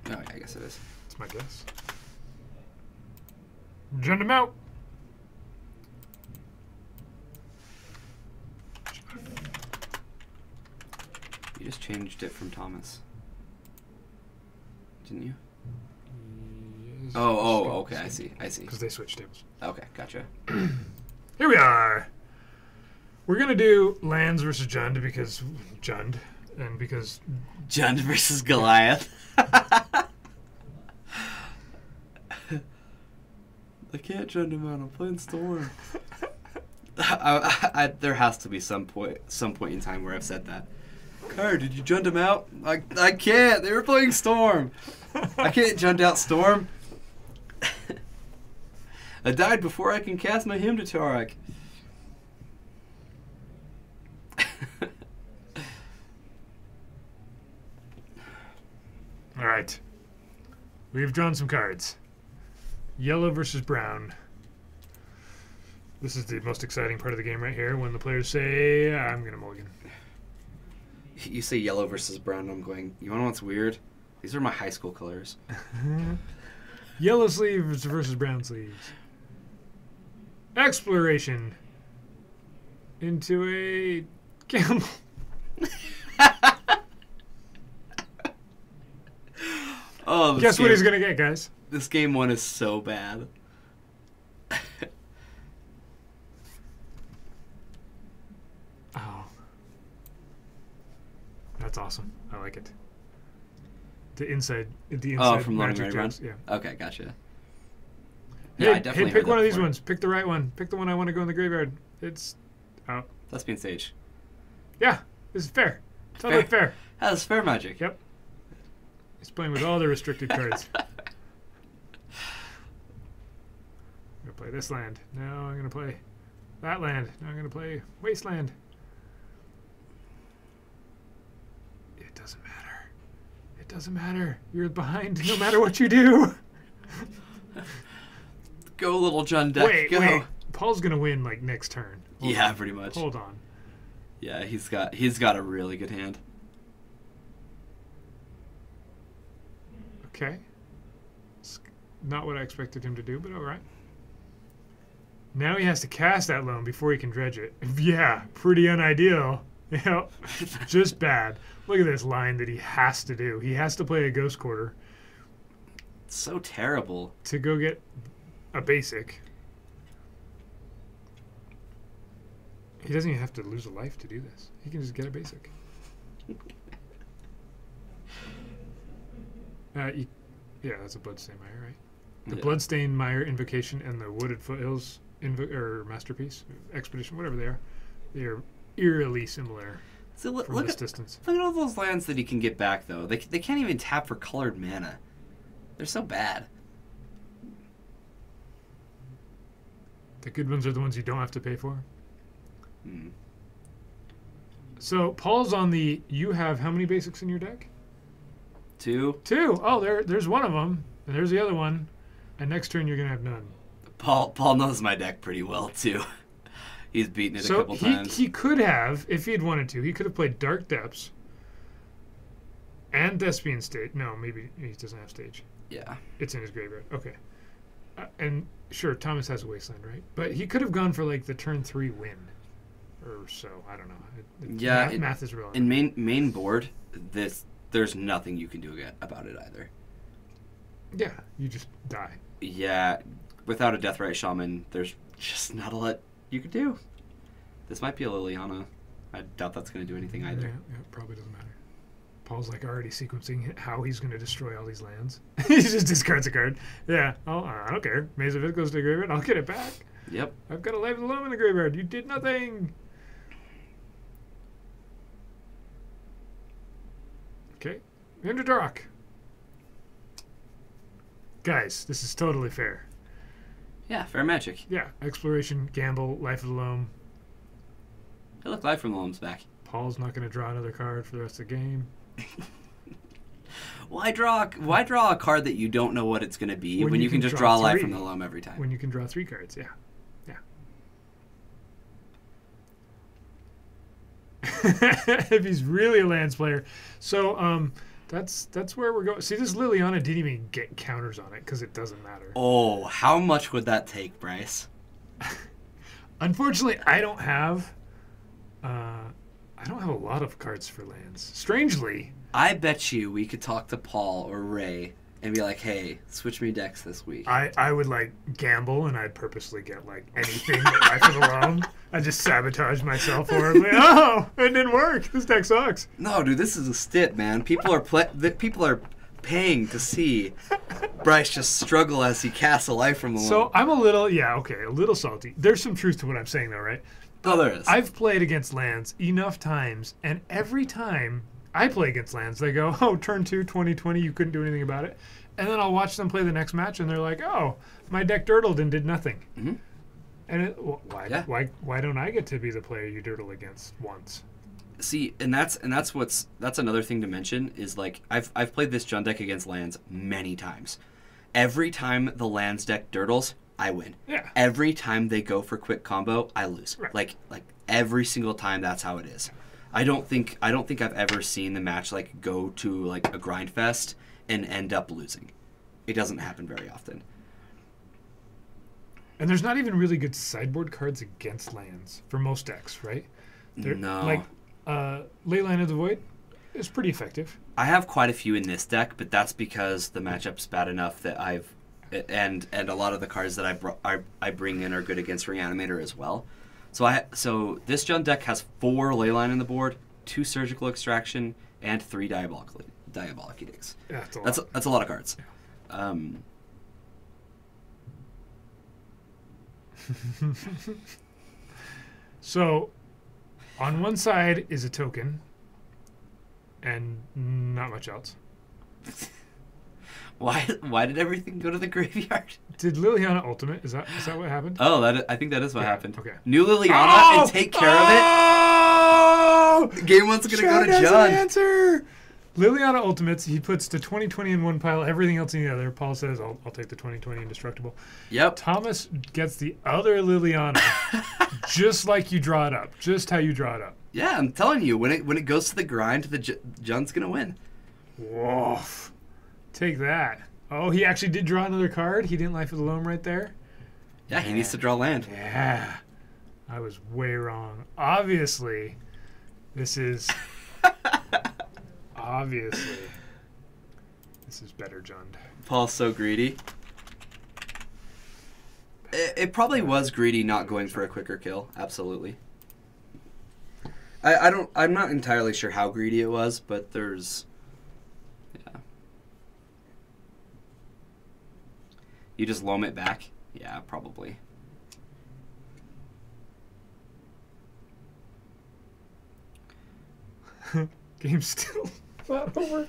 Oh, yeah, I guess it is. That's my guess. Jund him out. You just changed it from Thomas. Didn't you? Yes. Oh, okay, I see. Because they switched tables. Okay, gotcha. Here we are. We're going to do Lands versus Jund because Jund, and because... Jund versus Goliath. I can't jump him out. I'm playing Storm. There has to be some point in time where I've said that. Car, did you jump him out? I can't. They were playing Storm. I can't jump out Storm. I died before I can cast my Hymn to Tarak. All right. We've drawn some cards. Yellow versus brown. This is the most exciting part of the game right here when the players say, I'm going to mulligan. You say yellow versus brown, I'm going, you want to know what's weird? These are my high school colors. Yellow sleeves versus brown sleeves. Exploration into a gamble. Oh, Guess what he's going to get, guys? This game one is so bad. Oh. That's awesome. I like it. The inside from Learning magic Ready Run? jokes. Yeah. Okay, gotcha. Hey, Yeah, I definitely pick heard one that of these before. ones. Pick the right one. Pick the one I want to go in the graveyard. It's oh. Thespian Sage. Yeah, this is fair. Totally fair. That's fair magic. Yep. He's playing with all the restricted cards. I'm going to play this land. Now I'm going to play that land. Now I'm going to play Wasteland. It doesn't matter. It doesn't matter. You're behind no matter what you do. Go, little John Deck. Wait, go. wait. Paul's going to win like next turn. Hold Yeah, on. pretty much. Hold on. Yeah, he's got a really good hand. Okay. It's not what I expected him to do, but all right. Now he has to cast that loan before he can dredge it. Yeah, pretty unideal. Yep, just bad. Look at this line that he has to do. He has to play a Ghost Quarter It's so terrible. to go get a basic. He doesn't even have to lose a life to do this. He can just get a basic. Yeah, that's a Bloodstain Mire, right? The Yeah. Bloodstain Mire Invocation and the Wooded Foothills or Masterpiece, Expedition, whatever they are eerily similar So look, from look this at distance. look at all those lands that he can get back though. They can't even tap for colored mana. They're so bad. The good ones are the ones you don't have to pay for. Hmm. So Paul's on the. You have how many basics in your deck? 2. 2. Oh, there's one of them, and there's the other one. And next turn you're gonna have none. Paul knows my deck pretty well too. He's beaten it a So couple times. he could have, if he'd wanted to, he could have played Dark Depths and Thespian Stage. No, maybe he doesn't have Stage. Yeah. It's in his graveyard. Okay. And sure, Thomas has a Wasteland, right? But he could have gone for like the turn 3 win, or so. I don't know. Yeah, math is relevant. In main board, there's nothing you can do about it either. Yeah, you just die. Yeah, without a Deathrite Shaman, there's just not a lot you could do. This might be a Liliana. I doubt that's going to do anything either. Yeah, probably doesn't matter. Paul's like already sequencing how he's going to destroy all these lands. He just discards a card. Yeah, I don't care. Maze of It goes to the graveyard. I'll get it back. Yep. I've got a Life of the Loam in the graveyard. You did nothing. Okay. Into Dark. Guys, this is totally fair. Yeah, fair magic. Yeah, Exploration, Gamble, Life of the Loam. Hey, look, Life from the Loam's back. Paul's not going to draw another card for the rest of the game. Why draw a card that you don't know what it's going to be when you can just draw draw Life 3. from the Loam every time? When you can draw 3 cards, yeah. If he's really a lands player. So that's where we're going. See, this Liliana didn't even get counters on it because it doesn't matter. Oh, how much would that take, Bryce? Unfortunately, I don't have a lot of cards for lands. Strangely, I bet you we could talk to Paul or Ray and be like, hey, switch me decks this week. I would like gamble and I'd purposely get like anything but Life of the Loam. I just sabotage myself horribly. Oh, it didn't work. This deck sucks. No, dude, this is a stit, man. People are paying to see Bryce just struggle as he casts a life from the So loam. I'm a little salty. There's some truth to what I'm saying, though, right? Oh, there is. I've played against lands enough times, and every time I play against lands, they go, "Oh, turn 2, 2020, you couldn't do anything about it." And then I'll watch them play the next match, and they're like, "Oh, my deck dirtled and did nothing." Mhm. And Yeah. why don't I get to be the player you dirtle against once? See, and that's another thing to mention is like I've played this Jund deck against lands many times. Every time the lands deck dirtles, I win. Yeah. Every time they go for quick combo, I lose. Right. Like every single time, that's how it is. I don't think I've ever seen the match like go to like a grind fest and end up losing. It doesn't happen very often. And there's not even really good sideboard cards against lands for most decks, right? No. Like, Leyline of the Void is pretty effective. I have quite a few in this deck, but that's because the matchup's bad enough that and a lot of the cards that I bring in are good against Reanimator as well. So this Jund deck has 4 Leyline on the board, 2 Surgical Extraction, and 3 Diabolic Edicts. Yeah, that's a lot. That's a lot of cards. So, on one side is a token, and not much else. Why did everything go to the graveyard? Did Liliana ultimate? Is that what happened? Oh, I think that is what Yeah, happened. okay. New Liliana and take care of it. Game 1's gonna go to Chad has an Jund. answer. Liliana ultimates. He puts the 2020 in one pile, everything else in the other. Paul says, "I'll take the 2020 indestructible." Yep. Thomas gets the other Liliana, just like you draw it up, just how you draw it up. Yeah, I'm telling you, when it goes to the grind, the Jund's gonna win. Woof. Take that. Oh, he actually did draw another card. He didn't Life of the Loam right there. Yeah, he needs to draw land. Yeah. I was way wrong. Obviously, this is better, Jund. Paul's so greedy. It probably was greedy not going for a quicker kill. Absolutely. I'm not entirely sure how greedy it was, but there's... Yeah. You just loam it back? Yeah, probably. Game's still not over.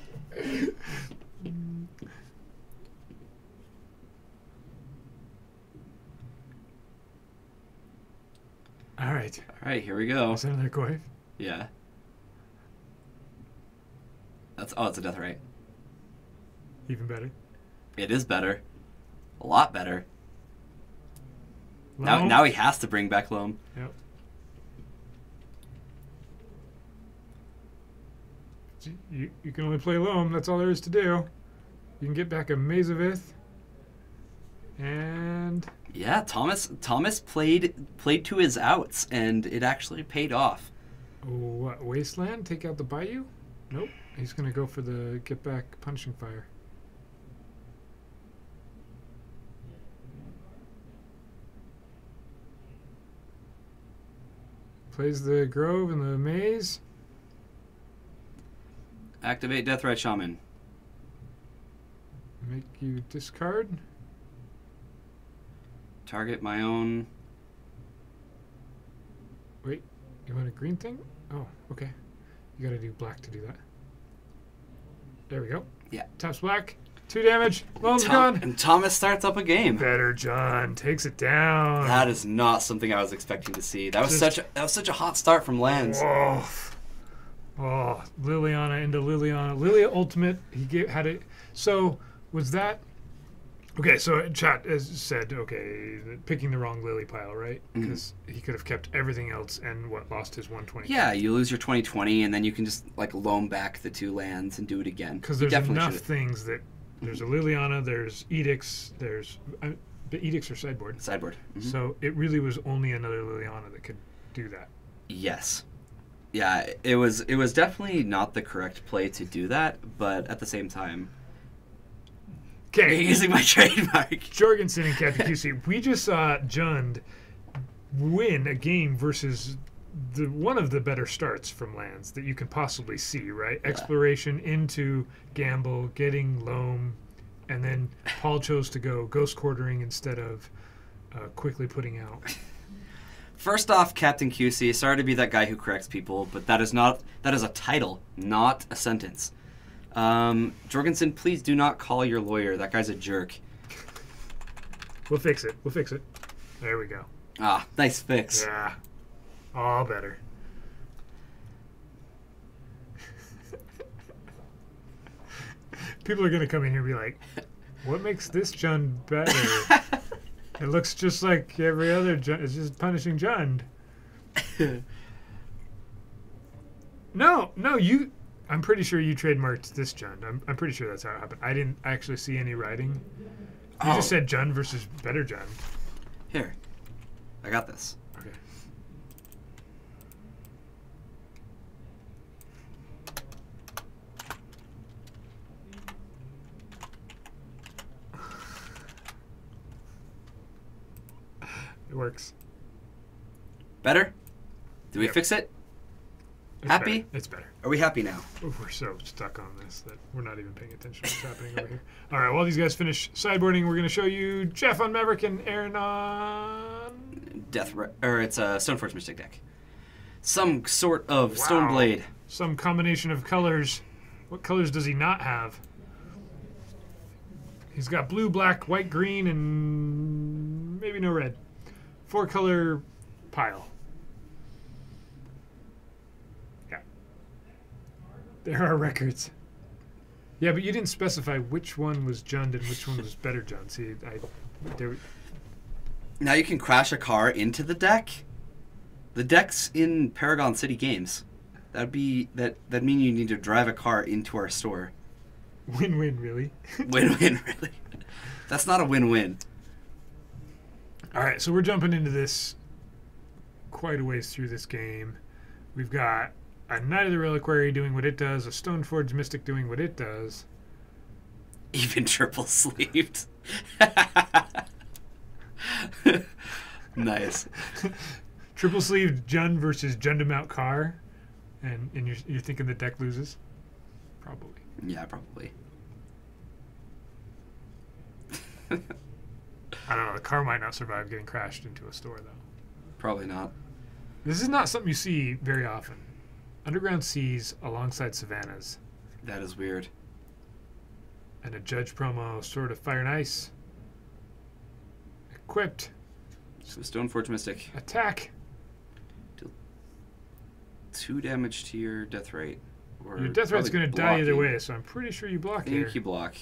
All right. All right, here we go. Is that another Goyf? Yeah. It's a death right. Even better. It is better. A lot better. Loam? Now he has to bring back loam. Yep. You can only play Loam. That's all there is to do. You can get back a Maze of Ith. And Yeah, Thomas played to his outs, and it actually paid off. what? Wasteland? Take out the Bayou? Nope. He's gonna go for the get back Punishing Fire. Plays the Grove and the Maze. Activate Deathrite Shaman. Make you discard. Target my own. Wait, you want a green thing? Oh, okay. You gotta do black to do that. There we go. Yeah. Taps black. 2 damage. Loam's gone. And Thomas starts up a game. Better John takes it down. That is not something I was expecting to see. That was such a hot start from lands. Oh, Liliana into Liliana. Lilia ultimate. Had it. So was that? Okay, so chat has said, okay, picking the wrong Lily pile, right? Because he could have kept everything else and lost his 120. Yeah, you lose your 2020, and then you can just like loam back the 2 lands and do it again. Because You there's definitely enough should've- things that there's a Liliana, there's edicts, the edicts are sideboard. Sideboard. Mhm. So it really was only another Liliana that could do that. Yes. Yeah, it was definitely not the correct play to do that, but at the same time, Okay, using my trademark. Jorgensen and Captain QC, we just saw Jund win a game versus one of the better starts from lands that you can possibly see, right? Yeah. Exploration into gamble, getting loam, and then Paul chose to go ghost quartering instead of quickly putting out. First off, Captain QC, sorry to be that guy who corrects people, but that is a title, not a sentence. Jorgensen, please do not call your lawyer. That guy's a jerk. We'll fix it. We'll fix it. There we go. Ah, nice fix. Yeah. All better. People are going to come in here and be like, what makes this Jund better? It looks just like every other Jund. It's just punishing Jund. No, you... I'm pretty sure you trademarked this Jund. I'm pretty sure that's how it happened. I didn't actually see any writing. You just said Jund versus better Jund. Here. I got this. Okay. It works. Better? Did we Yep. fix it? It's Happy? better. It's better. Are we happy now? Oh, we're so stuck on this that we're not even paying attention to what's happening over here. All right, while these guys finish sideboarding, we're going to show you Jeff on Maverick and Aaron on... It's a Stoneforge Mystic deck. Some sort of Wow. Stoneblade. Some combination of colors. What colors does he not have? He's got blue, black, white, green, and maybe no red. 4-color pile. Yeah. There are records. Yeah, but you didn't specify which one was Jund and which one was better Jund. See, Now you can crash a car into the deck. The deck's in Paragon City Games. That'd mean you need to drive a car into our store. Win-win, really. Win-win, really. That's not a win-win. All right, so we're jumping into this quite a ways through this game. We've got a Knight of the Reliquary doing what it does, a Stoneforge Mystic doing what it does. Even triple sleeved. Nice. Triple sleeved Jund versus Jundamount Car, and you're thinking the deck loses? Probably. Yeah, probably. I don't know. The car might not survive getting crashed into a store, though. Probably not. This is not something you see very often. Underground Seas alongside Savannas. That is weird. And a Judge promo, Sword of Fire and Ice. Equipped. So Stoneforge Mystic. Attack. 2 damage to your death rate. Or Your death rate's probably going to die either blocking. way, so I'm pretty sure you block I here. think you block.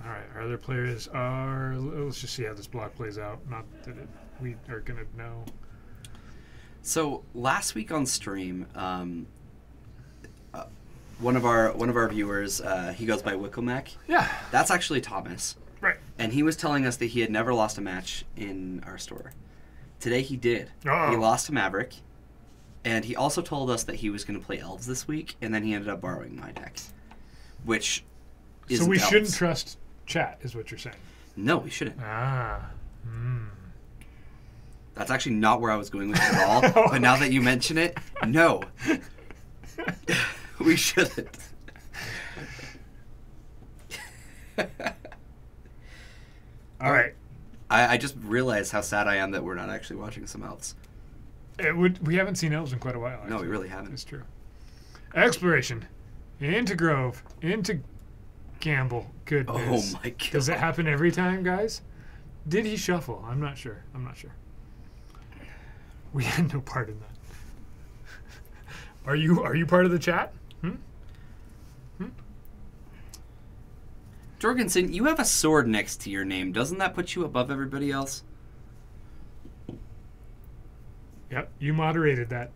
All right, our other players are... Let's just see how this block plays out. Not that we are going to know. So last week on stream, one of our viewers, he goes by Wickelmack. Yeah. That's actually Thomas. Right. And he was telling us that he had never lost a match in our store. Today he did. Oh. He lost to Maverick. And he also told us that he was going to play Elves this week, and then he ended up borrowing my deck. Which is So we shouldn't trust chat, is what you're saying. No, we shouldn't. Ah. That's actually not where I was going with it at all. But now that you mention it, no. We shouldn't. All right. I just realized how sad I am that we're not actually watching some Elves. We haven't seen elves in quite a while. No, we actually. really haven't. It's true. Exploration. Into Grove. Into Gamble. Goodness. Oh my god. Does it happen every time, guys? Did he shuffle? I'm not sure. We had no part in that. Are you part of the chat? Jorgensen, you have a sword next to your name. Doesn't that put you above everybody else? Yep, you moderated that.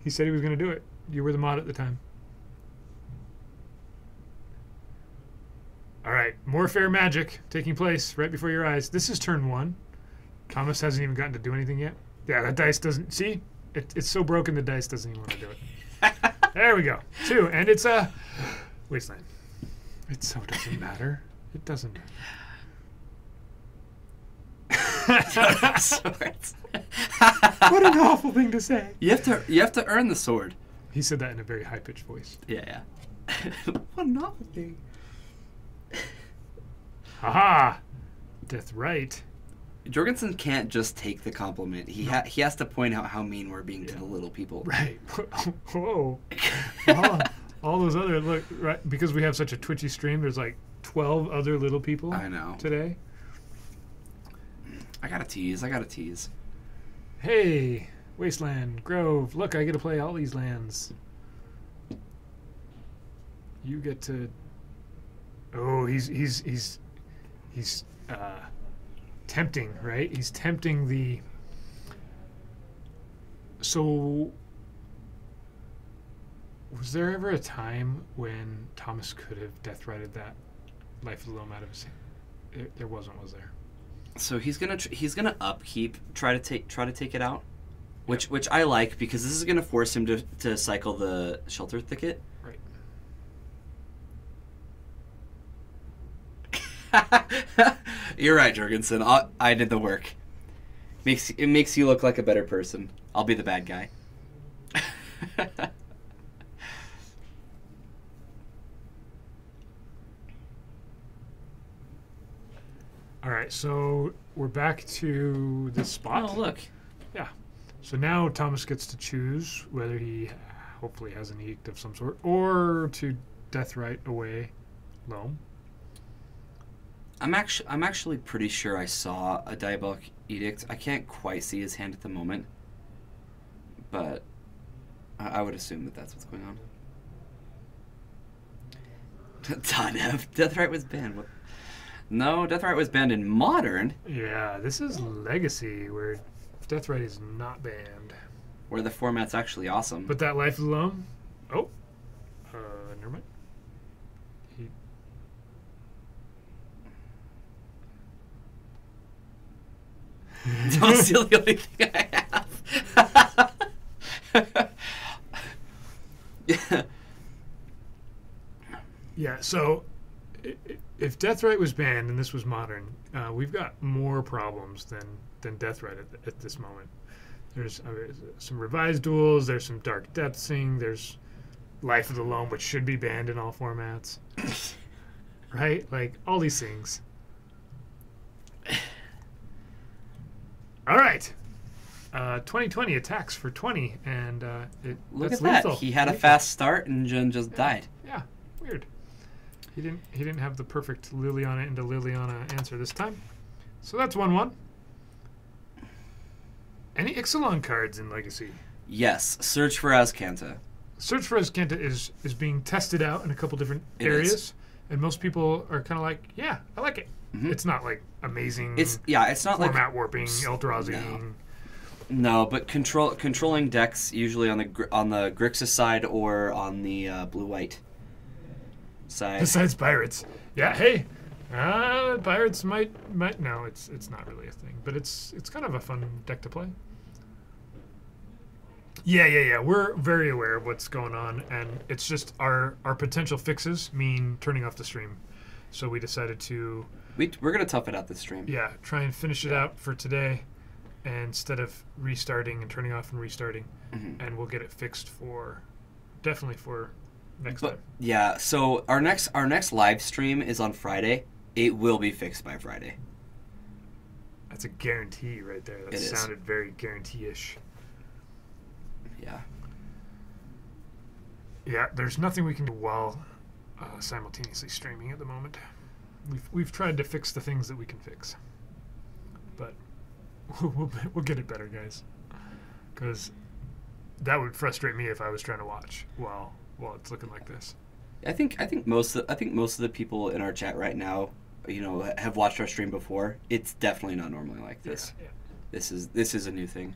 He said he was going to do it. You were the mod at the time. All right, more fair magic taking place right before your eyes. This is turn 1. Thomas hasn't even gotten to do anything yet. Yeah, that dice doesn't... See? It's so broken the dice doesn't even want to do it. There we go. 2, and it's a wasteland. It so doesn't matter. It doesn't matter. Swords. What an awful thing to say. You have to earn the sword. He said that in a very high-pitched voice. Yeah. What an awful thing. Haha! Death right. Jorgensen can't just take the compliment. He has to point out how mean we're being to the little people. Right. Whoa. All those other right, because we have such a twitchy stream, there's like 12 other little people I know. today. I gotta tease. Hey, Wasteland, Grove, look, I get to play all these lands. You get to... Oh, he's tempting, right? He's tempting the... So... Was there ever a time when Thomas could have death righted that Life of the Loam out of his hand? There wasn't, was there? So he's gonna upkeep, try to take it out, which I like because this is gonna force him to cycle the Shelter Thicket. Right. You're right, Jorgensen. I did the work. It makes you look like a better person. I'll be the bad guy. All right, so we're back to this spot. Oh, look. Yeah. So now Thomas gets to choose whether he hopefully has an edict of some sort or to death right away Loam. I'm actually pretty sure I saw a Diabolic Edict. I can't quite see his hand at the moment, but I would assume that that's what's going on. Tanev. Deathright was banned. What? No, Deathright was banned in Modern. Yeah, this is Legacy where Deathright is not banned. Where the format's actually awesome. But that Life of the Loam? Oh. Never mind. Don't steal the only thing I have. Yeah. Yeah, so if Deathright was banned and this was Modern, we've got more problems than Deathright at this moment. There's some revised duels, there's some Dark Depthsing, there's Life of the Loam, which should be banned in all formats. Right? Like, all these things. All right. 2020 attacks for 20, and Look that's at that. lethal. He had a Lethal. fast start and just died. Yeah, weird. He didn't have the perfect Liliana into Liliana answer this time. So that's 1-1. Any Ixalan cards in Legacy? Yes. Search for Azcanta. Search for Azcanta is being tested out in a couple different It areas, is. and most people are kind of like, yeah, I like it. Mhm. It's not like amazing. It's not like format warping, Eldrazi. No, but controlling decks usually on the Grixis side or on the blue-white side. Besides pirates, yeah. Hey, pirates might. No, it's not really a thing, but it's kind of a fun deck to play. Yeah. We're very aware of what's going on, and it's just our potential fixes mean turning off the stream. So we decided to We're gonna tough it out this stream. try and finish it out for today, instead of restarting and turning off and restarting, and we'll get it fixed definitely for next time. Yeah. So our next live stream is on Friday. It will be fixed by Friday. That's a guarantee right there. That It is. sounded very guarantee-ish. Yeah. Yeah, there's nothing we can do while simultaneously streaming at the moment. We've tried to fix the things that we can fix, but we'll get it better, guys. Because that would frustrate me if I was trying to watch while it's looking like this. I think most of the people in our chat right now, have watched our stream before. It's definitely not normally like this. Yeah. This is a new thing.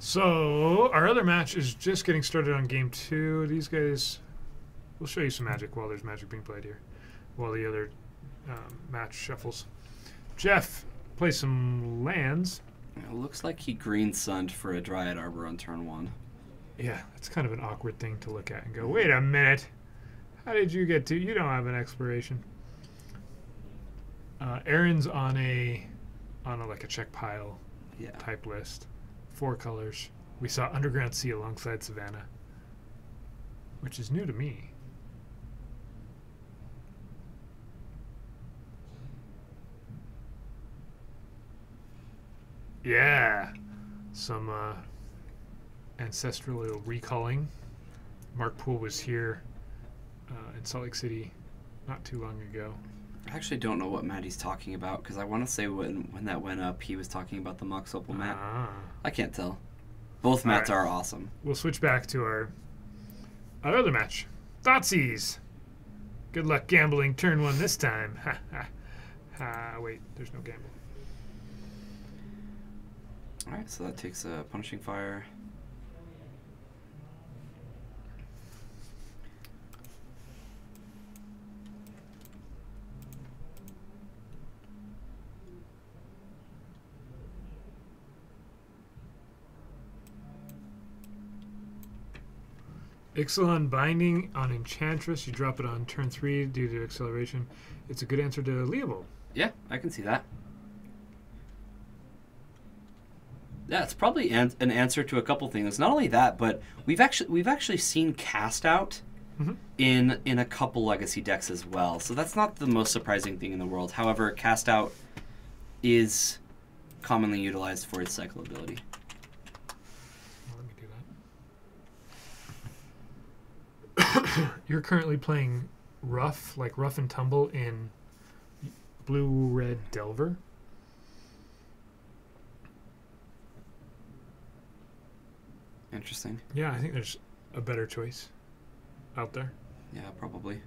So our other match is just getting started on game 2. These guys, we'll show you some magic while there's magic being played here, while the other match shuffles. Jeff plays some lands. It looks like he green sunned for a Dryad Arbor on turn 1. Yeah, it's kind of an awkward thing to look at and go, wait a minute. How did you get to? You don't have an exploration. Aaron's on a like a check pile Yeah. type list. 4 colors. We saw Underground Sea alongside Savannah, which is new to me. Yeah, some ancestral recalling. Mark Poole was here in Salt Lake City not too long ago. I actually don't know what Maddie's talking about because I want to say when that went up, he was talking about the Mox Opal mat. I can't tell. Both mats All right. are awesome. We'll switch back to our other match. Thoughtseize. Good luck gambling turn 1 this time. Ha ha ha. Wait, there's no gamble. All right, so that takes a Punishing Fire. Ixalan Binding on Enchantress. You drop it on turn 3 due to acceleration. It's a good answer to Leovold. Yeah, I can see that. Yeah, it's probably an answer to a couple things. Not only that, but we've actually seen Cast Out in a couple Legacy decks as well. So that's not the most surprising thing in the world. However, Cast Out is commonly utilized for its cycle ability. Let me do that. You're currently playing Rough, like Rough and Tumble in Blue-Red Delver. Interesting. Yeah, I think there's a better choice out there. Yeah, probably.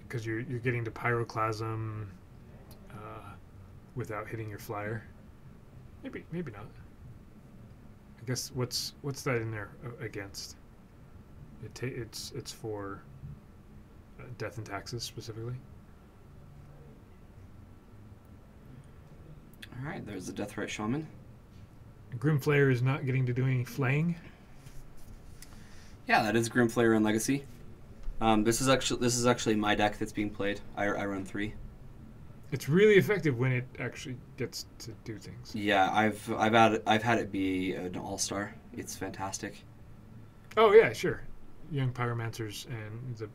Because you're getting to Pyroclasm without hitting your flyer. Maybe not. I guess what's that in there against? It's for Death and Taxes specifically. All right, there's the Deathrite Shaman. Grimflayer is not getting to do any flaying. Yeah, that is Grimflayer in Legacy. This is actually my deck that's being played. I run 3. It's really effective when it actually gets to do things. Yeah, I've had it be an all-star. It's fantastic. Oh yeah, sure. Young Pyromancers and the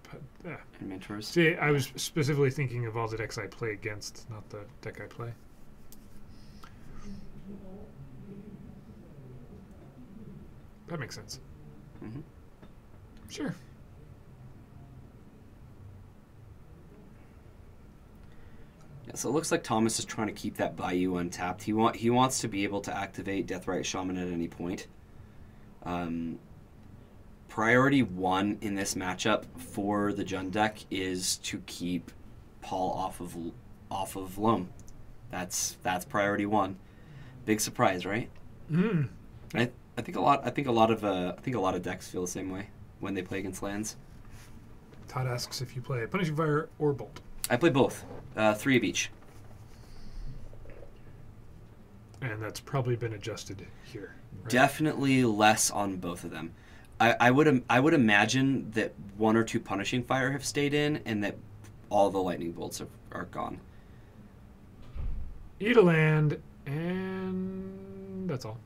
yeah. And Mentors. See, I was specifically thinking of all the decks I play against, not the deck I play. That makes sense. Mm-hmm. Sure. Yeah, so it looks like Thomas is trying to keep that Bayou untapped. He wants to be able to activate Deathrite Shaman at any point. Priority 1 in this matchup for the Jund deck is to keep Paul off of Loam. That's priority 1. Big surprise, right? Mm. I think a lot of decks feel the same way when they play against lands. Todd asks if you play Punishing Fire or Bolt. I play both, 3 of each. And that's probably been adjusted here. Right? Definitely less on both of them. I would imagine that 1 or 2 Punishing Fire have stayed in, and that all the Lightning Bolts are gone. Eat a land, and that's all.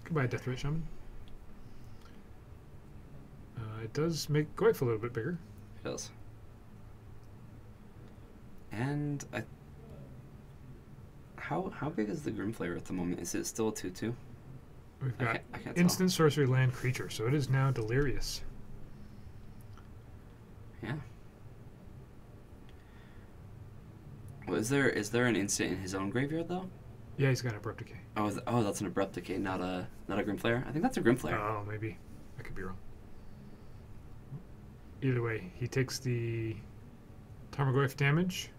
Goodbye, Deathrite Shaman. It does make Goyf a little bit bigger. It does. And how big is the Grimflayer at the moment? Is it still a 2/2? We've got I can't tell. instant sorcery land creature, so it is now Delirious. Yeah. Well, is there an instant in his own graveyard though? Yeah, he's got Abrupt Decay. Oh, that's an Abrupt Decay, not a Grimflayer. I think that's a Grimflayer. Oh, maybe. I could be wrong. Either way, he takes the Tarmogoyf damage.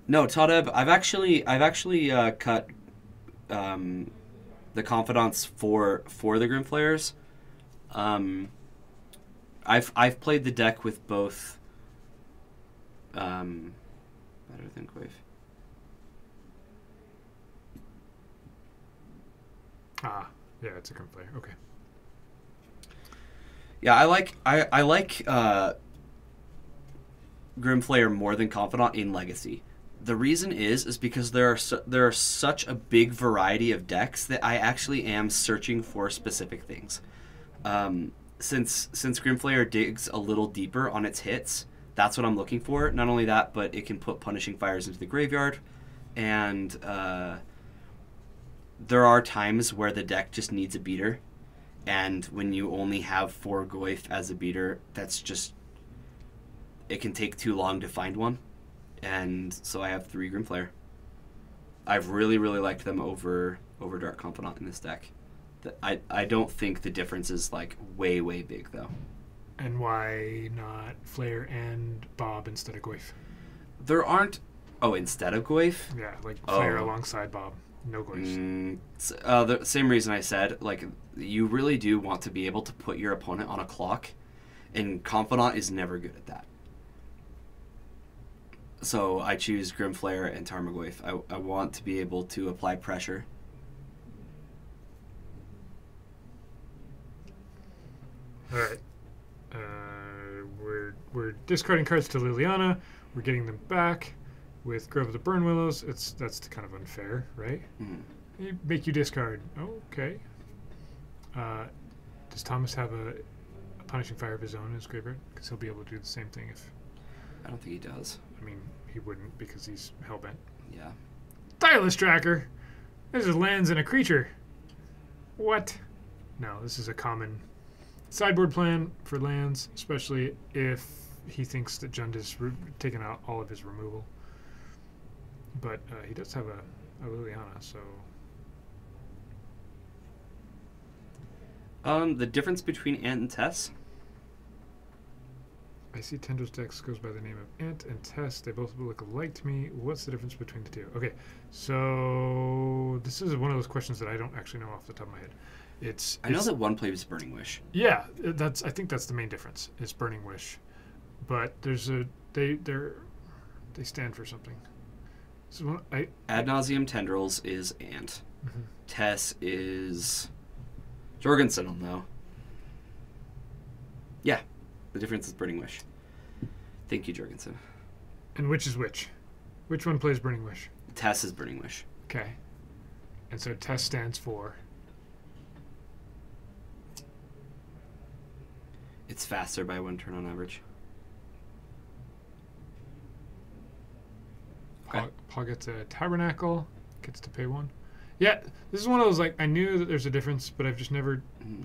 No, Tadeb, I've actually cut the Confidants for the Grimflayers. I've played the deck with both better than Goyf. Ah, yeah, it's a Grim Flare. Okay. Yeah, I like Grimflayer more than Confidant in Legacy. The reason is because there are such a big variety of decks that I actually am searching for specific things. Since Grimflayer digs a little deeper on its hits, that's what I'm looking for. Not only that, but it can put Punishing Fires into the graveyard, and there are times where the deck just needs a beater, and when you only have 4 Goyf as a beater, that's just, it can take too long to find one, and so I have 3 Grimflayer. I've really liked them over Dark Confidant in this deck. I don't think the difference is like way big though. And why not Flare and Bob instead of Goyf? There aren't. Oh, instead of Goyf? Yeah, like Flare alongside Bob. No Goyfs. The same reason I said, like, you really do want to be able to put your opponent on a clock, and Confidant is never good at that. So I choose Grimflayer and Tarmogoyf. I want to be able to apply pressure. All right. We're discarding cards to Liliana. We're getting them back with Grove of the Burn Willows. That's kind of unfair, right? They make you discard. Okay. Does Thomas have a Punishing Fire of his own in his graveyard? Because he'll be able to do the same thing if... I don't think he does. I mean, he wouldn't because he's hellbent. Yeah. Tireless Tracker! This is lands and a creature. What? No, this is a common sideboard plan for lands, especially if he thinks that Jund has taken out all of his removal. But he does have a Liliana, so... The difference between Ant and Tess? I see Tendra's decks goes by the name of Ant and Tess. They both look alike to me. What's the difference between the two? Okay, so this is one of those questions that I don't actually know off the top of my head. I know that one plays Burning Wish. Yeah, I think that's the main difference. Is Burning Wish, but they stand for something. So Ad Nauseam Tendrils is Ant. Mm-hmm. Tess is Jorgensen will know. Yeah, the difference is Burning Wish. Thank you, Jorgensen. And which is which? Which one plays Burning Wish? Tess is Burning Wish. Okay. And so Tess stands for? It's faster by 1 turn on average. Okay. Paul gets a Tabernacle, gets to pay 1. Yeah, this is one of those, like, I knew that there's a difference, but I've just never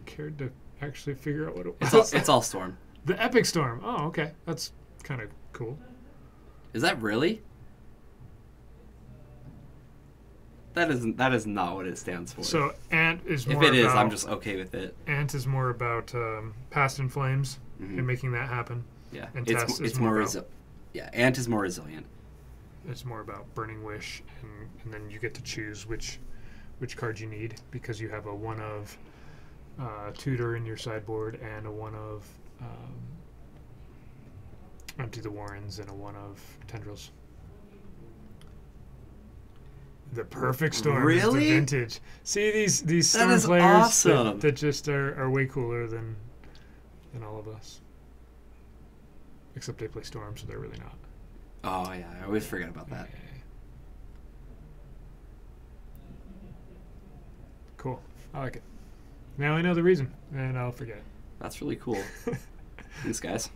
cared to actually figure out what it was. It's all Storm. The Epic Storm. Oh, okay. That's kind of cool. Is that really? That is not what it stands for. So Ant is more If it is, about, I'm just okay with it. Ant is more about Past in Flames and making that happen. Yeah, And it's Tess is more more resilient. Yeah, Ant is more resilient. It's more about Burning Wish, and then you get to choose which card you need because you have a 1 of Tutor in your sideboard and a 1 of Empty the Warrens and a 1 of Tendrils. The Perfect Storm is Really? the vintage. See these That Storm is players awesome. that just are way cooler than all of us. Except they play Storm, so they're really not. Oh yeah, I always forget about that. Cool. I like it. Now I know the reason, and I'll forget. That's really cool. Thanks, guys.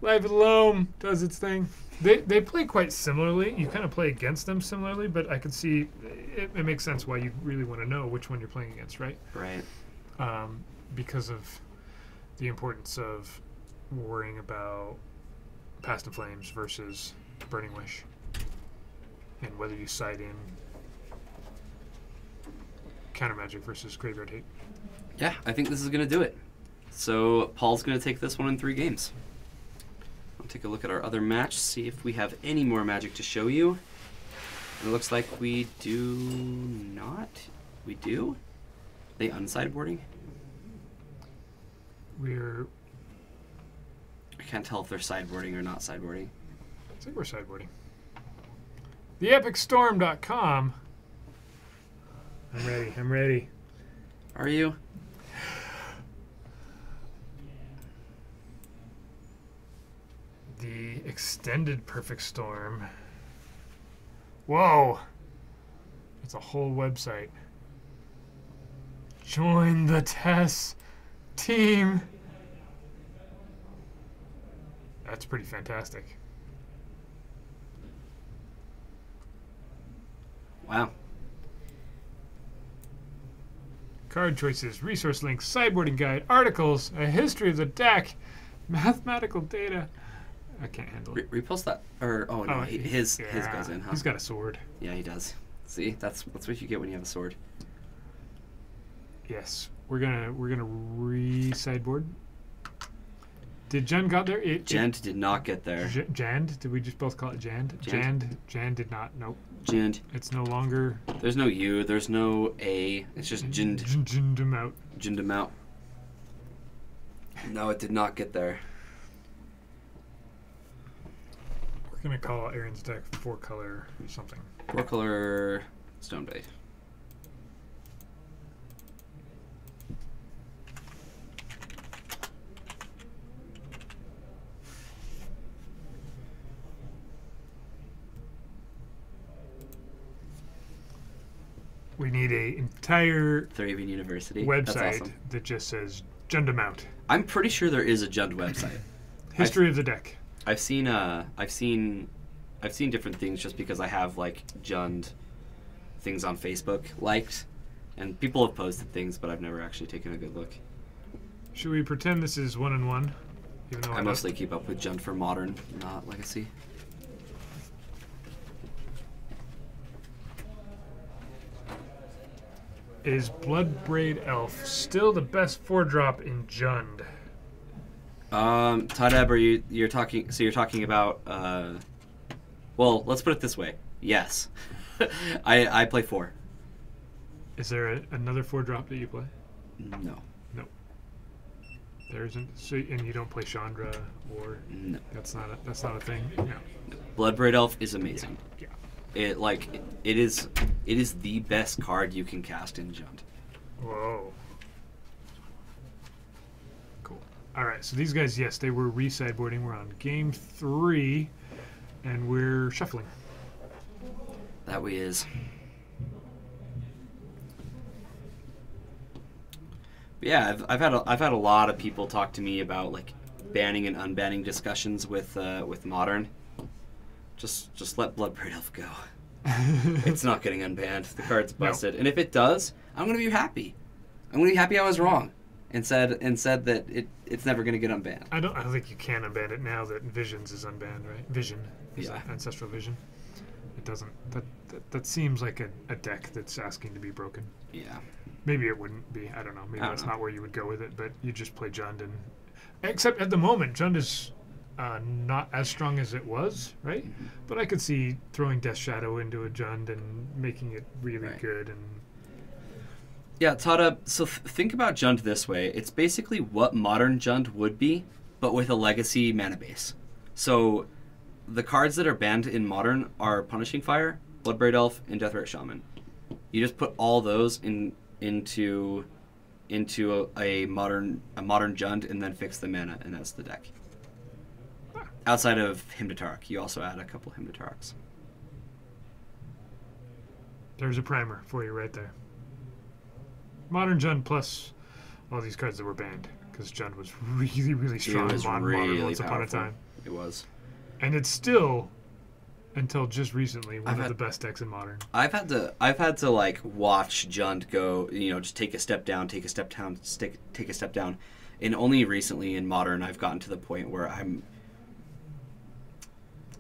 Life of the Loam does its thing. They play quite similarly. You kind of play against them similarly, but I can see it makes sense why you really want to know which one you're playing against, right? Right. Because of the importance of worrying about Past in Flames versus Burning Wish, and whether you side in Counter Magic versus Graveyard Hate. Yeah, I think this is gonna do it. So Paul's gonna take this one in 3 games. I'll take a look at our other match, see if we have any more Magic to show you. It looks like we do not. We do? They unsideboarding? I can't tell if they're sideboarding or not sideboarding. I think we're sideboarding. TheEpicStorm.com I'm ready. I'm ready. Are you? The extended perfect storm. Whoa! It's a whole website. Join the TESS team. That's pretty fantastic. Wow. Card choices, resource links, sideboarding guide, articles, a history of the deck, mathematical data. I can't handle it. Repost that, or no, his goes in, huh? He's got a sword. Yeah, he does. See, that's what you get when you have a sword. Yes, we're gonna re-sideboard. Did Jen got there? Jand did not get there. Jand? Did we just both call it Jand? Jand did not. Nope. Jand. It's no longer. There's no U. There's no A. It's just Jind. Jind him out. Jind him out. No, it did not get there. We're gonna call Aaron's deck 4-color something. 4-color Stone Bay. We need a entire Thravian University. website That's awesome. that just says Jund him out. I'm pretty sure there is a Jund website. History of the deck. I've seen different things just because I have like Jund things on Facebook liked, and people have posted things, but I've never actually taken a good look. Should we pretend this is 1-1? Even though I mostly keep up with Jund for Modern, not Legacy. Is Bloodbraid Elf still the best 4-drop in Jund? Tadeb, you're talking? So you're talking about? Well, let's put it this way. Yes, I play 4. Is there another 4-drop that you play? No. No. There isn't. So, and you don't play Chandra or? No. That's not a thing. No. Bloodbraid Elf is amazing. Yeah. It is the best card you can cast in Jund. Whoa. Cool. All right. So these guys, yes, they were re-sideboarding. We're on game 3, and we're shuffling. That we is. But yeah, I've had a lot of people talk to me about like banning and unbanning discussions with Modern. Just let Bloodbraid Elf go. It's not getting unbanned. The card's busted. No. And if it does, I'm gonna be happy. I'm gonna be happy I was wrong and said that it's never gonna get unbanned. I don't think you can unban it now that Visions is unbanned, right? Vision is Ancestral Vision. It doesn't. That seems like a deck that's asking to be broken. Yeah. Maybe it wouldn't be. I don't know. Maybe that's not where you would go with it. But you just play Jund, and except at the moment, Jund is not as strong as it was, right? Mm-hmm. But I could see throwing Death Shadow into a Jund and making it really good. And yeah, Tada. So think about Jund this way: it's basically what modern Jund would be, but with a legacy mana base. So the cards that are banned in modern are Punishing Fire, Bloodbraid Elf, and Deathrat Shaman. You just put all those into a modern Jund and then fix the mana, and that's the deck. Outside of Hymn to Tarok, you also add a couple Hymn to Taroks. There's a primer for you right there. Modern Jund plus all these cards that were banned, because Jund was really, really strong in modern once upon a time. It was. And it's still, until just recently, one of the best decks in modern. I've had to like watch Jund go, just take a step down, take a step down, take a step down. And only recently in modern I've gotten to the point where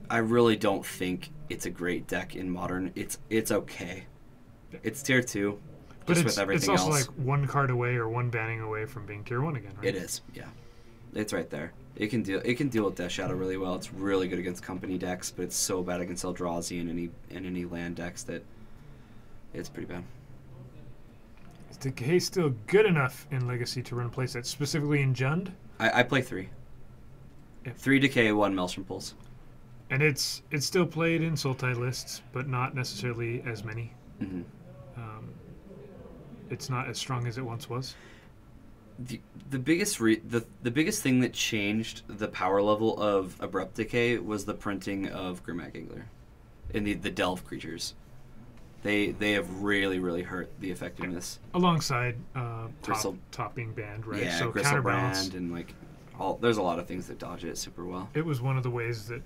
I really don't think it's a great deck in modern. It's okay. It's tier 2. But with everything it's also else. like one card away or one banning away from being tier 1 again, right? It is, yeah. It's right there. It can deal with Death Shadow really well. It's really good against company decks, but it's so bad against Eldrazi and any land decks that it's pretty bad. Is Decay still good enough in Legacy to run playsets, specifically in Jund? I play 3. Yep. 3 Decay, 1 Maelstrom Pulse. And it's still played in Sultai lists, but not necessarily as many. Mm-hmm. it's not as strong as it once was? The biggest thing that changed the power level of Abrupt Decay was the printing of Grimmack Angler in the delve creatures. They have really hurt the effectiveness. Alongside Gristle. top being banned, right? Yeah, So Gristle counterbalance. Brand and like there's a lot of things that dodge it super well. It was one of the ways that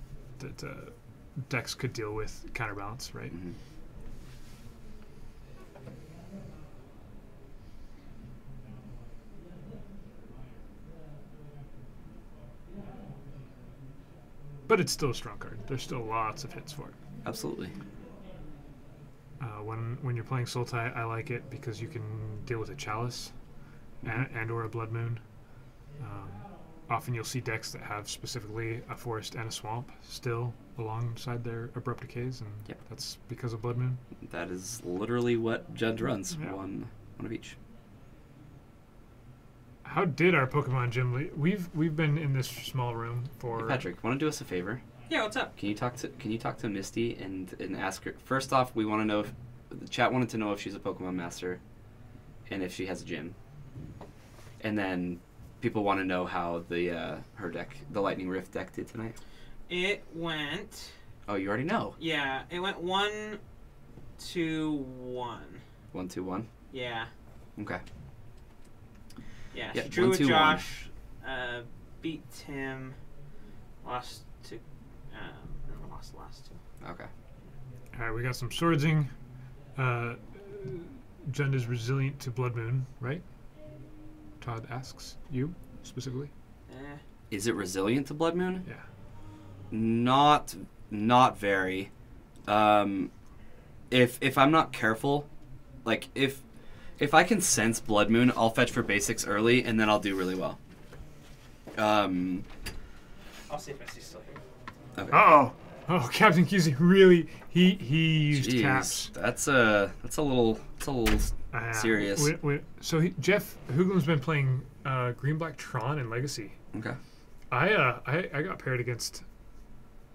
decks could deal with counterbalance, right? Mhm. But it's still a strong card. There's still lots of hits for it. Absolutely. When you're playing Sultai, I like it because you can deal with a Chalice and or a Blood Moon. Often you'll see decks that have specifically a forest and a swamp still alongside their Abrupt Decays, and that's because of Blood Moon. That is literally what Judge runs. Yeah. One of each. How did our Pokemon gym lead? We've been in this small room for Hey, Patrick, want to do us a favor? Yeah, what's up? Can you talk to Misty and ask her? First off, we want to know if the chat wanted to know if she's a Pokemon master, and if she has a gym. And then people want to know how the her deck, the Lightning Rift deck, did tonight. It went. Oh, you already know. Yeah, it went 1-2-1. 1-2-1. Yeah. Okay. Yeah, Yeah, she drew with 1-2-1. Josh, beat Tim, lost to, and lost the last two. Okay. All right, we got some swordsing. Jund is resilient to Blood Moon, right? Todd asks you specifically. Is it resilient to Blood Moon? Yeah. Not very. If I'm not careful, like if I can sense Blood Moon, I'll fetch for basics early, and then I'll do really well. I'll see if Misty's still here. Okay. Oh, Captain QZ really he used Jeez, caps. That's a little serious. So Jeff Hoogland's been playing Green Black Tron in Legacy. Okay. I got paired against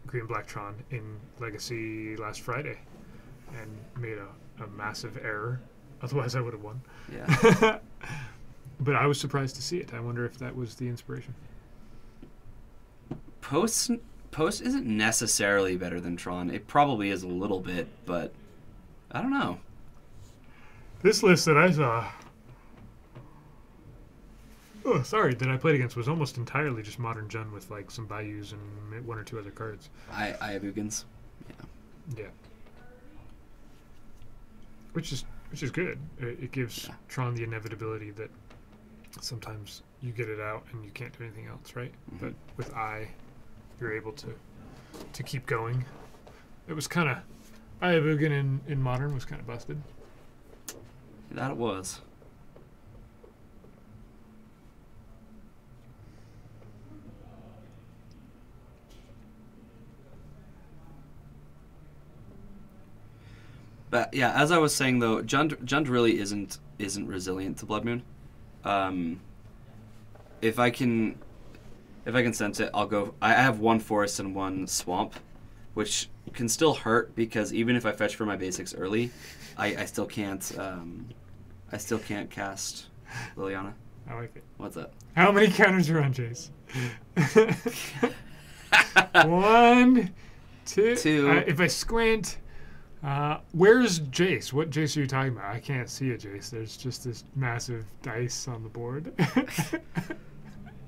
Green Black Tron in Legacy last Friday, and made a massive error. Otherwise, I would have won. Yeah. But I was surprised to see it. I wonder if that was the inspiration. Post isn't necessarily better than Tron. It probably is a little bit, but I don't know. This list that I saw. Oh, sorry, that I played against was almost entirely just Modern Jund with like some Bayous and one or two other cards. I have Ugins. Yeah. Which is good. It gives Tron the inevitability that sometimes you get it out and you can't do anything else, right? Mhm. But with you're able to keep going. It was kind of Ugin in Modern was kind of busted. That it was. But yeah, as I was saying though, Jund really isn't resilient to Blood Moon. If I can sense it, I'll go. I have one forest and one swamp, which can still hurt because even if I fetch for my basics early, I still can't cast Liliana. I like it. What's up? How many counters are on Jace? 1, 2. Two. If I squint, where's Jace? What Jace are you talking about? I can't see a Jace. There's just this massive dice on the board.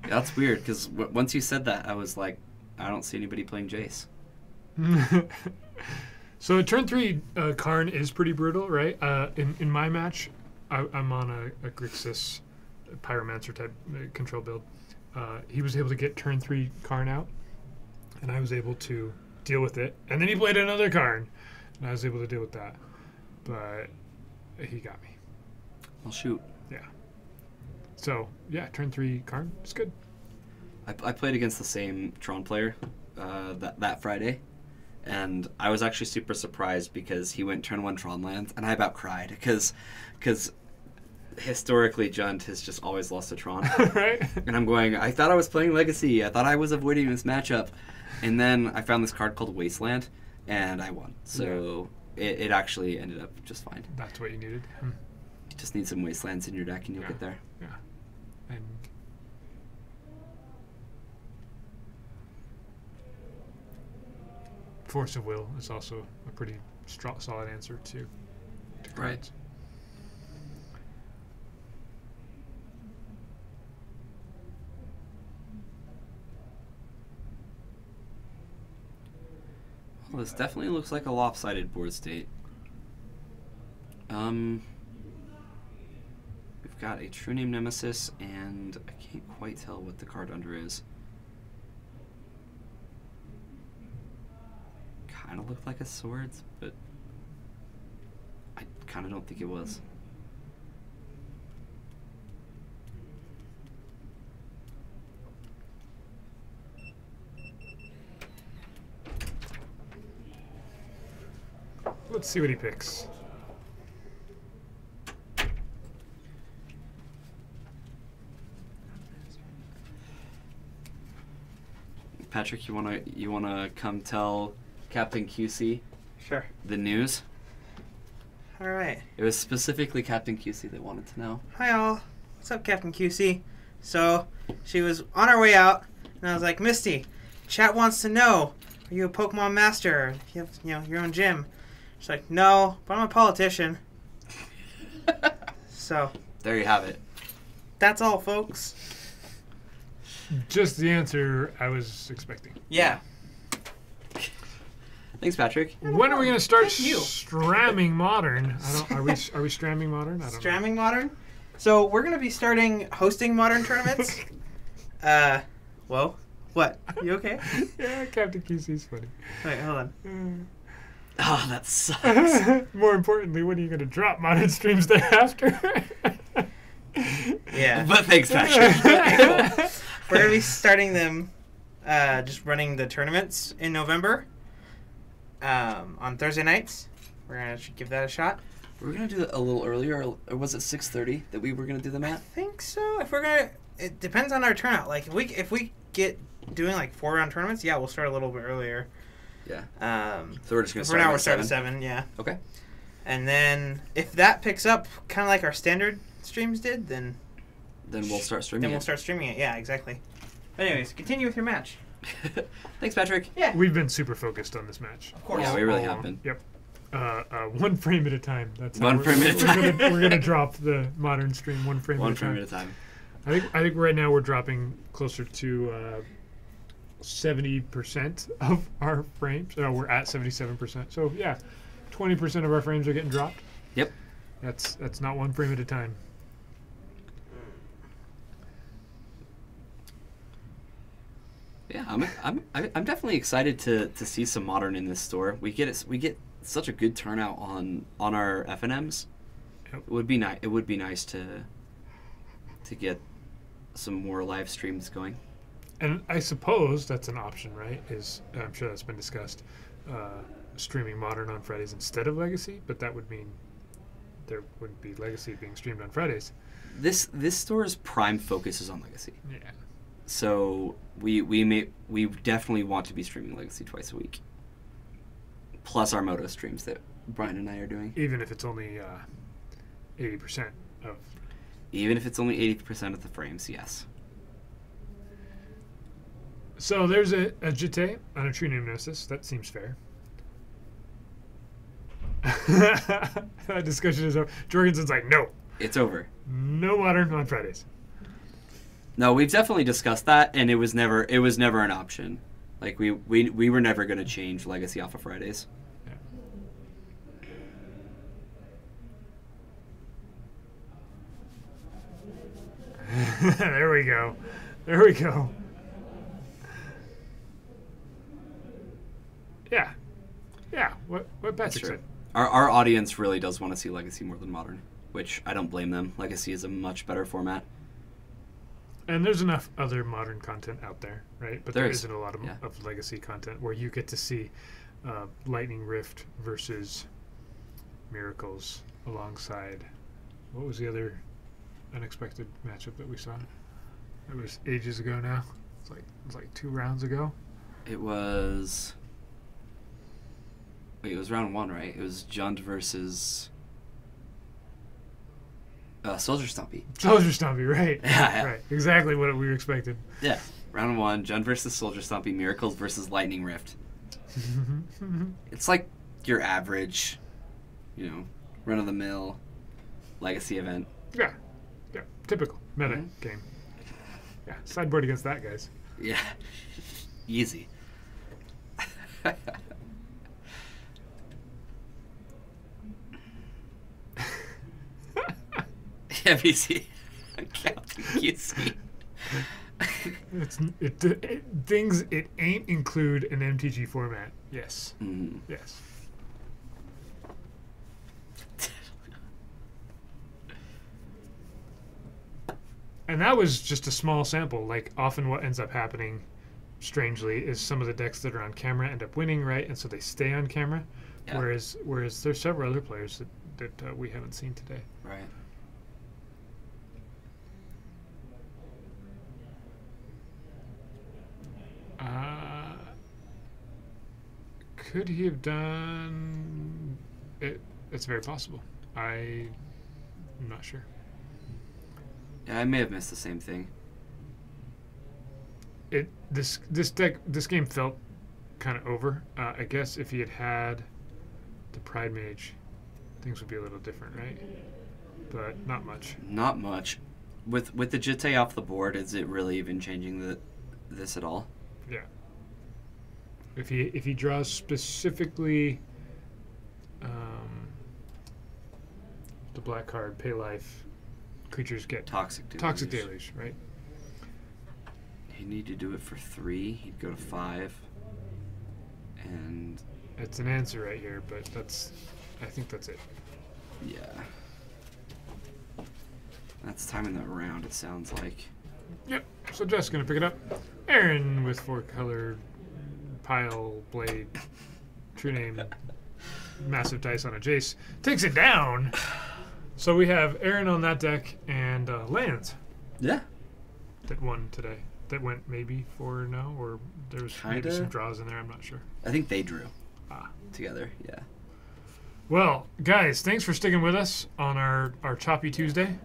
That's weird because once you said that, I was like, I don't see anybody playing Jace. So turn 3, Karn is pretty brutal, right? In my match, I'm on a Grixis Pyromancer type control build. He was able to get turn 3 Karn out, and I was able to deal with it. And then he played another Karn, and I was able to deal with that. But he got me. Well, shoot. Yeah. So, yeah, turn 3 Karn is good. I played against the same Tron player that Friday, and I was actually super surprised because he went turn 1 Tron lands, and I about cried because historically Jund has just always lost to Tron. Right? And I'm going, I thought I was playing Legacy. I thought I was avoiding this matchup. And then I found this card called Wasteland, and I won. So it actually ended up just fine. That's what you needed. just need some wastelands in your deck, and you'll Yeah. get there. Yeah. And Force of Will is also a pretty solid answer to Right. cards. Well, this definitely looks like a lopsided board state. We've got a True Name Nemesis, and I can't quite tell what the card under is. Kind of looked like a Swords, but I kind of don't think it was. Let's see what he picks. Patrick, you wanna come tell Captain QC Sure. the news? All right. It was specifically Captain QC that wanted to know. Hi all. What's up, Captain QC? So she was on her way out, and I was like, Misty, chat wants to know, are you a Pokemon master? You have, your own gym. She's like, no, but I'm a politician. So There you have it. that's all, folks. Just the answer I was expecting. Yeah. Thanks, Patrick. When are we going to start Thank you. stramming Modern? Are we stramming Modern? I don't know. Stramming Modern. So we're gonna be starting hosting Modern tournaments. Whoa. What? You okay? Yeah, Captain QC's funny. Wait, hold on. Oh, that sucks. More importantly, when are you going to drop Modern streams thereafter? Yeah. But thanks, Patrick. Okay, cool. We're gonna be starting them, just running the tournaments in November. On Thursday nights. We're gonna give that a shot. We're gonna do it a little earlier, or was it 6:30 that we were gonna do them I at? think so. If we're gonna, it depends on our turnout. Like if we get doing like 4-round tournaments, yeah, we'll start a little bit earlier. Yeah. So So we're just gonna for start. now at we're starting 7? at 7, yeah. Okay. And then if that picks up, kind of like our standard streams did, then Then we'll start streaming. we'll start streaming it. Yeah, exactly. But anyways, continue with your match. Thanks, Patrick. Yeah. We've been super focused on this match. Of course. Yeah, we really All have along. been. Yep. One frame at a time. That's how One we're- frame at a time. We're gonna drop the Modern stream one frame One at a frame time. at a time. I think right now we're dropping closer to 70% of our frames. No, we're at 77%. So yeah, 20% of our frames are getting dropped. Yep. That's not one frame at a time. Yeah, I'm definitely excited to see some Modern in this store. We get such a good turnout on our FNMs. Yep. It would be nice to get some more live streams going. And I suppose that's an option, right? I'm sure that's been discussed. Streaming Modern on Fridays instead of Legacy, but that would mean there wouldn't be Legacy being streamed on Fridays. This store's prime focus is on Legacy. Yeah. So we definitely want to be streaming Legacy twice a week. Plus our Moto streams that Brian and I are doing. Even if it's only 80% of. Even if it's only 80% of the frames, yes. So there's a Jite on a True Name Nemesis. That seems fair. That discussion is over. Jorgensen's like, no. It's over. No Modern on Fridays. No, we've definitely discussed that, and it was never an option. Like we were never going to change Legacy off of Fridays. Yeah. There we go. There we go. Yeah. Yeah. What Patrick Sure. said. Our audience really does want to see Legacy more than Modern, which I don't blame them. Legacy is a much better format. And there's enough other Modern content out there, right? But there There is, isn't a lot of, yeah. of Legacy content where you get to see Lightning Rift versus Miracles alongside. What was the other unexpected matchup that we saw? It was ages ago now. It was like 2 rounds ago. It was. Wait, it was round 1, right? It was Jund versus. Soldier Stumpy. Soldier Stumpy, right? Yeah. Right. Exactly what we expected. Yeah. Round 1, Jund versus Soldier Stumpy, Miracles versus Lightning Rift. It's like your average, run-of-the-mill legacy event. Yeah. Yeah. Typical meta game. Yeah. Sideboard against that, guys. Yeah. Easy. MVC. Captain QC. Things it ain't include an MTG format. Yes. Mm. Yes. And that was just a small sample. Like, often what ends up happening, strangely, is some of the decks that are on camera end up winning, right? And so they stay on camera. Yeah. Whereas there's several other players that we haven't seen today. Right. Could he have done it? It's very possible. I'm not sure. Yeah, I may have missed the same thing. This game felt kind of over. I guess if he had the Pride Mage, things would be a little different, right? But not much. Not much. With the Jitte off the board, is it really even changing this at all? Yeah. If he draws specifically the black card, pay life, creatures get Toxic deluge, right? He'd need to do it for 3. He'd go to 5. And It's an answer right here, but I think that's it. yeah. That's time in the round, it sounds like. Yep. So Jeff's gonna pick it up. Aaron with 4-color pile blade, true name, massive dice on a Jace, takes it down. So we have Aaron on that deck and Lance Yeah. that won today. That went maybe 4-0, or there was maybe Kinda. some draws in there. I'm not sure. I think they drew Ah. together, yeah. Well, guys, thanks for sticking with us on our Choppy Tuesday.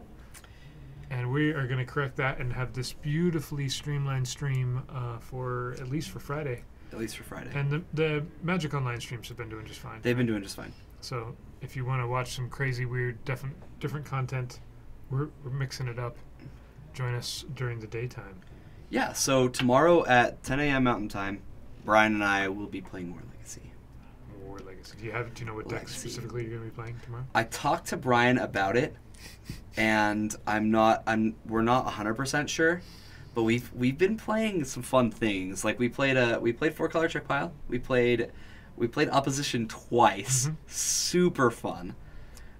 And we are going to correct that and have this beautifully streamlined stream for at least for Friday. At least for Friday. And the Magic Online streams have been doing just fine. They've been doing just fine. So if you want to watch some crazy, weird, different content, we're mixing it up. Join us during the daytime. Yeah, so tomorrow at 10 a.m. Mountain Time, Brian and I will be playing more Legacy. More Legacy. Do you know what deck Legacy. specifically you're going to be playing tomorrow? I talked to Brian about it, and we're not 100% sure, but we've been playing some fun things. Like we played 4-color check pile. We played opposition twice. Mhm. Super fun.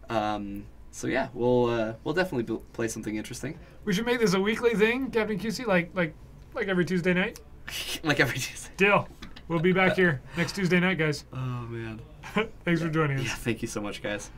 So yeah, we'll definitely play something interesting. We should make this a weekly thing, Captain QC, like every Tuesday night. Like every Tuesday. Deal. We'll be back here next Tuesday night, guys. Oh man. Thanks for joining us. Yeah, thank you so much, guys.